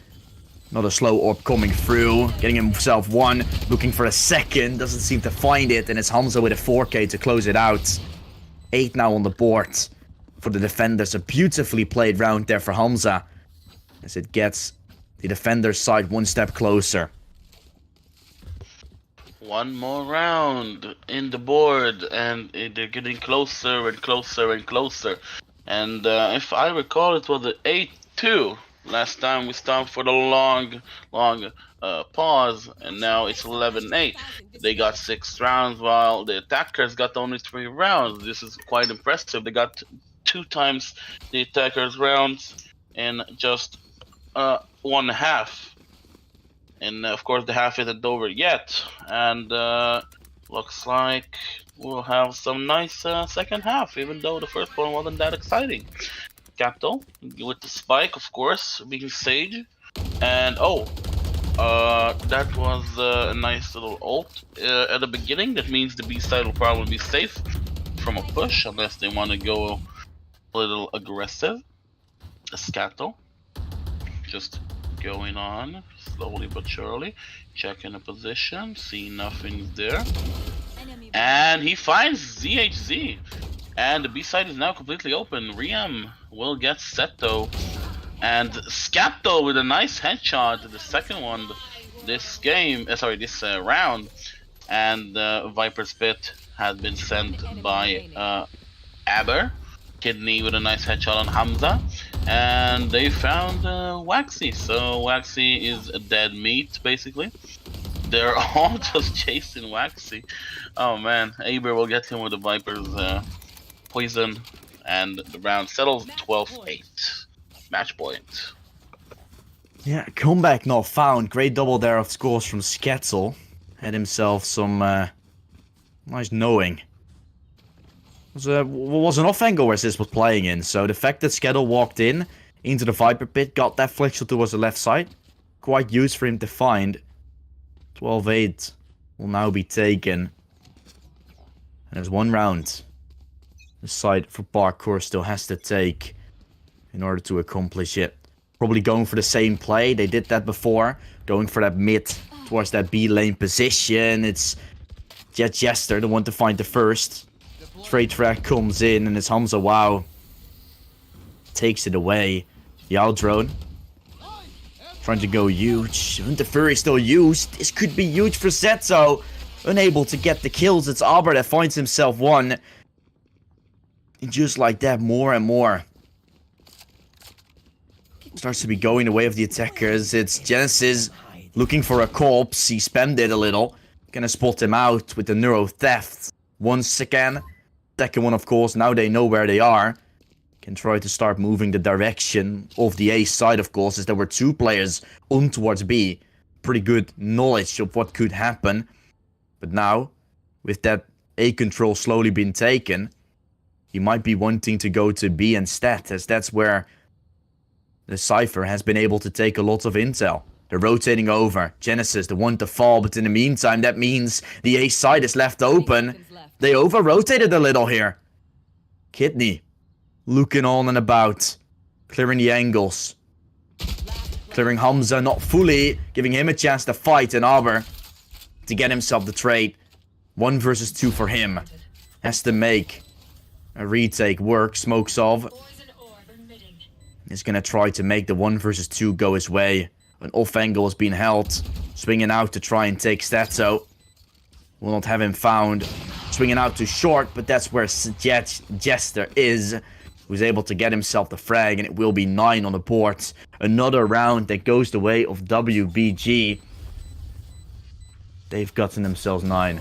A: Another slow orb coming through, getting himself one, looking for a second, doesn't seem to find it, and it's Hamza with a 4K to close it out. 8 now on the board for the defenders. A beautifully played round there for Hamza, as it gets the defender's side one step closer.
B: One more round in the board, and they're getting closer and closer and closer. And if I recall, it was an 8-2 last time we stopped for the long pause, and now it's 11-8. They got 6 rounds, while the attackers got only 3 rounds. This is quite impressive. They got 2 times the attackers' rounds in just 1/2. And of course the half isn't over yet, and looks like we'll have some nice second half, even though the first one wasn't that exciting. Capital with the spike, of course, being Sage, and that was a nice little ult at the beginning. That means the B side will probably be safe from a push, unless they want to go a little aggressive. The Scato just going on slowly but surely, checking the position, see nothing there, and he finds ZHZ, and the B side is now completely open. Riam will get Seto, and Scapto with a nice headshot, the second one this game, this round, and Viper's Pit has been sent by Aber. Kidney with a nice headshot on Hamza, and they found Waxy. So Waxy is a dead meat, basically. They're all just chasing Waxy. Oh man, Aber will get him with the Viper's poison, and the round settles 12-8. Match point.
A: Yeah, comeback not found. Great double there of scores from Sketzel. Had himself some nice knowing. Was an off angle where this was playing in, so the fact that Skettle walked in into the Viper Pit, got that flexion towards the left side, quite used for him to find. 12-8 will now be taken. And there's one round the side for Parkour still has to take in order to accomplish it. Probably going for the same play, they did that before, going for that mid towards that B lane position. It's Jester, the one to find the first. Straight track comes in, and it's Hamza. Wow. Takes it away. Yao drone. Trying to go huge. Hunter Fury still used. This could be huge for Zetzo. Unable to get the kills. It's Aber that finds himself one. And just like that, more and more. Starts to be going the way of the attackers. It's Genesis looking for a corpse. He spammed it a little. Gonna spot him out with the Neuro Theft. Once again. Second one, of course, now they know where they are. Can try to start moving the direction of the A side, of course, as there were 2 players on towards B. Pretty good knowledge of what could happen. But now, with that A control slowly being taken, he might be wanting to go to B instead, as that's where the Cypher has been able to take a lot of intel. They're rotating over. Genesis, the one to fall, but in the meantime, that means the A side is left open. They over-rotated a little here. Kidney, looking on and about, clearing the angles. Clearing Hamza, not fully, giving him a chance to fight, and Aber to get himself the trade. 1 versus 2 for him. Has to make a retake work. Smokes off. He's gonna try to make the 1 versus 2 go his way. An off angle has been held. Swinging out to try and take Statso. Will not have him found. Swinging out too short, but that's where Jester is. Who's able to get himself the frag, and it will be 9 on the board. Another round that goes the way of WBG. They've gotten themselves 9.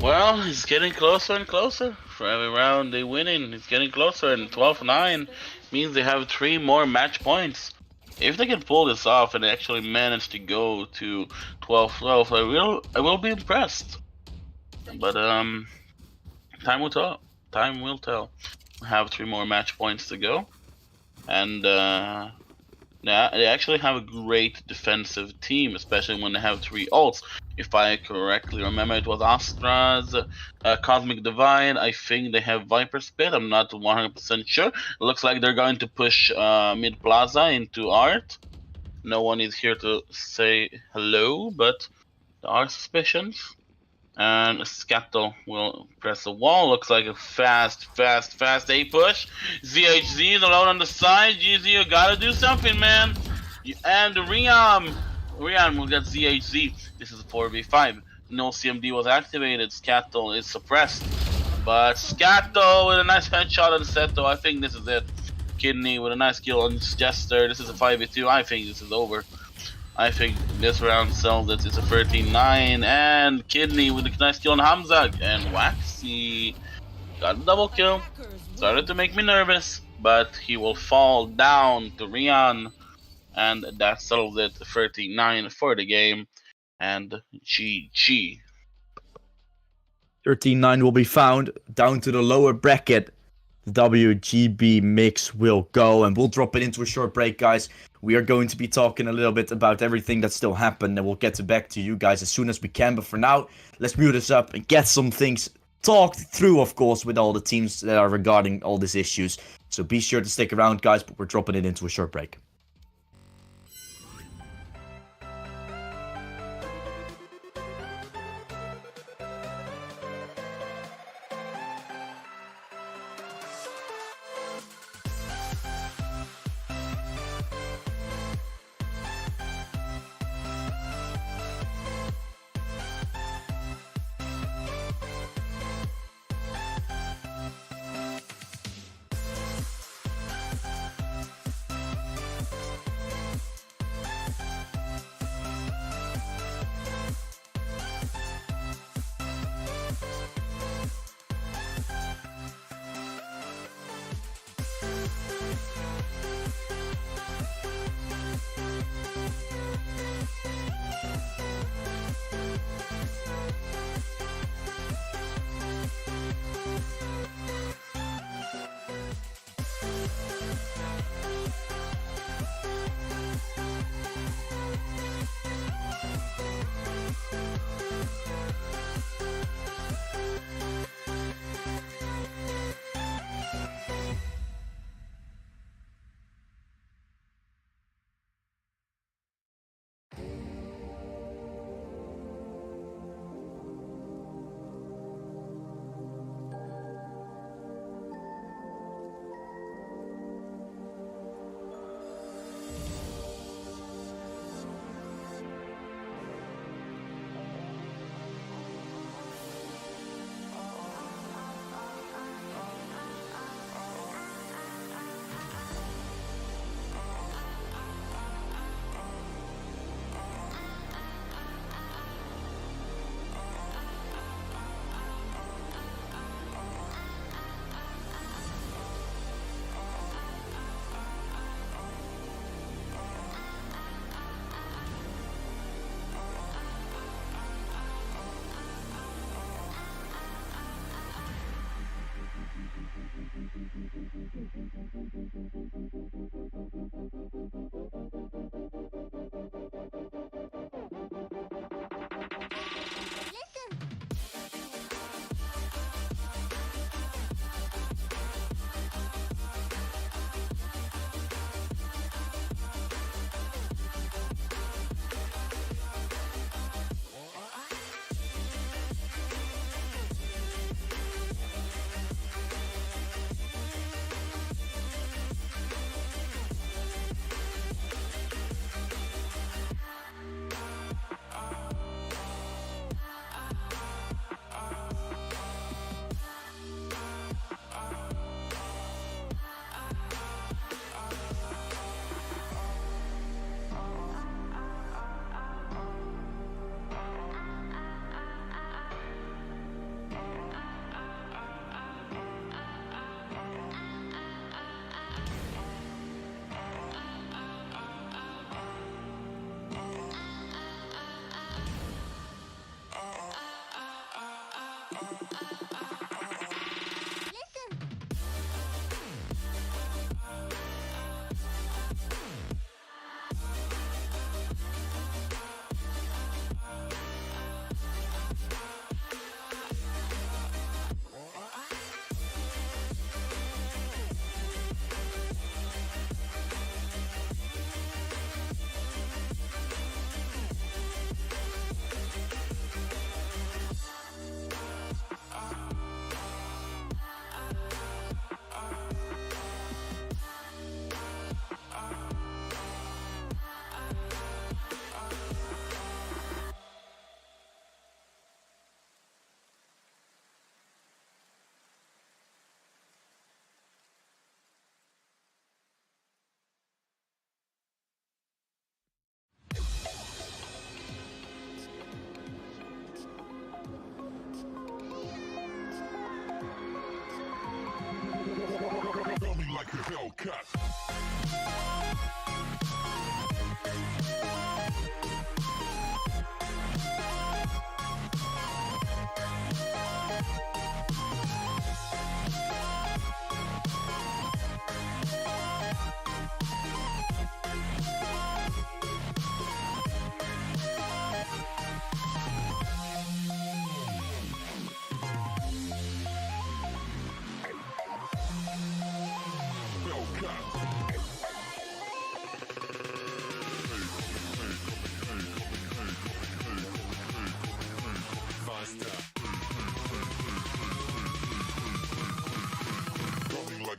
B: Well, it's getting closer and closer. For every round they winning, it's getting closer, and 12-9 means they have 3 more match points. If they can pull this off and actually manage to go to 12-12, I will be impressed. But time will tell. Time will tell. We have 3 more match points to go, and yeah, they actually have a great defensive team, especially when they have 3 ults. If I correctly remember, it was Astra's Cosmic Divide. I think they have Viper Spit. I'm not 100% sure. It looks like they're going to push Mid Plaza into Art. No one is here to say hello, but there are suspicions. And Scattle will press the wall. Looks like a fast A push. ZHZ is alone on the side. GZ, you gotta do something, man. And Riam will get ZHZ. This is a 4v5. No CMD was activated. Scattle is suppressed. But Scattle with a nice headshot on Seto. I think this is it. Kidney with a nice kill on Jester. This is a 5v2. I think this is over. I think this round sells it. It's a 13-9, and Kidney with a nice kill on Hamza, and Waxy got a double kill. Started to make me nervous, but he will fall down to Rian, and that settles it. 13-9 for the game, and GG.
A: 13-9 will be found down to the lower bracket. The WGB mix will go, and we'll drop it into a short break, guys. We are going to be talking a little bit about everything that still happened, and we'll get back to you guys as soon as we can. But for now, let's mute us up and get some things talked through, of course, with all the teams that are regarding all these issues. So be sure to stick around, guys, but we're dropping it into a short break.
E: Like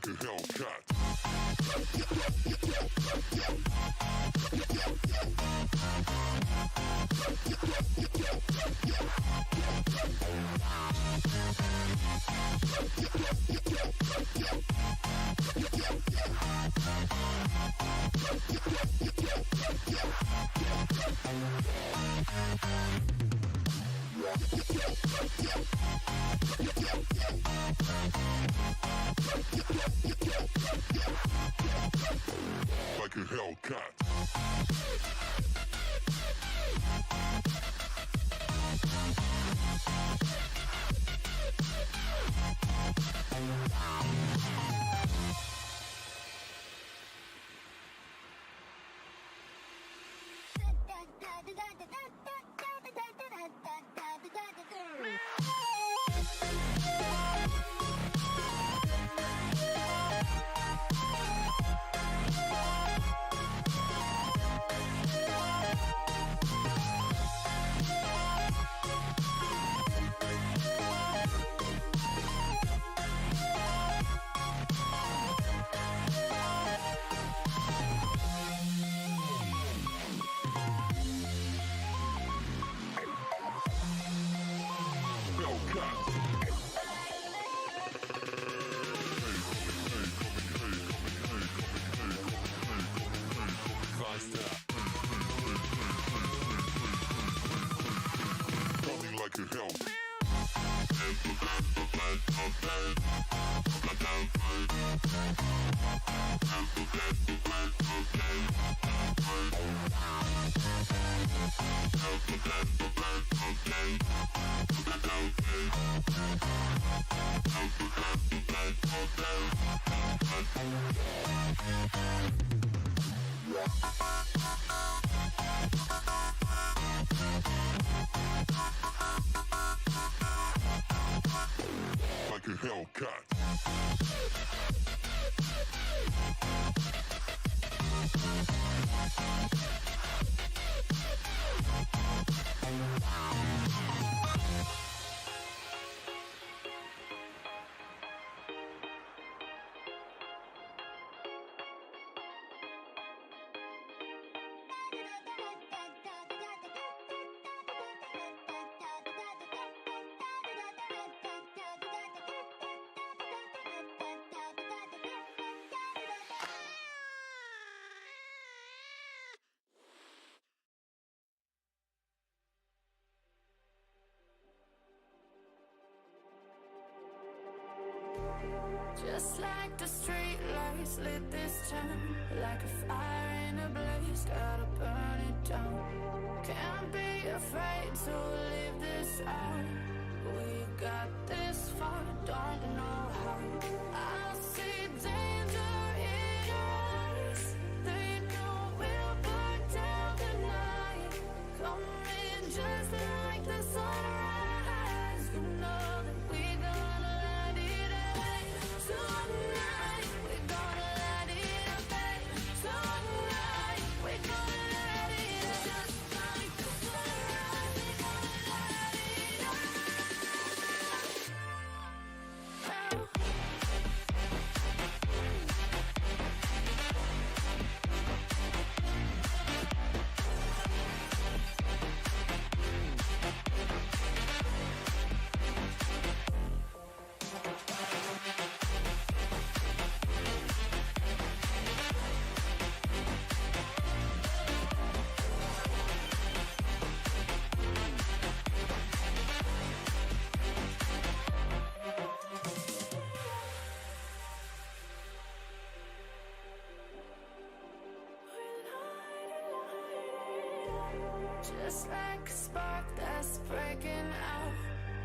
E: a Hellcat. Like a Hellcat. Like a Hellcat.
C: Just like the street lights lit this town, like a fire in a blaze, gotta burn it down. Can't be afraid to leave this out. We got this far, don't know how. I see danger in your eyes. They know we'll burn down the night. Coming just like the sunrise. You know that we're gonna let it away. Tonight, we're gonna let it away. Tonight, we're gonna let it away. Just like the sunrise, we're gonna let it away. Just like a spark that's breaking out.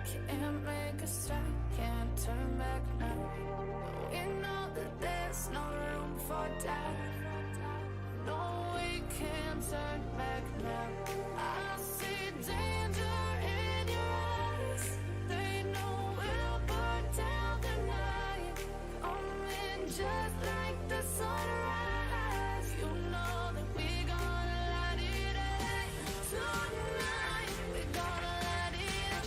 C: Can't make a stop, can't turn back now. We know that there's no room for doubt. No, we can't turn back now. I see danger in your eyes. They know we'll burn down the night. Coming just like the sunrise. You know that we gonna light it up. Tonight, we gonna light it up.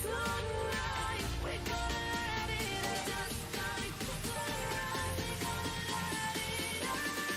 C: Tonight, we gonna light it up. Just like the sunrise, we gonna light it up.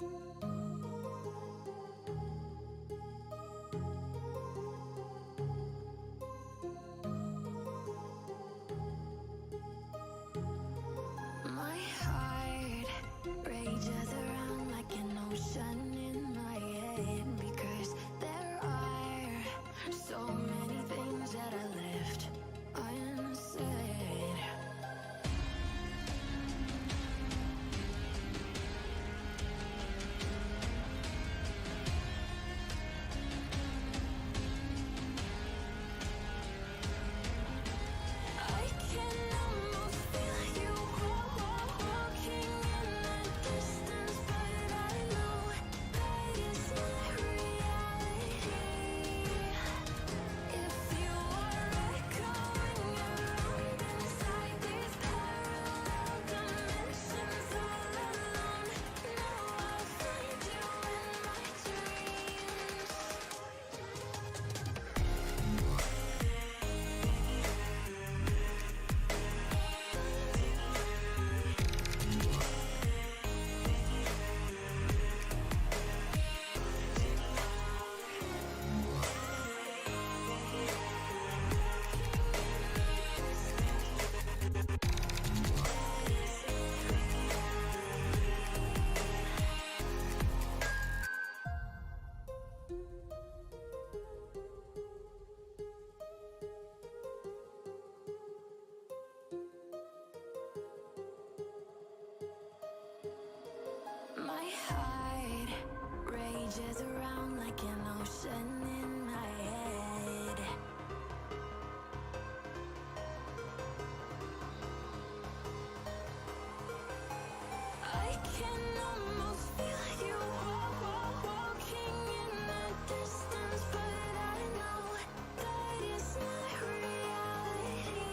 C: My heart rages around like an ocean in my head because there are so many things that I left unsaid. I can almost feel you walking in the distance, but I know that it's not reality. If you are echoing around inside these parallel dimensions all alone, know I'll find you in my dreams. My heart rages around like an ocean in my head. I can almost feel you walking in the distance, but I know that it's not reality.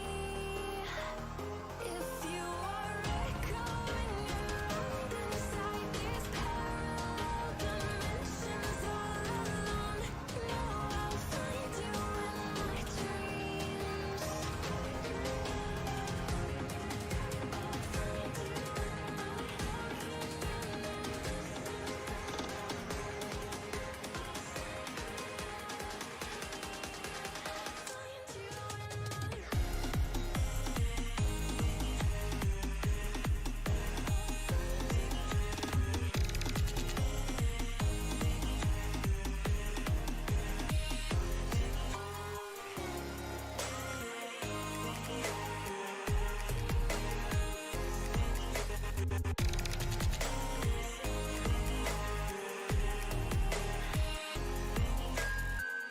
C: If you are echoing around inside these parallel dimensions all alone, know I'll find you in my dreams.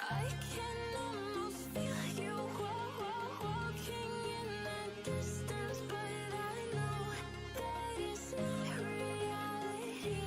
C: I can almost feel you walking in the distance, but I know that it's not reality.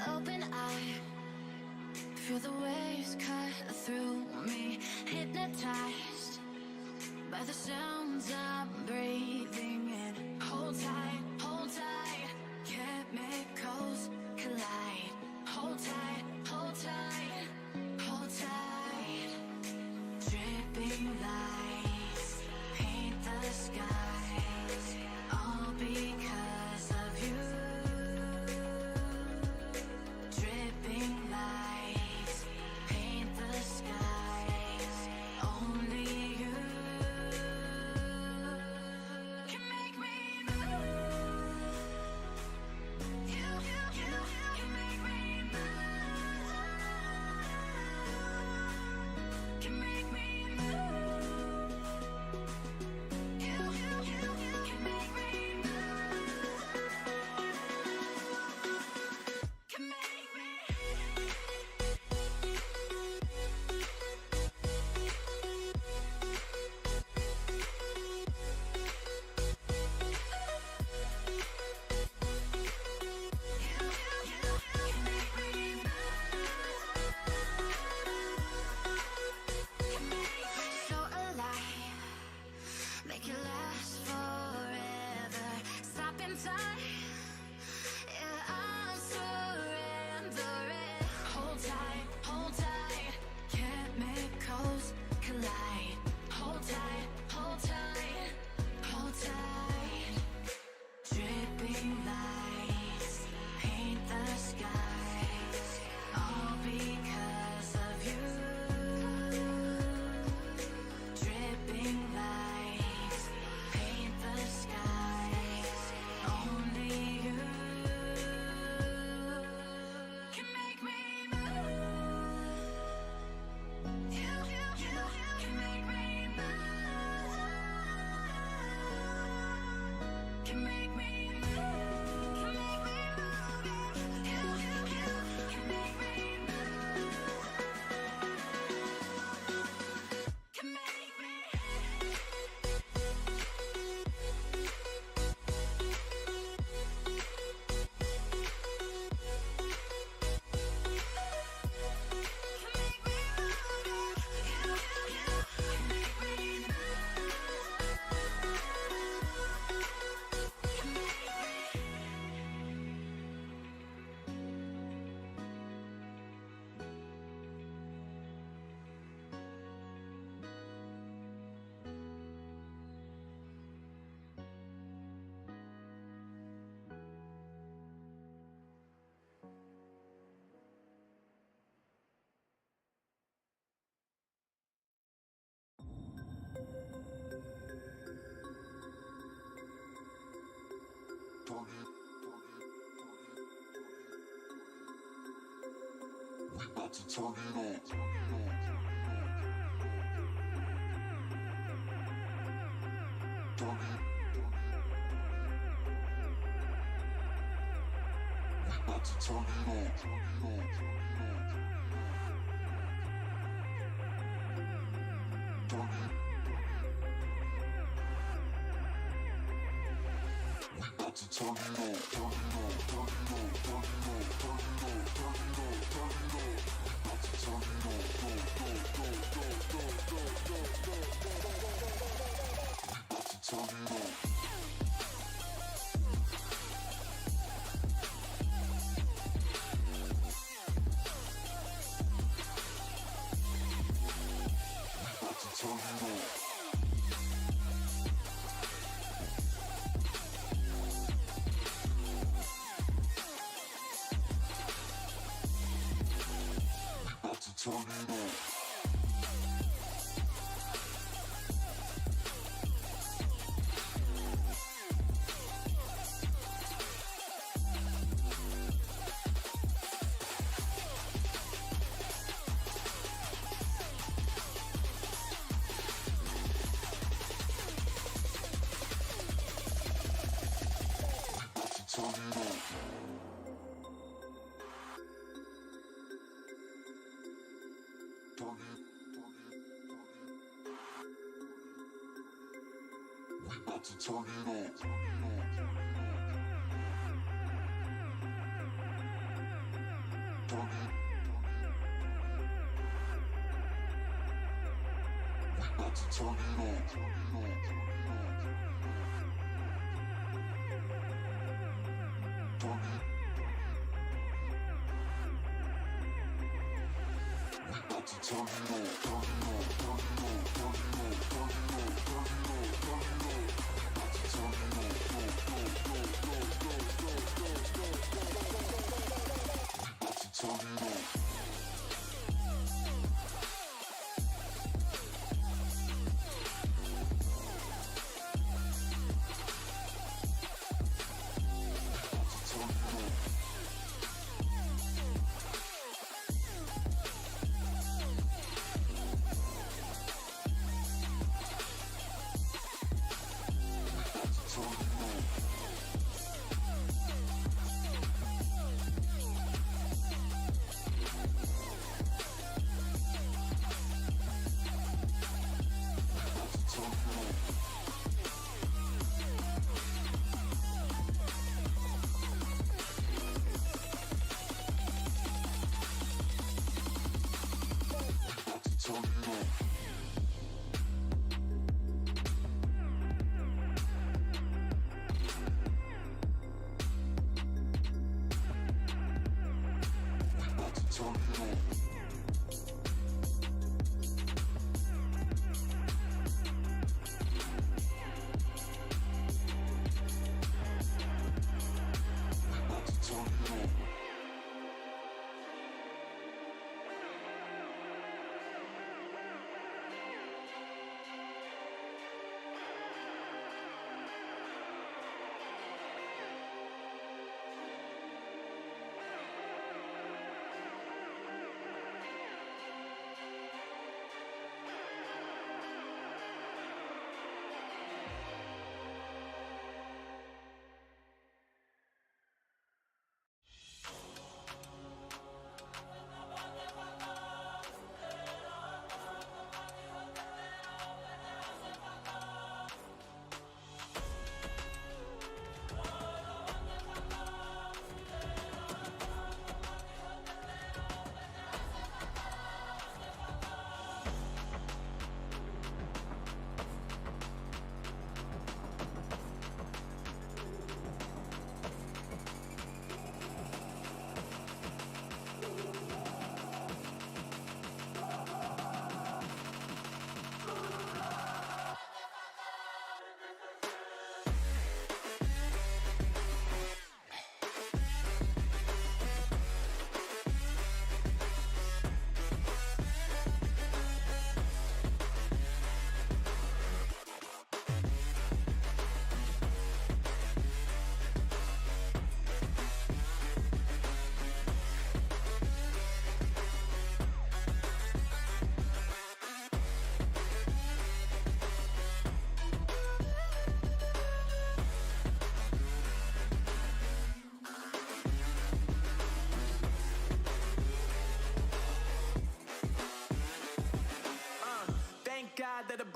C: Open eye, feel the waves cut through me, hypnotized by the sounds I'm breathing in. Hold tight, chemicals collide. Hold tight, hold tight, hold tight. Dripping lights paint the skies, all because of you. Dripping lights paint the skies, only you can make me move.
E: about to turn it on. Turn it. We about to turn it on. Turn it. We about to turn it on. Turn it on. Turn it on. Turn it on. Turn it on. Turn it on. Turn it on. We about to turn it on. Go, go, go, go, go, go, go, go, go. We about to turn it on. Turn it on. We about to turn it on. Turn it on. Turn it. We about to turn it on. Turn it. We about to turn it on. Turn it. We about to turn it on. Turn it on. Turn it on. Turn it on. Turn it on. Turn it on. Turn it on. We about to turn it on. Go, go, go, go, go, go, go, go, go. We about to turn it on.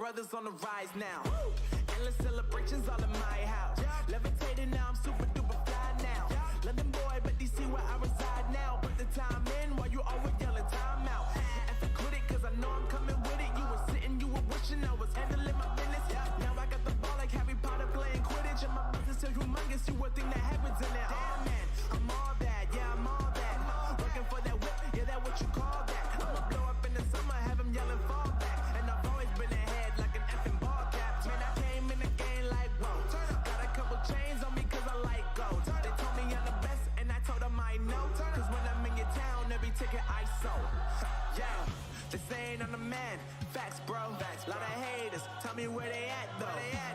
C: brothers on the rise now. Endless celebrations all in my house. Levitating now, I'm super duper fly now. London boy, but DC where I reside now. Put the time in while you always yelling time out. And to quit it, cause I know I'm coming with it. You were sitting, you were wishing I was handling my business. Now I got the ball like Harry Potter playing Quidditch. And my business so humongous, you would think that happens in there. Oh man, I'm all that, yeah, I'm all that. Working for that whip, yeah, that what you call that. I'ma blow up in the summer, have him yelling fall back. And I've always been ahead like an effing ball cap. Man, I came in the game like, whoa. Got a couple chains on me cause I like gold. They told me I'm the best and I told them I know. Cause when I'm in your town, every ticket I sold. Yeah, they saying I'm the man. Facts, bro. Lot of haters, tell me where they at though.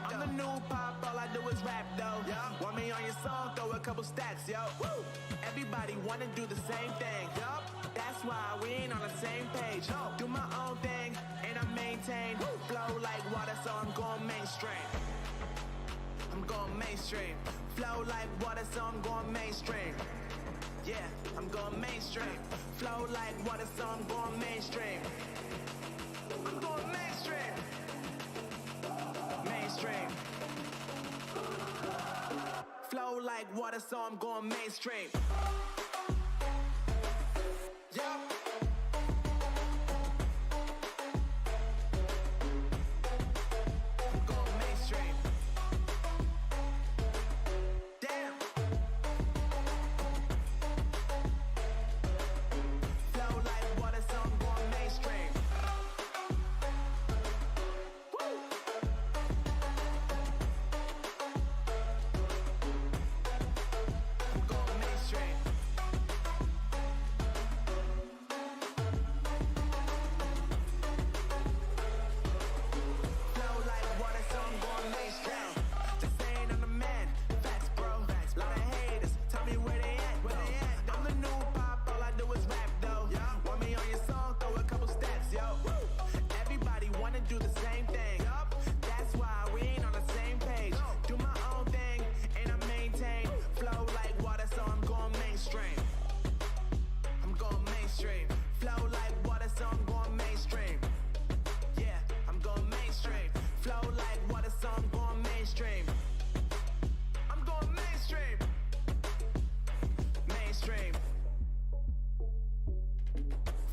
C: I'm the new pop, all I do is rap though. Want me on your song, throw a couple stacks, yo. Woo! Everybody wanna do the same thing. Yup, that's why we ain't on the same page. Do my own thing, and I maintain. Flow like water, so I'm going mainstream. I'm going mainstream. Flow like water, so I'm going mainstream. Yeah, I'm going mainstream. Flow like water, so I'm going mainstream. I'm going mainstream. Mainstream. Flow like water, so I'm going mainstream. Yeah. I'm going mainstream. Damn. Flow like water, so I'm going mainstream.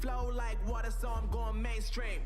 C: Flow like water, so I'm going mainstream.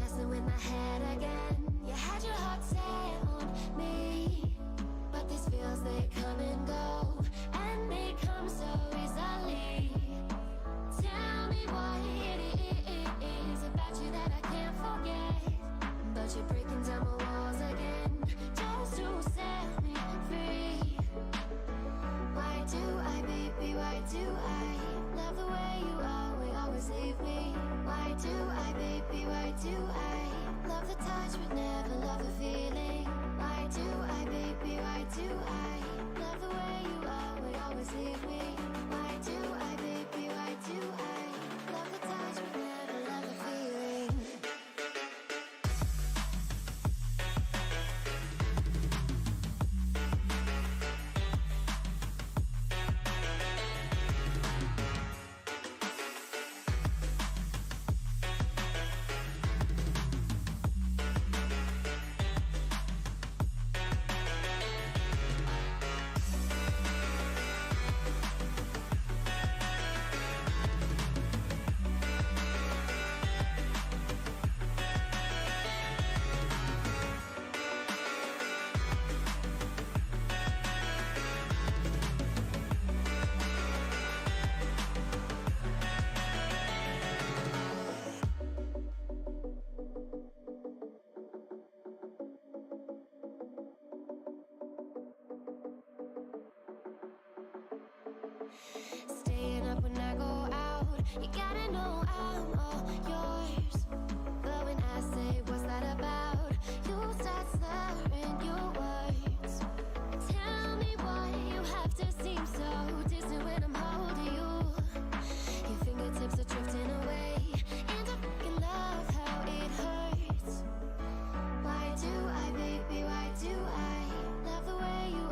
F: messing with my head again. You had your heart set on me, but these feels, they come and go, and they come so easily. Tell me what it is about you that I can't forget, but you're breaking down my walls again, just to set me free. Why do I, baby, why do I love the way you always leave me? Why do I, baby, why do I love the touch but never love the feeling? Why do I, baby, why do I love the way you always leave me? Why do I, baby, why do I love the touch but never love the feeling? Staying up when I go out, you gotta know I'm all yours. But when I say what's that about, you start slurring your words. Tell me why you have to seem so distant when I'm holding you. Your fingertips are drifting away, and I fucking love how it hurts. Why do I, baby, why do I love the way you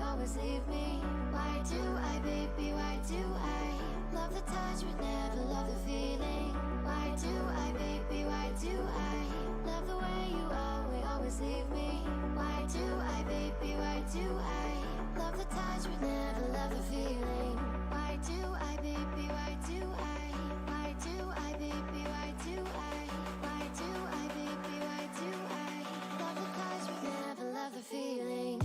F: always leave me? Why do I, baby, why do I love the touch but never love the feeling? Why do I, baby, why do I love the way you always leave me? Why do I, baby, why do I love the touch but never love the feeling? Why do I, baby, why do why do I, baby, why do why do I, baby, why do I love the touch but never love the feeling?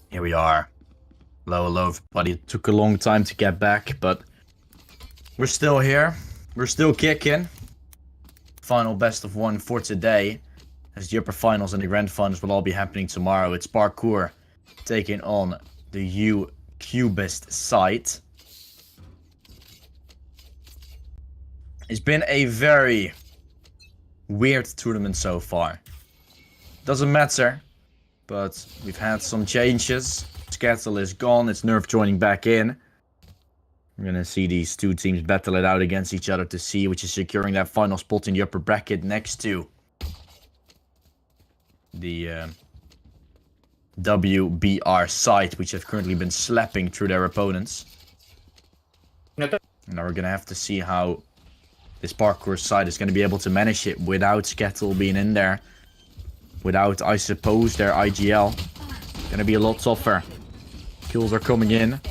A: Here we are. Hello, everybody. It took a long time to get back, but we're still here. We're still kicking. Final best of 1 for today. As the upper finals and the grand finals will all be happening tomorrow. It's Parkour taking on the U-Cubist side. It's been a very weird tournament so far. Doesn't matter, but we've had some changes. Skettle is gone, it's Nerf joining back in. We're gonna see these two teams battle it out against each other to see which is securing that final spot in the upper bracket next to the WBR side, which have currently been slapping through their opponents. Now we're gonna have to see how this Parkour side is gonna be able to manage it without Skettle being in there. Without, I suppose, their IGL. Gonna be a lot tougher. Kills are coming in. And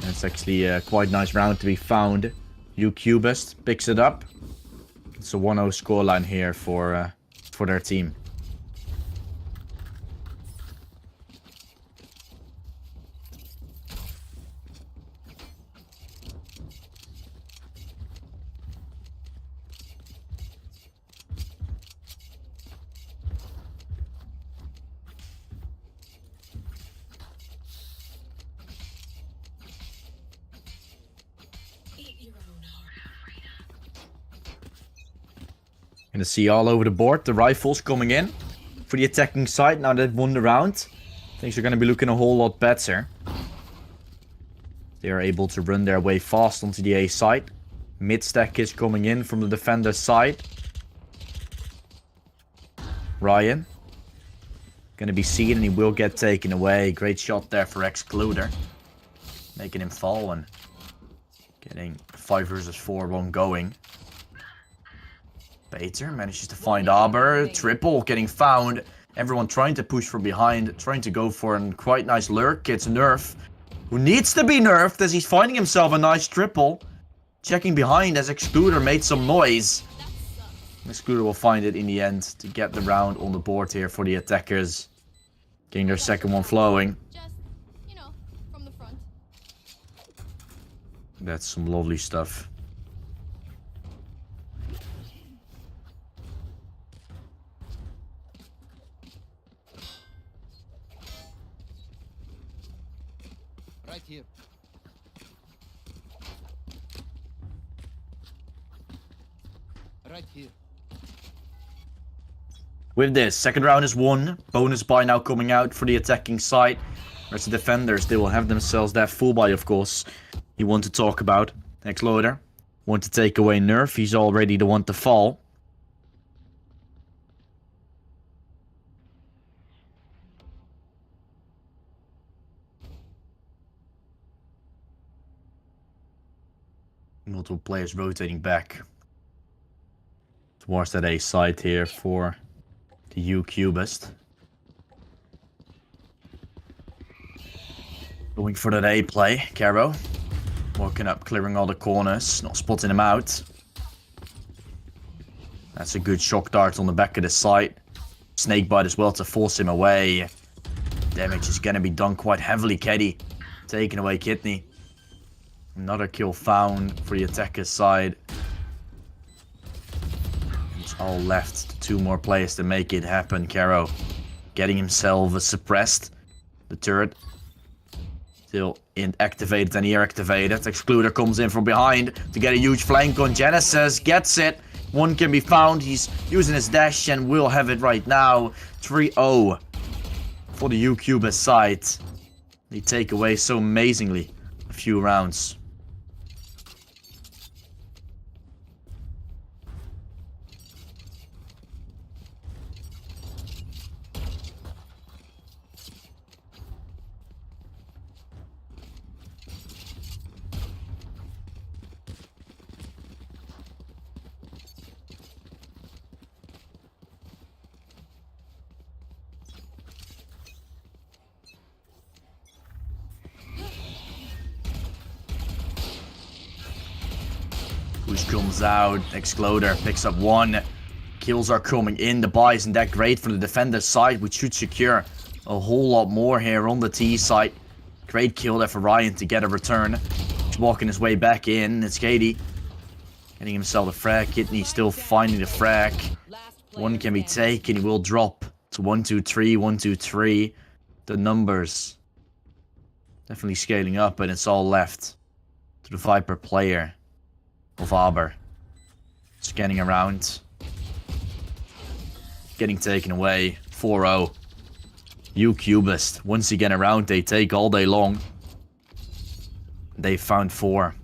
A: it's actually a quite nice round to be found. U-Cubist picks it up. It's a 1-0 scoreline here for their team. Gonna see all over the board the rifles coming in for the attacking side. Now they've won the round, things are gonna be looking a whole lot better. They are able to run their way fast onto the A side. Mid stack is coming in from the defender side. Ryan gonna be seen and he will get taken away. Great shot there for Excluder, making him fall and getting 5 versus 4 one going. Bater manages to find Aber. Triple getting found. Everyone trying to push from behind. Trying to go for a quite nice lurk. It's Nerf, who needs to be nerfed as he's finding himself a nice triple. Checking behind as Excluder made some noise. Excluder will find it in the end to get the round on the board here for the attackers. Getting their second one flowing.
F: Just, you know, from the front.
A: That's some lovely stuff.
G: Right here. Right here.
A: With this, second round is won. Bonus buy now coming out for the attacking side. Whereas the defenders, they will have themselves that full buy, of course. You want to talk about Exploder. Want to take away Nerf. He's already the one to fall. Multiple players rotating back towards that A side here for the U-Cubist. Going for that A play, Caro. Working up, clearing all the corners, not spotting him out. That's a good shock dart on the back of the site. Snakebite as well to force him away. Damage is going to be done quite heavily, Keddy. Taking away Kidney. Another kill found for the attacker's side. It's all left. 2 more players to make it happen. Caro getting himself suppressed. The turret still inactivated and ear activated. Excluder comes in from behind to get a huge flank on Genesis. Gets it. One can be found. He's using his dash and will have it right now. 3-0 for the U-Cubist side. They take away so amazingly a few rounds. Push comes out. Excluder picks up 1. Kills are coming in. The buy isn't that great for the defender's side, which should secure a whole lot more here on the T site. Great kill there for Ryan to get a return. He's walking his way back in. It's Katie getting himself a frag. Kidney still finding the frag. One can be taken. He will drop to 1-2-3, 1-2-3. The numbers definitely scaling up, and it's all left to the Viper player of Aber. Scanning around. Getting taken away. 4-0. Cubist. Once again around, they take all day long. They found 4.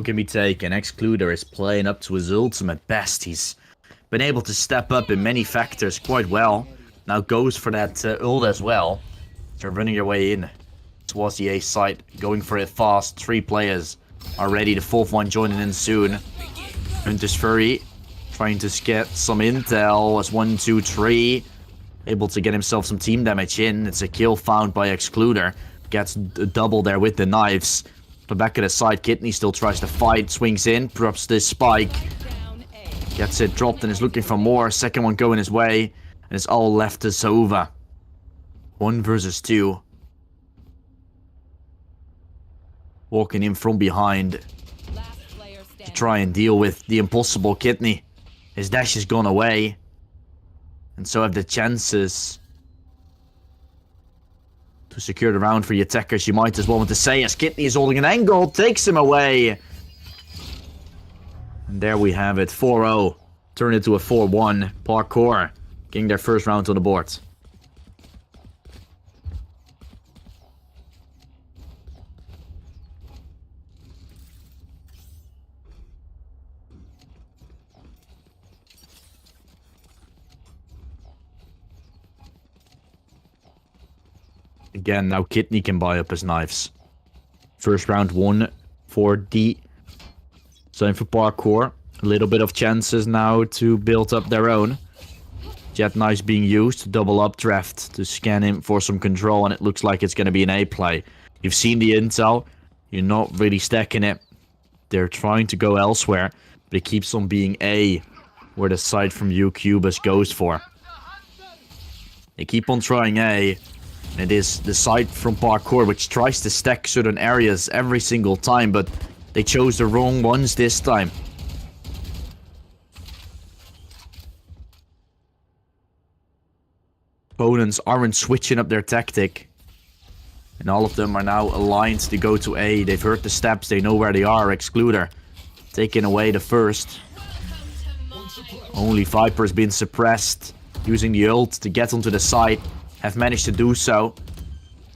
A: Can be taken. Excluder is playing up to his ultimate best. He's been able to step up in many factors quite well. Now goes for that ult as well. They're running their way in towards the A site, going for it fast. 3 players are ready. The 4th one joining in soon. Hunter's Fury trying to get some intel as 1-2-3. Able to get himself some team damage in. It's a kill found by Excluder. Gets a double there with the knives. The back of the side, Kidney still tries to fight, swings in, drops this spike. Gets it dropped and is looking for more. Second one going his way. And it's all left to Sova. 1 versus 2. Walking in from behind to try and deal with the impossible Kidney. His dash has gone away. And so have the chances to secure the round for the attackers. You might as well want to say, as Kidney is holding an angle, takes him away. And there we have it, 4-0. Turn it to a 4-1. Parkour getting their first round on the board. Again, now Kidney can buy up his knives. First round 1 for D. Same for Parkour. A little bit of chances now to build up their own. Jet knives being used to double up draft to scan him for some control, and it looks like it's going to be an A play. You've seen the intel. You're not really stacking it. They're trying to go elsewhere, but it keeps on being A, where the side from Cubist goes for. They keep on trying A. It is the side from Parkour which tries to stack certain areas every single time, but they chose the wrong ones this time. Opponents aren't switching up their tactic. And all of them are now aligned to go to A. They've heard the steps, they know where they are. Excluder taking away the first. Only Viper's been suppressed. Using the ult to get onto the side. Have managed to do so.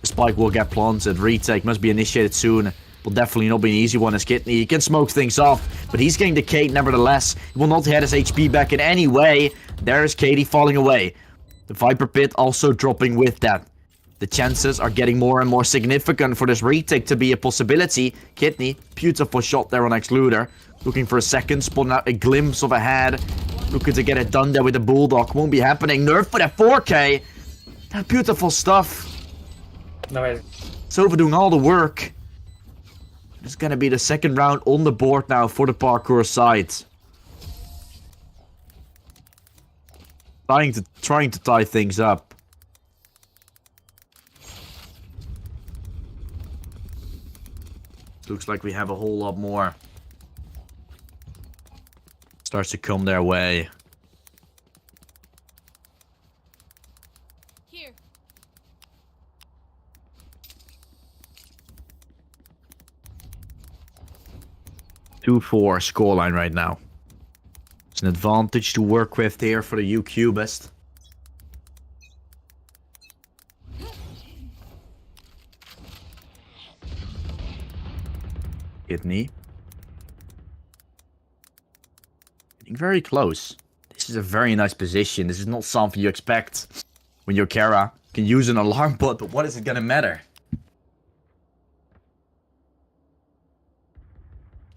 A: The spike will get planted. Retake must be initiated soon. Will definitely not be an easy one as Kidney. He can smoke things off, but he's getting decayed nevertheless. He will not have his HP back in any way. There's Katie falling away. The Viper Pit also dropping with that. The chances are getting more and more significant for this retake to be a possibility. Kidney, beautiful shot there on Excluder. Looking for a second, spotting out a glimpse of a head. Looking to get it done there with the Bulldog. Won't be happening. Nerf for that 4K. That beautiful stuff.
H: No,
A: Sova doing all the work. It's gonna be the second round on the board now for the Parkour side. Trying to tie things up. Looks like we have a whole lot more. Starts to come their way.
F: Here.
A: 2-4 scoreline right now. It's an advantage to work with here for the Cubist. Kidney. Getting very close. This is a very nice position. This is not something you expect when your Kara can use an alarm bot, but what is it gonna matter?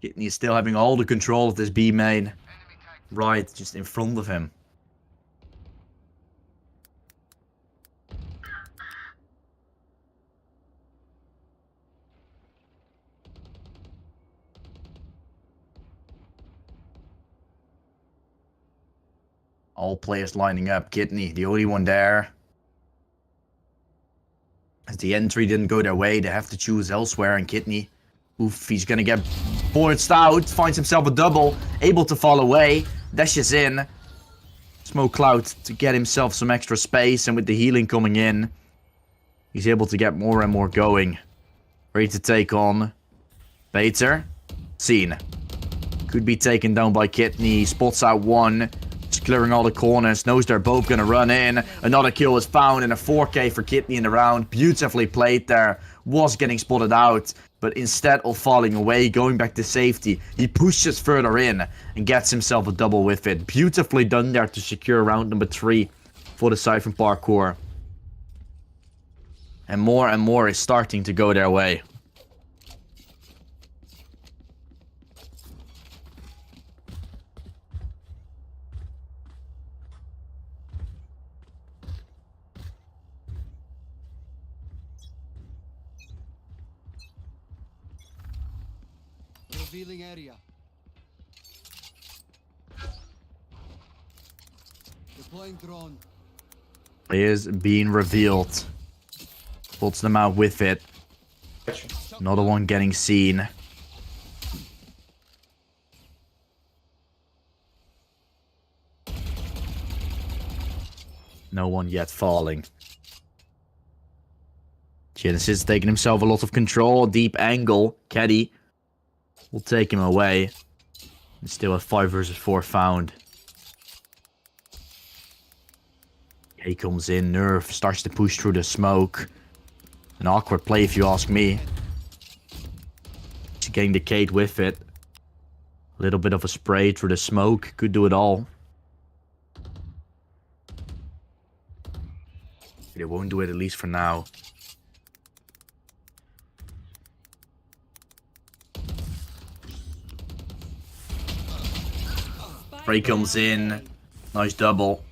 A: Kidney is still having all the control of this B main. Right, just in front of him. All players lining up. Kidney, the only one there. As the entry didn't go their way, they have to choose elsewhere. And Kidney, oof, he's gonna get blitzed out. Finds himself a double. Able to fall away. Dashes in. Smoke cloud to get himself some extra space. And with the healing coming in, he's able to get more and more going. Ready to take on Bater. Seen. Could be taken down by Kidney. Spots out one. Clearing all the corners, knows they're both gonna run in. Another kill is found and a 4K for Kidney in the round. Beautifully played there. Was getting spotted out, but instead of falling away, going back to safety, he pushes further in and gets himself a double with it. Beautifully done there to secure round number 3 for the Siphon Parkour. And more is starting to go their way.
G: Revealing area. Deploying drone.
A: Is being revealed. Puts them out with it. Another one getting seen. No one yet falling. Genesis taking himself a lot of control. Deep angle. Caddy will take him away. And still a 5 versus 4 found. He comes in. Nerf starts to push through the smoke. An awkward play if you ask me. He's getting the Kate with it. A little bit of a spray through the smoke. Could do it all. They won't do it, at least for now. Spray comes in. Nice double.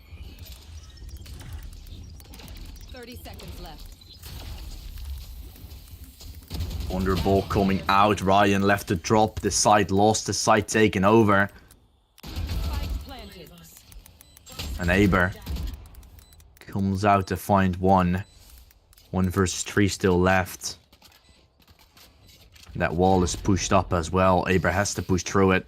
D: 30 seconds left.
A: Wonder ball coming out. Ryan left to drop. The side lost. The side taken over.
D: Spike planted.
A: And Aber comes out to find one. 1 versus 3 still left. That wall is pushed up as well. Aber has to push through it.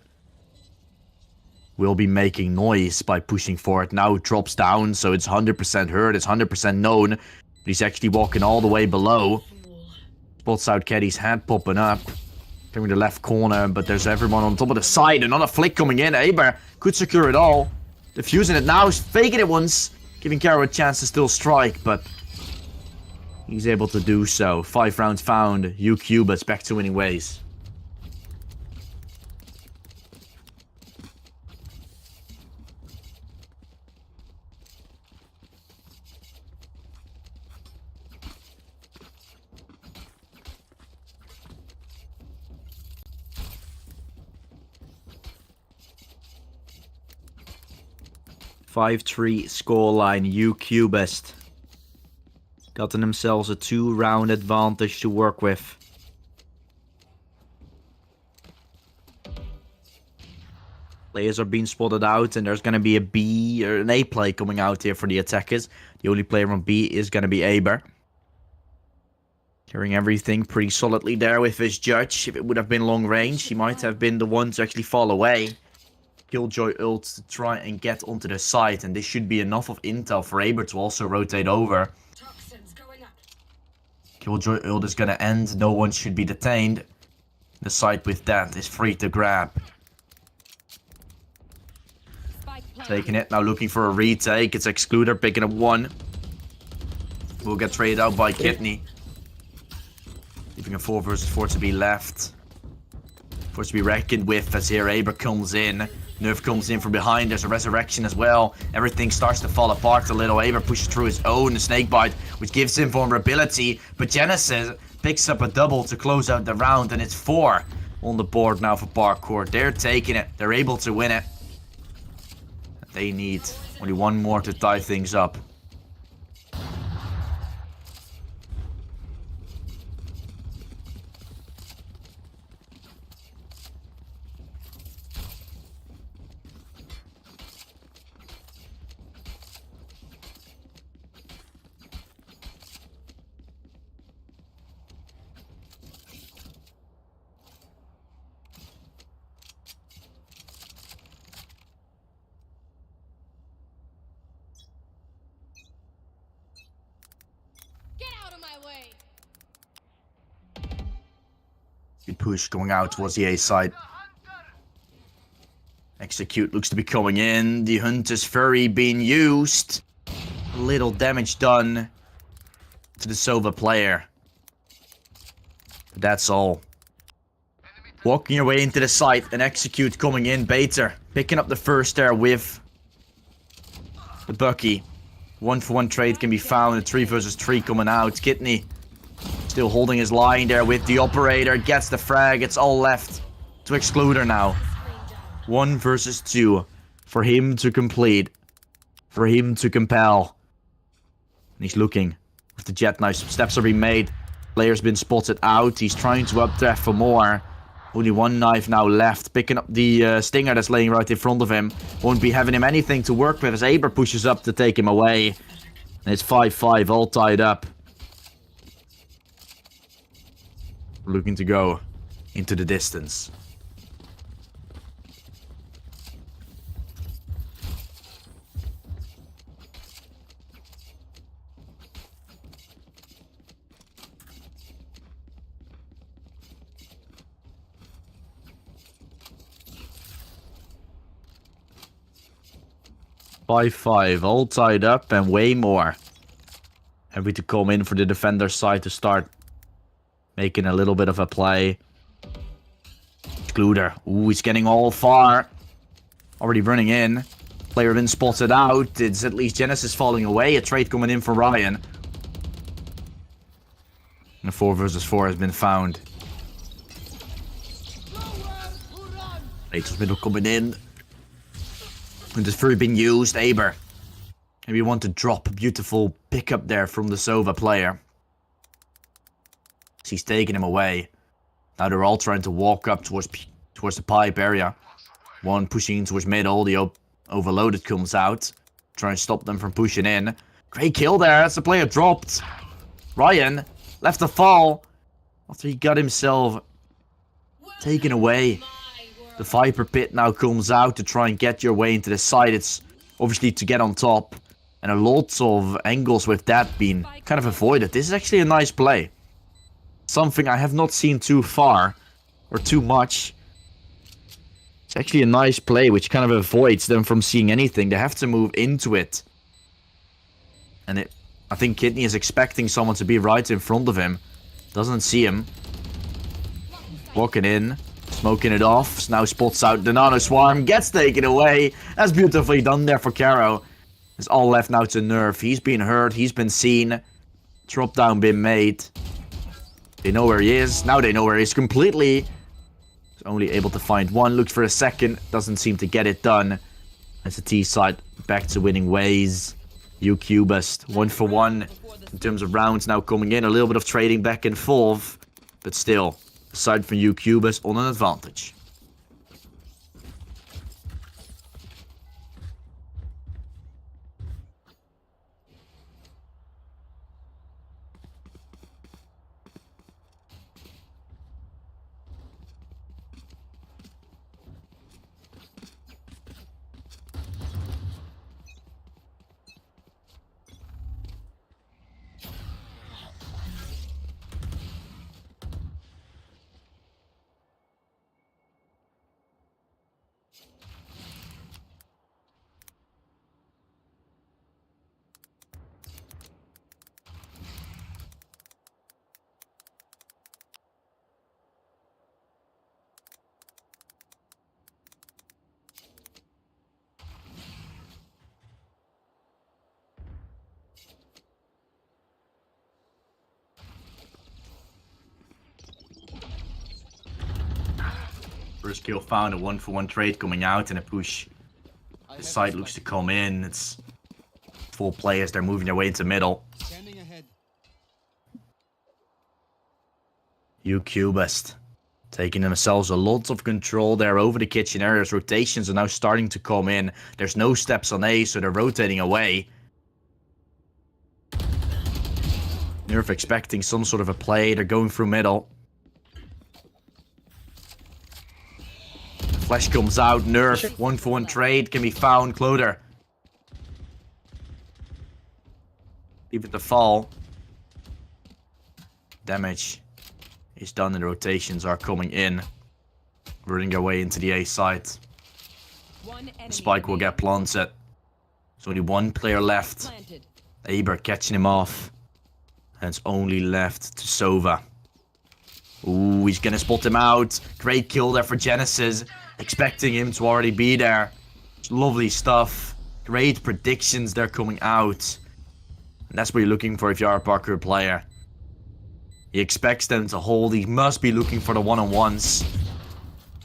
A: Will be making noise by pushing for it. Now it drops down, so it's 100% heard. It's 100% known. But he's actually walking all the way below. Spots out Caddy's head popping up. Clearing the left corner, but there's everyone on top of the side. Another flick coming in. Aber could secure it all. Defusing it now. He's faking it once. Giving Caro a chance to still strike, but he's able to do so. 5 rounds found. U-Cubus back to winning ways. (5-3) scoreline. U-Cubist gotten themselves a 2-round advantage to work with. Players are being spotted out, and there's going to be a B or an A play coming out here for the attackers. The only player on B is going to be Aber. Carrying everything pretty solidly there with his judge. If it would have been long range, he might have been the one to actually fall away. Killjoy ult to try and get onto the side, and this should be enough of intel for Aber to also rotate over. Killjoy ult is gonna end, no one should be detained. The side with that is free to grab. Taking it, now looking for a retake. It's Excluder picking up 1. Will get traded out by Kidney. Leaving a 4 versus 4 to be left. For it to be reckoned with as here Aber comes in. Nerf comes in from behind. There's a resurrection as well. Everything starts to fall apart a little. Aber pushes through his own snakebite, which gives him vulnerability. But Genesis picks up a double to close out the round, and it's 4. on the board now for Parkour. They're taking it. They're able to win it. They need only one more to tie things up. Good push going out towards the A side. Execute looks to be coming in. The Hunter's Fury being used. Little damage done to the Sova player. But that's all. Walking your way into the site and Execute coming in. Bater picking up the first there with the Bucky. 1-for-1 trade can be found. A 3 versus 3 coming out. Kidney still holding his line there with the operator. Gets the frag. It's all left to Excluder now. 1 versus 2 for him to complete. For him to compel. And he's looking with the jet knife. Some steps are being made. Player's been spotted out. He's trying to updraft for more. Only 1 knife now left. Picking up the stinger that's laying right in front of him. Won't be having him anything to work with as Aber pushes up to take him away. And it's 5-5, all tied up. Looking to go into the distance. Five, all tied up and way more. Happy to come in for the defender side to start making a little bit of a play. Excluder. Ooh, he's getting all far. Already running in. Player been spotted out. It's at least Genesis falling away. A trade coming in for Ryan. And a 4 versus 4 has been found. Latest middle coming in. And it's very been used. Aber. Maybe want to drop a beautiful pickup there from the Sova player. He's taking him away. Now they're all trying to walk up towards the pipe area. One pushing towards middle. The overloaded comes out. Trying to stop them from pushing in. Great kill there. That's the player dropped. Ryan left to fall after he got himself taken away. The Viper Pit now comes out to try and get your way into the side. It's obviously to get on top. And a lot of angles with that being kind of avoided. This is actually a nice play. Something I have not seen too far. Or too much. It's actually a nice play which kind of avoids them from seeing anything. They have to move into it. And I think Kidney is expecting someone to be right in front of him. Doesn't see him. Walking in. Smoking it off. Now spots out the Nano Swarm. Gets taken away. That's beautifully done there for Caro. It's all left now to Nerf. He's been hurt. He's been seen. Drop down been made. They know where he is. Now they know where he is completely. He's only able to find one. Looks for a second. Doesn't seem to get it done. As the T side back to winning ways. UQ-bust 1-for-1 in terms of rounds now coming in. A little bit of trading back and forth. But still, aside from UQ-bust on an advantage. First kill found, a 1-for-1 trade coming out and a push.
G: I
A: The
G: have
A: side
G: the
A: looks to
G: spike.
A: come in. It's 4 players. They're moving their way into middle.
G: Scanning ahead.
A: Cubist taking themselves a lot of control there over the kitchen areas. Rotations are now starting to come in. There's no steps on A, so they're rotating away. Nerf expecting some sort of a play. They're going through middle. Flash comes out. Nerf. 1-for-1 trade can be found. Clother. Leave it to fall. Damage is done and the rotations are coming in. Running their way into the A site.
D: One enemy
A: Spike will get planted. There's only 1 player left.
D: planted.
A: Aber catching him off. And it's only left to Sova. Ooh, he's gonna spot him out. Great kill there for Genesis. Expecting him to already be there. It's lovely stuff. Great predictions they're coming out. And that's what you're looking for if you are a parkour player. He expects them to hold. He must be looking for the one-on-ones.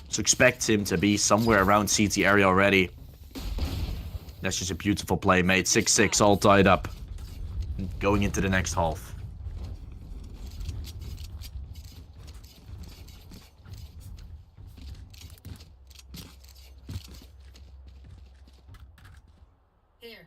A: So expect him to be somewhere around CT area already. That's just a beautiful play, mate. 6-6 all tied up. Going into the next half.
D: Here.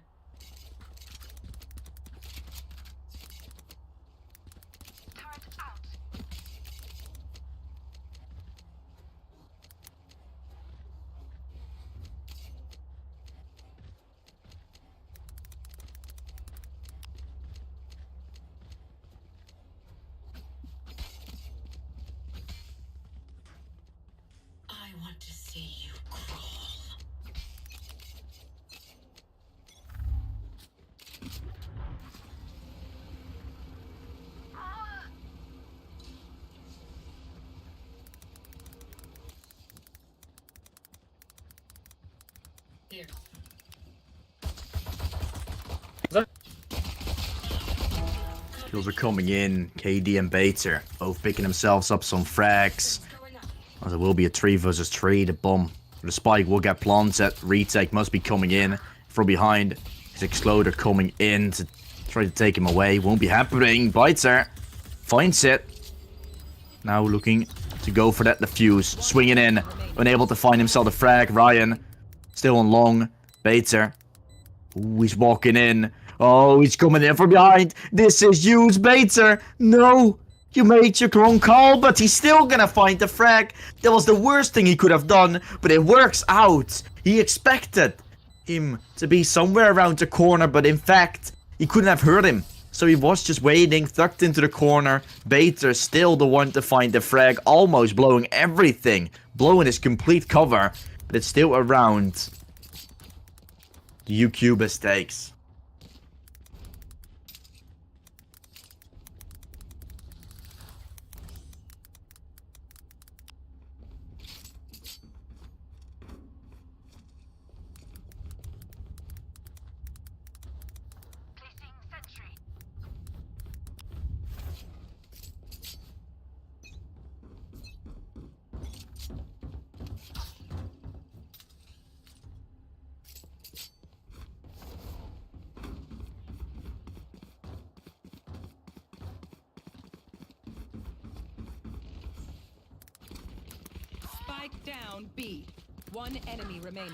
D: I want to see you crawl. Here.
A: Kills are coming in. KD and Bater both picking themselves up some frags. As there will be a 3 versus 3. The bomb. The spike will get planted. Retake must be coming in from behind. His Exploder coming in to try to take him away. Won't be happening. Bater finds it. Now looking to go for that defuse. Swinging in. Unable to find himself a frag. Ryan still on long. Bater. Ooh, he's walking in. Oh, he's coming in from behind. This is huge, Bater. No. You made your wrong call, but he's still gonna find the frag. That was the worst thing he could have done, but it works out. He expected him to be somewhere around the corner, but in fact, he couldn't have heard him. So he was just waiting, tucked into the corner. Bater still the one to find the frag, almost blowing everything. Blowing his complete cover, but it's still around the UQ mistakes.
D: Spike down B. One enemy remaining.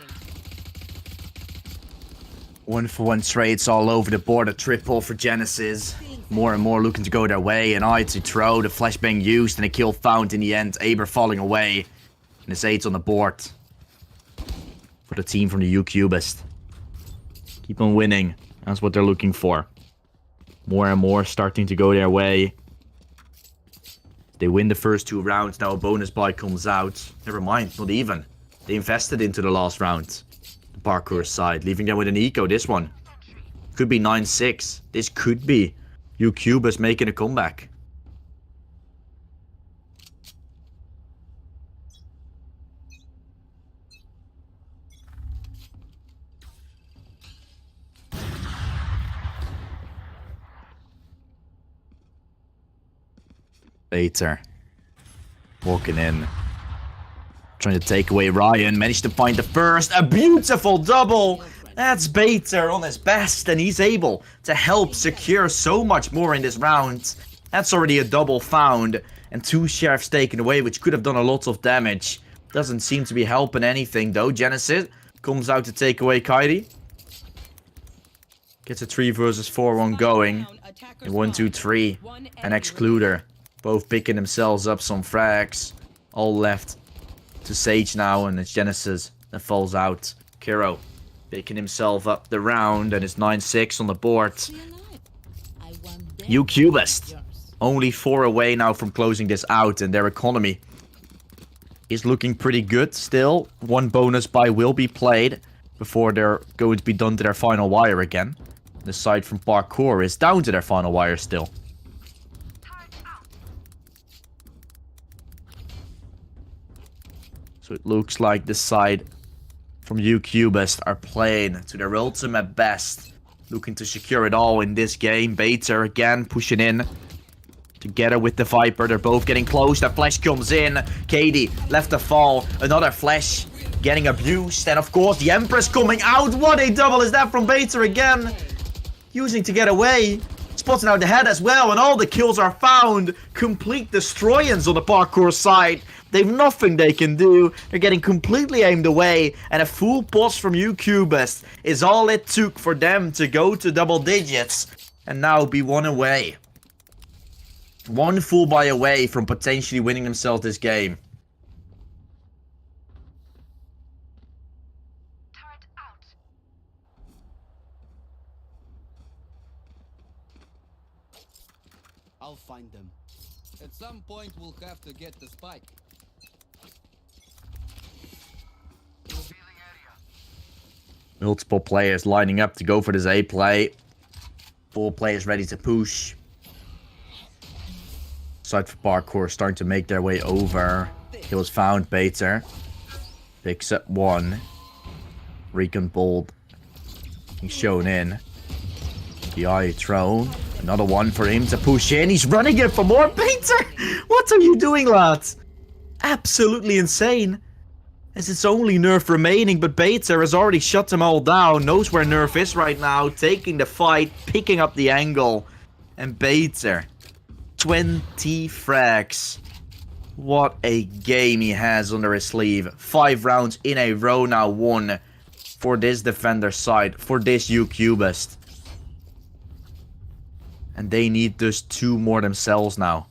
A: 1-for-1 trades all over the board. A triple for Genesis. More and more looking to go their way. An eye to throw. The flashbang used and a kill found in the end. Aber falling away. And it's 8 on the board. For the team from the UQbist. Keep on winning. That's what they're looking for. More and more starting to go their way. They win the first 2 rounds. Now a bonus buy comes out. Never mind, not even. They invested into the last round. The parkour side, leaving them with an eco. This one could be 9-6. This could be UQbist making a comeback. Bater walking in. Trying to take away Ryan. Managed to find the first. A beautiful double. That's Bater on his best. And he's able to help secure so much more in this round. That's already a double found. And 2 sheriffs taken away, which could have done a lot of damage. Doesn't seem to be helping anything though. Genesis comes out to take away Kairi. Gets a 3 versus 4 one going. And 1, 2, 3. And Excluder. Both picking themselves up some frags. All left to Sage now. And it's Genesis that falls out. Kiro picking himself up the round. And it's 9-6 on the board. Cubist. Only 4 away now from closing this out. And their economy is looking pretty good still. 1 bonus buy will be played before they're going to be done to their final wire again. The side from Parkour is down to their final wire still. So it looks like the side from Cubist are playing to their ultimate best. Looking to secure it all in this game. Bater again pushing in. Together with the Viper, they're both getting close. The flash comes in. Katie left to fall. Another flash getting abused. And of course, the Empress coming out. What a double is that from Bater again. Using to get away. Spotting out the head as well. And all the kills are found. Complete destroyance on the Parkour side. They've nothing they can do. They're getting completely aimed away. And a full pause from Cubist is all it took for them to go to double digits. And now be 1 away. 1 full buy away from potentially winning themselves this game.
F: Turret out.
G: I'll find them. At some point, we'll have to get the spike.
A: Multiple players lining up to go for this A play. 4 players ready to push. Side for Parkour starting to make their way over. Kills found. Bater picks up 1. Recon Bold. He's shown in. The eye thrown. Another one for him to push in. He's running it for more. Bater! What are you doing, lads? Absolutely insane. As it's only Nerf remaining, but Bater has already shut them all down. Knows where Nerf is right now. Taking the fight. Picking up the angle. And Bater. 20 frags. What a game he has under his sleeve. 5 rounds in a row now won for this defender side. For this Cubist. And they need just 2 more themselves now.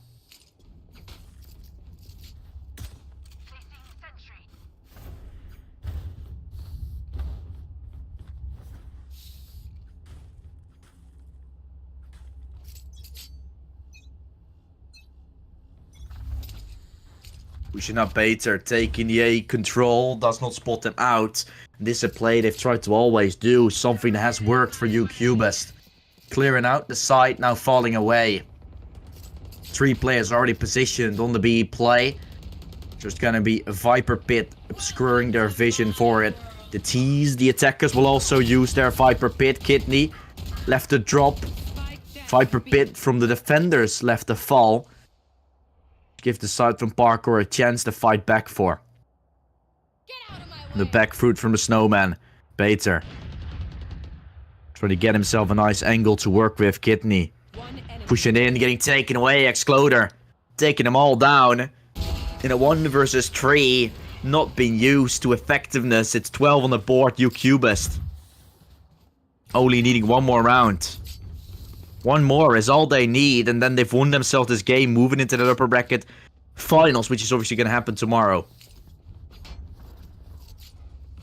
A: Pushing up Bater, taking the A control, does not spot them out. This is a play they've tried to always do, something that has worked for Cubist. Clearing out the side, now falling away. 3 players already positioned on the B play. Just gonna be a Viper Pit obscuring their vision for it. The tease, the attackers will also use their Viper Pit. Kidney left to drop. Viper Pit from the defenders left to fall. Give the side from Parkour a chance to fight back for. The back fruit from the snowman. Bater. Trying to get himself a nice angle to work with. Kidney. Pushing in, getting taken away. Excluder. Taking them all down. In a 1 versus 3. Not being used to effectiveness. It's 12 on the board. Cubist. Only needing 1 more round. 1 more is all they need, and then they've won themselves this game, moving into the upper bracket finals, which is obviously going to happen tomorrow.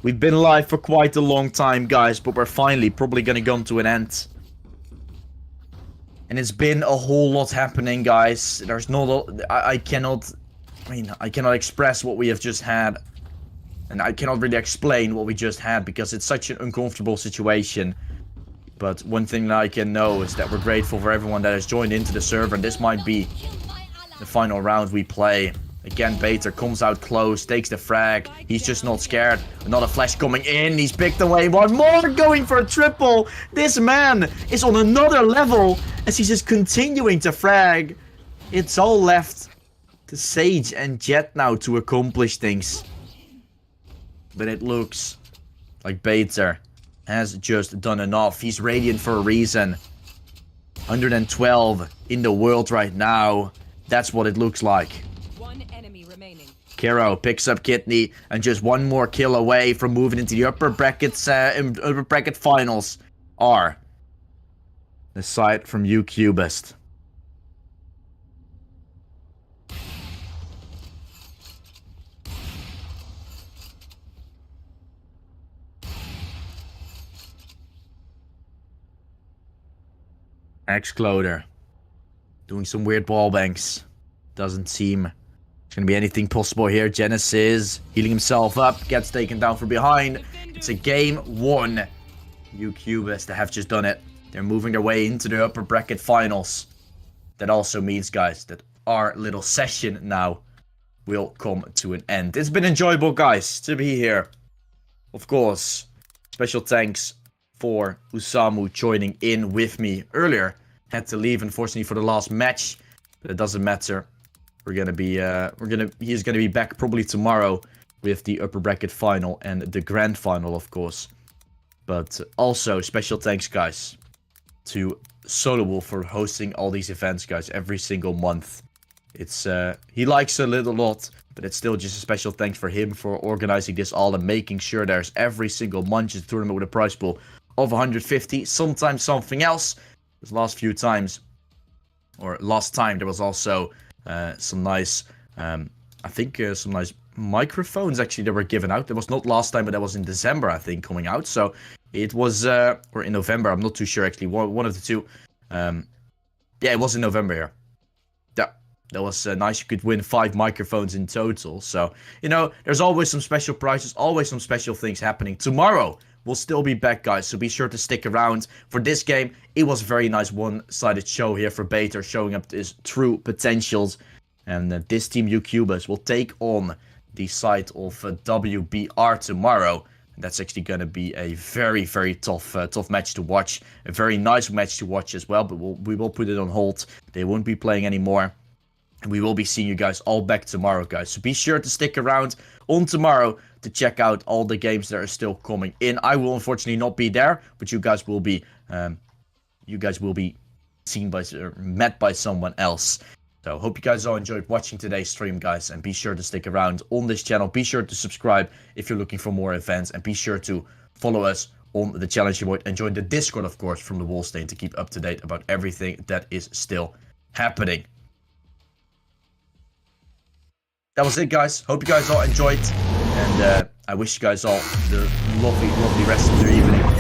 A: We've been live for quite a long time, guys, but we're finally probably going to come to an end. And it's been a whole lot happening, guys. There's not... I cannot express what we have just had. And I cannot really explain what we just had, because it's such an uncomfortable situation. But one thing that I can know is that we're grateful for everyone that has joined into the server. And this might be the final round we play. Again, Bater comes out close, takes the frag. He's just not scared. Another flash coming in. He's picked away 1 more, going for a triple. This man is on another level as he's just continuing to frag. It's all left to Sage and Jet now to accomplish things. but it looks like Bater has just done enough. He's Radiant for a reason. 112 in the world right now. That's what it looks like.
D: One enemy remaining.
A: Kero picks up Kidney and just one more kill away from moving into the upper bracket finals are the side from UQbest. Excloder doing some weird wall banks. Doesn't seem there's gonna be anything possible here. Genesis healing himself up, gets taken down from behind. It's a game 1. UQbest have just done it. They're moving their way into the upper bracket finals. That also means, guys, that our little session now will come to an end. It's been enjoyable, guys, to be here. Of course, special thanks for Usamu joining in with me earlier. Had to leave, unfortunately, for the last match, but it doesn't matter. He's gonna be back probably tomorrow with the upper bracket final and the grand final, of course. But also, special thanks, guys, to Solowolf for hosting all these events, guys, every single month. It's he likes it a lot, but it's still just a special thanks for him for organizing this all and making sure there's every single month a tournament with a prize pool of 150, sometimes something else. This last few times, or last time, there was also some nice, I think some nice microphones actually that were given out. That was not last time, but that was in December, I think, coming out. So it was, or in November, I'm not too sure actually, one of the two. Yeah, it was in November here. Yeah, that was nice. You could win 5 microphones in total. So, you know, there's always some special prizes, always some special things happening. Tomorrow, we'll still be back, guys, so be sure to stick around for this game. It was a very nice one-sided show here for Bater, showing up his true potentials. And this team, UQbest, will take on the side of WBR tomorrow. And that's actually going to be a very, very tough match to watch. A very nice match to watch as well, but we will put it on hold. They won't be playing anymore. And we will be seeing you guys all back tomorrow, guys. So be sure to stick around on tomorrow to check out all the games that are still coming in. I will unfortunately not be there, but you guys will be seen by met by someone else. So hope you guys all enjoyed watching today's stream, guys, and be sure to stick around on this channel. Be sure to subscribe if you're looking for more events, and be sure to follow us on the Challenge Board and join the Discord, of course, from the Wolvesden to keep up to date about everything that is still happening. That was it, guys. Hope you guys all enjoyed, and I wish you guys all the lovely, lovely rest of your evening.